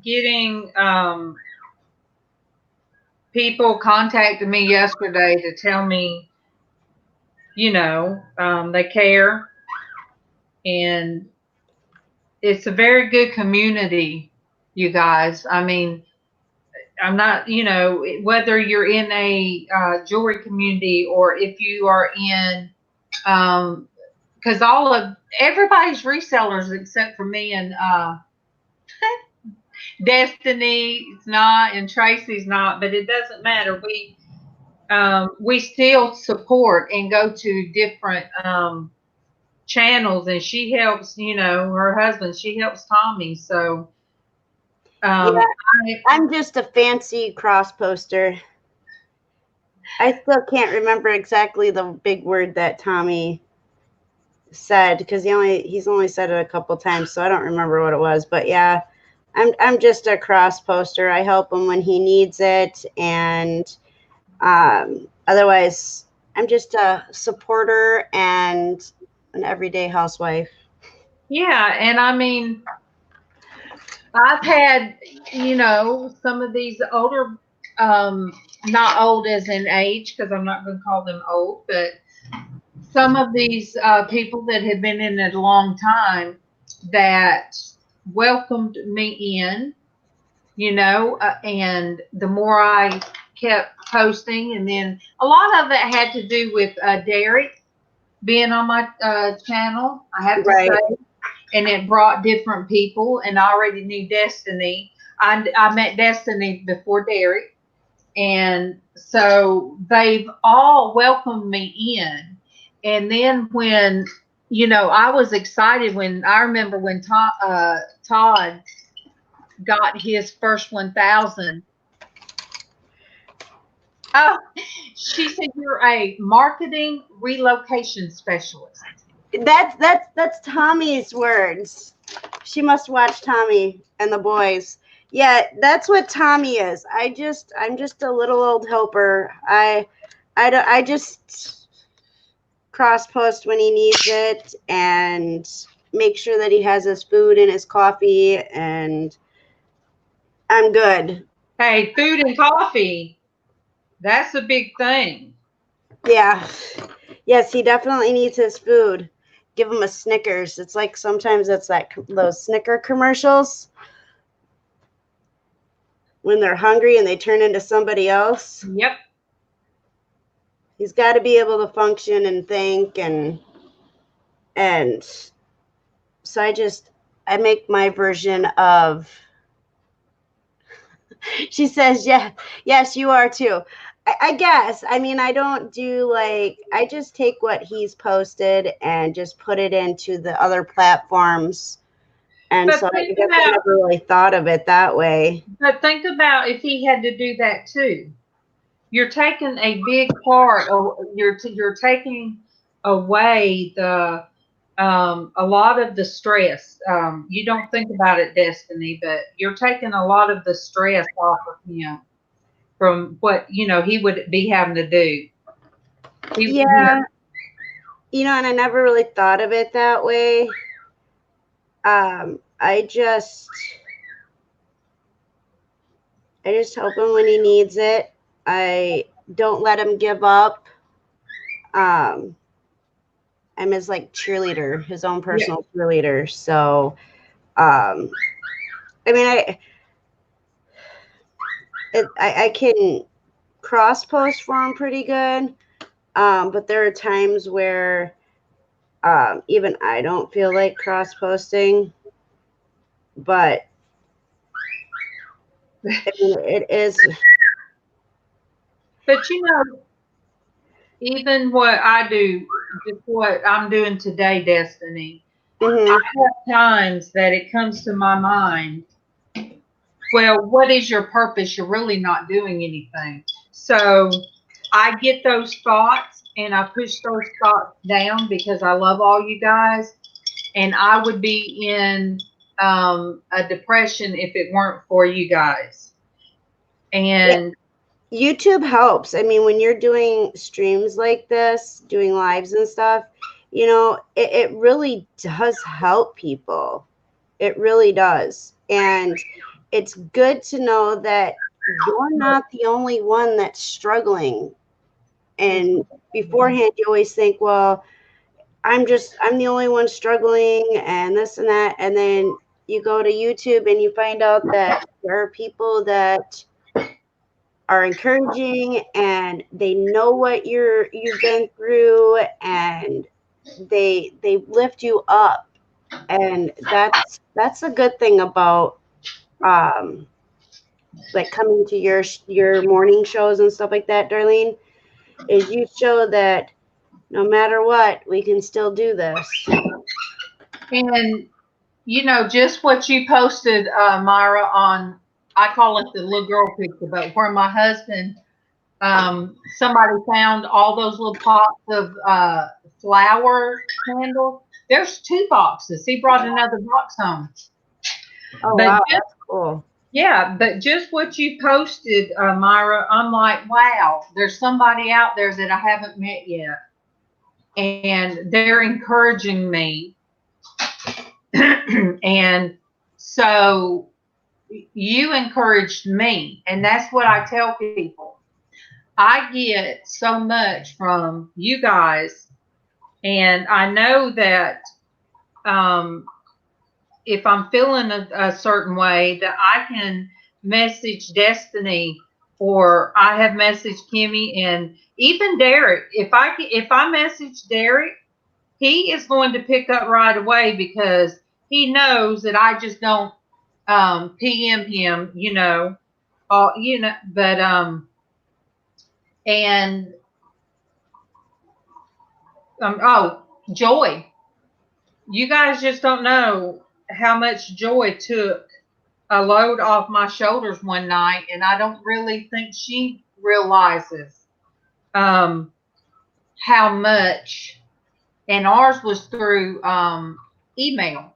Getting people contacted me yesterday to tell me, they care, and it's a very good community. You guys, I mean, I'm not, whether you're in a jewelry community or if you are in, because everybody's resellers except for me and Destiny's not and Traci's not, but it doesn't matter. We still support and go to different channels, and she helps, her husband, she helps Tommy. So I'm just a fancy cross poster. I still can't remember exactly the big word that Tommy said, because he's only said it a couple times, so I don't remember what it was. But yeah, I'm just a cross poster. I help him when he needs it, and otherwise I'm just a supporter and an everyday housewife. Yeah, and I mean, I've had, some of these older, not old as in age, because I'm not going to call them old, but some of these people that had been in it a long time that welcomed me in, and the more I kept posting, and then a lot of it had to do with Derek being on my channel, I have to say. And it brought different people, and I already knew Destiny. I met Destiny before Derek, and so they've all welcomed me in. And then when, I was excited when I remember when Todd got his first 1,000. Oh, she said you're a marketing relocation specialist. That's Tommy's words. She must watch Tommy and the boys. Yeah, that's what Tommy is. I'm just a little old helper. I just cross post when he needs it and make sure that he has his food and his coffee, and I'm good. Hey, food and coffee, that's a big thing. Yeah. Yes, he definitely needs his food. Give him a Snickers. It's like sometimes it's like those Snicker commercials when they're hungry and they turn into somebody else. Yep. He's got to be able to function and think, and so I make my version of. She says, "Yeah, yes, you are too." I guess. I mean, I don't do I just take what he's posted and just put it into the other platforms. And But so I guess I never really thought of it that way. But think about if he had to do that too. You're taking a big part, or you're taking away the a lot of the stress. You don't think about it, Destiny, but you're taking a lot of the stress off of him from what he would be having to do. Yeah, and I never really thought of it that way. I just help him when he needs it. I don't let him give up. I'm his cheerleader, his own personal cheerleader. So, I mean, I can cross post for him pretty good. But there are times where even I don't feel like cross posting. But I mean, it is. But even what I do, just what I'm doing today, Destiny, I have times that it comes to my mind, well, what is your purpose? You're really not doing anything. So I get those thoughts and I push those thoughts down because I love all you guys. And I would be in a depression if it weren't for you guys. And YouTube helps. I mean, when you're doing streams like this, doing lives and stuff, it really does help people. It really does. And it's good to know that you're not the only one that's struggling. And beforehand, you always think, well, I'm the only one struggling and this and that. And then you go to YouTube and you find out that there are people that are encouraging and they know what you've been through, and they lift you up. And that's a good thing about coming to your morning shows and stuff like that, Darlene, is you show that no matter what, we can still do this. And just what you posted, Myra, on, I call it the little girl picture, but where my husband, somebody found all those little pots of flower candles. There's 2 boxes. He brought another box home. Oh, wow, that's cool. Yeah, but just what you posted, Myra, I'm like, wow, there's somebody out there that I haven't met yet. And they're encouraging me. And so you encouraged me. And that's what I tell people. I get so much from you guys. And I know that if I'm feeling a certain way, that I can message Destiny, or I have messaged Kimmy, and even Derek. If I message Derek, he is going to pick up right away because he knows that I just don't PM him, but and Joy. You guys just don't know how much Joy took a load off my shoulders one night, and I don't really think she realizes how much. And ours was through email.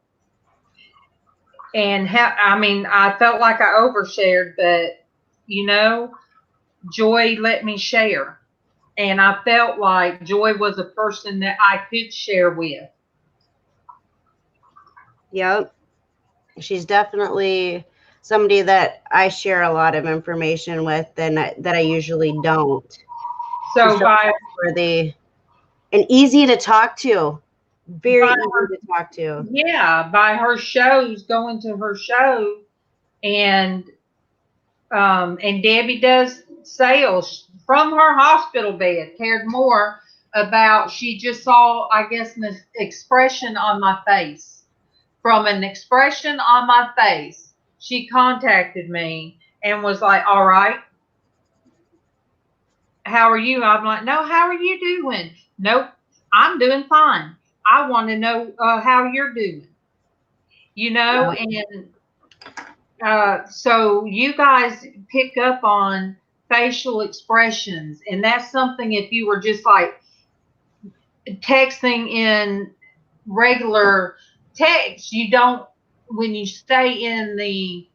And I felt like I overshared, but Joy let me share. And I felt like Joy was a person that I could share with. Yep. She's definitely somebody that I share a lot of information with that I usually don't. So She's trustworthy and easy to talk to. Very easy to talk to. Yeah, by her shows, going to her show, and Debbie does sales from her hospital bed. Cared more about, she just saw, I guess, an expression on my face. From an expression on my face, she contacted me and was like, all right, how are you? I'm like, no, how are you doing? Nope, I'm doing fine. I want to know how you're doing. And so you guys pick up on facial expressions, and that's something, if you were just like texting in regular text, you don't, when you stay in the,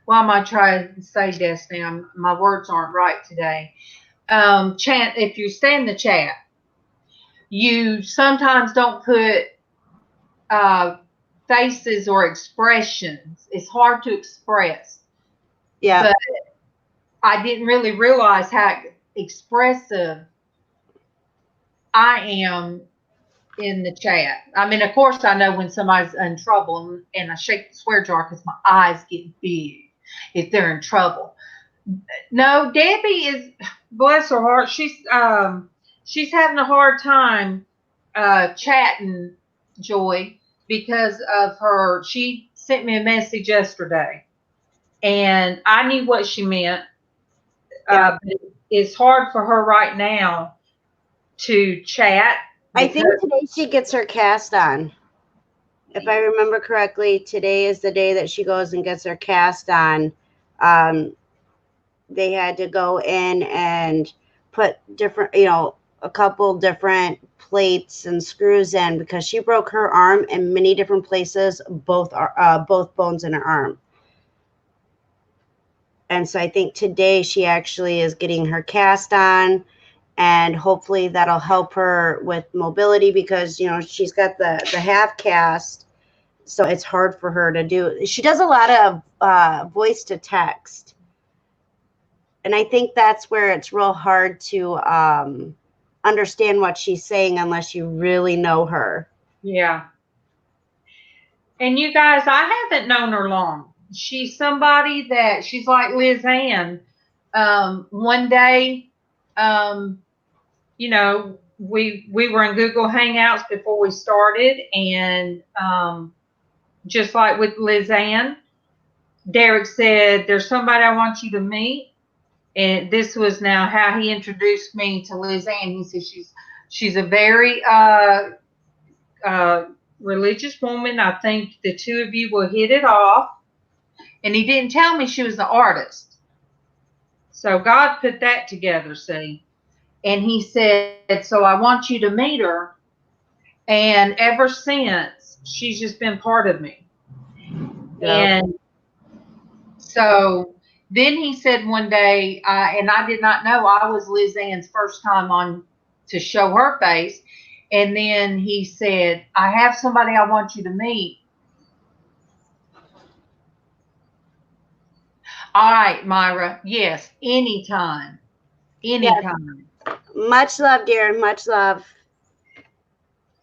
why am I trying to say this now? My words aren't right today. Chat, if you stay in the chat, you sometimes don't put faces or expressions. It's hard to express. Yeah. But I didn't really realize how expressive I am in the chat. I mean, of course, I know when somebody's in trouble, and I shake the swear jar because my eyes get big if they're in trouble. No, Debbie is, bless her heart, she's having a hard time chatting, Joy, because of her. She sent me a message yesterday, and I knew what she meant. But it's hard for her right now to chat. I think today she gets her cast on. If I remember correctly, today is the day that she goes and gets her cast on. They had to go in and put different, a couple different plates and screws in because she broke her arm in many different places, both bones in her arm. And so I think today she actually is getting her cast on, and hopefully that'll help her with mobility because, she's got the half cast. So it's hard for her to do. She does a lot of voice to text. And I think that's where it's real hard to understand what she's saying unless you really know her. Yeah. And you guys, I haven't known her long. She's somebody that, she's like LizzAnn. One day, we were in Google Hangouts before we started, and just like with LizzAnn, Derek said, there's somebody I want you to meet. And this was now how he introduced me to LizzAnn. He said she's a very religious woman. I think the two of you will hit it off. And he didn't tell me she was the artist. So God put that together, see. And he said, so I want you to meet her. And ever since, she's just been part of me. Yeah. And so then he said one day, and I did not know, I was LizzAnn's first time on to show her face. And then he said, I have somebody I want you to meet. All right, Myra. Yes, anytime. Anytime. Yes. Much love, dear. Much love.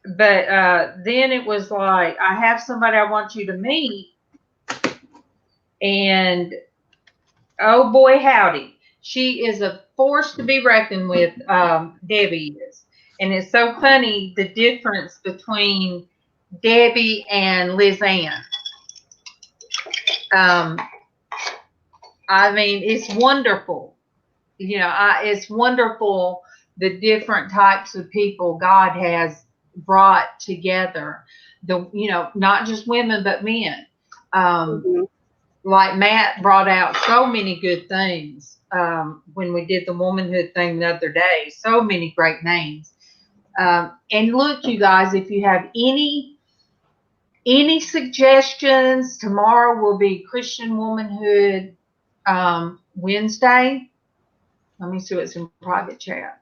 But then it was like, I have somebody I want you to meet. And oh boy, howdy. She is a force to be reckoned with, Debbie is. And it's so funny, the difference between Debbie and LizzAnn. I mean, it's wonderful. It's wonderful the different types of people God has brought together. Not just women, but men. Mhm. Like Matt brought out so many good things when we did the womanhood thing the other day. So many great names. And look, you guys, if you have any suggestions, tomorrow will be Christian Womanhood Wednesday. Let me see what's in private chat.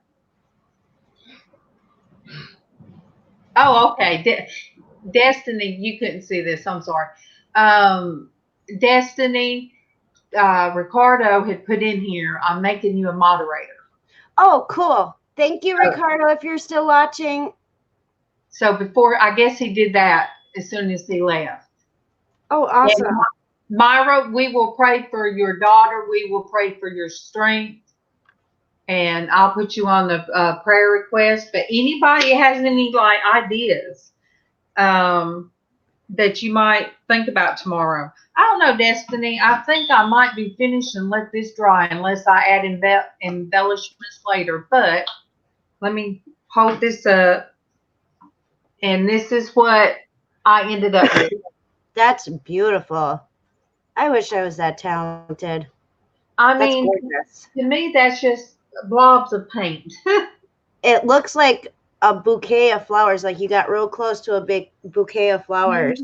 Oh, okay. Destiny, you couldn't see this. I'm sorry. Destiny, Ricardo had put in here, I'm making you a moderator. Oh, cool. Thank you, Ricardo, if you're still watching. So I guess he did that as soon as he left. Oh, awesome. And Myra, we will pray for your daughter. We will pray for your strength. And I'll put you on the prayer request. But anybody has any ideas that you might think about tomorrow? I don't know, Destiny. I think I might be finished and let this dry unless I add embellishments later. But let me hold this up. And this is what I ended up with. That's beautiful. I wish I was that talented. I That's mean, gorgeous. to me, that's just blobs of paint. It looks like a bouquet of flowers, like you got real close to a big bouquet of flowers.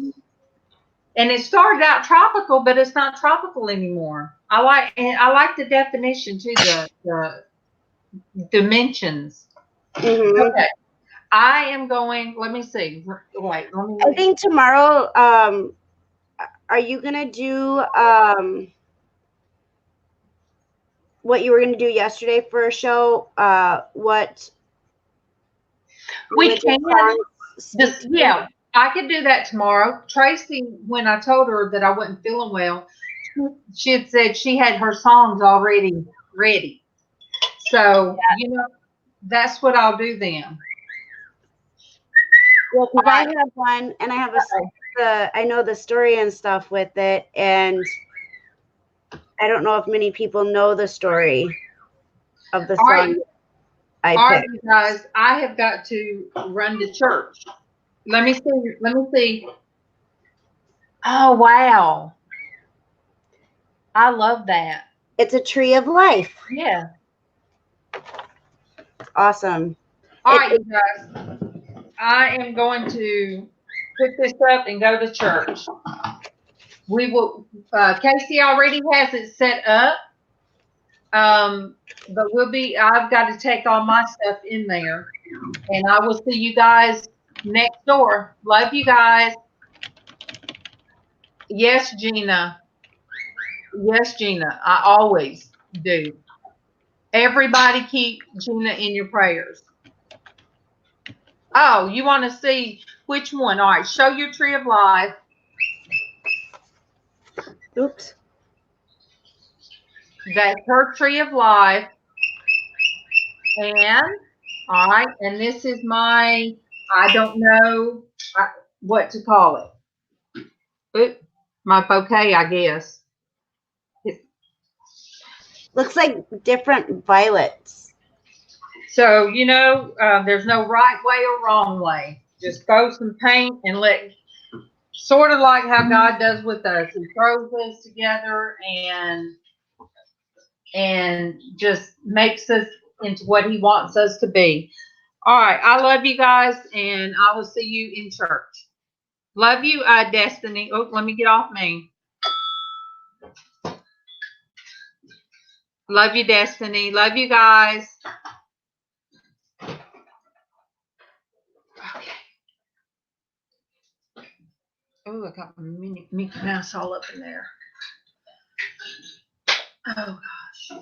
And it started out tropical, but it's not tropical anymore. I like the definition too, the dimensions. Mm-hmm. Okay. I am going, let me see. Wait, let me I think tomorrow, are you gonna do what you were gonna do yesterday for a show? we can. Yeah, I could do that tomorrow. Traci, when I told her that I wasn't feeling well, she had said she had her songs already ready. So, that's what I'll do then. Well, because I have one, and I have I know the story and stuff with it, and I don't know if many people know the story of the song I picked. All right, you guys, I have got to run to church. Let me see. Oh, wow. I love that. It's a tree of life. Yeah. Awesome. All right, you guys. I am going to pick this up and go to church. We will, Casey already has it set up. But I've got to take all my stuff in there. And I will see you guys next door. Love you guys. Yes, Gina. Yes, Gina. I always do. Everybody keep Gina in your prayers. Oh, you want to see which one? All right, show your tree of life. Oops. That's her tree of life. And, all right, and this is I don't know what to call it. My bouquet, I guess. Looks like different violets. So, there's no right way or wrong way. Just throw some paint and sort of like how God does with us. He throws us together and just makes us into what he wants us to be. All right. I love you guys, and I will see you in church. Love you, Destiny. Oh, let me get off me. Love you, Destiny. Love you guys. Okay. Oh, I got my Mickey Mouse all up in there. Oh, gosh.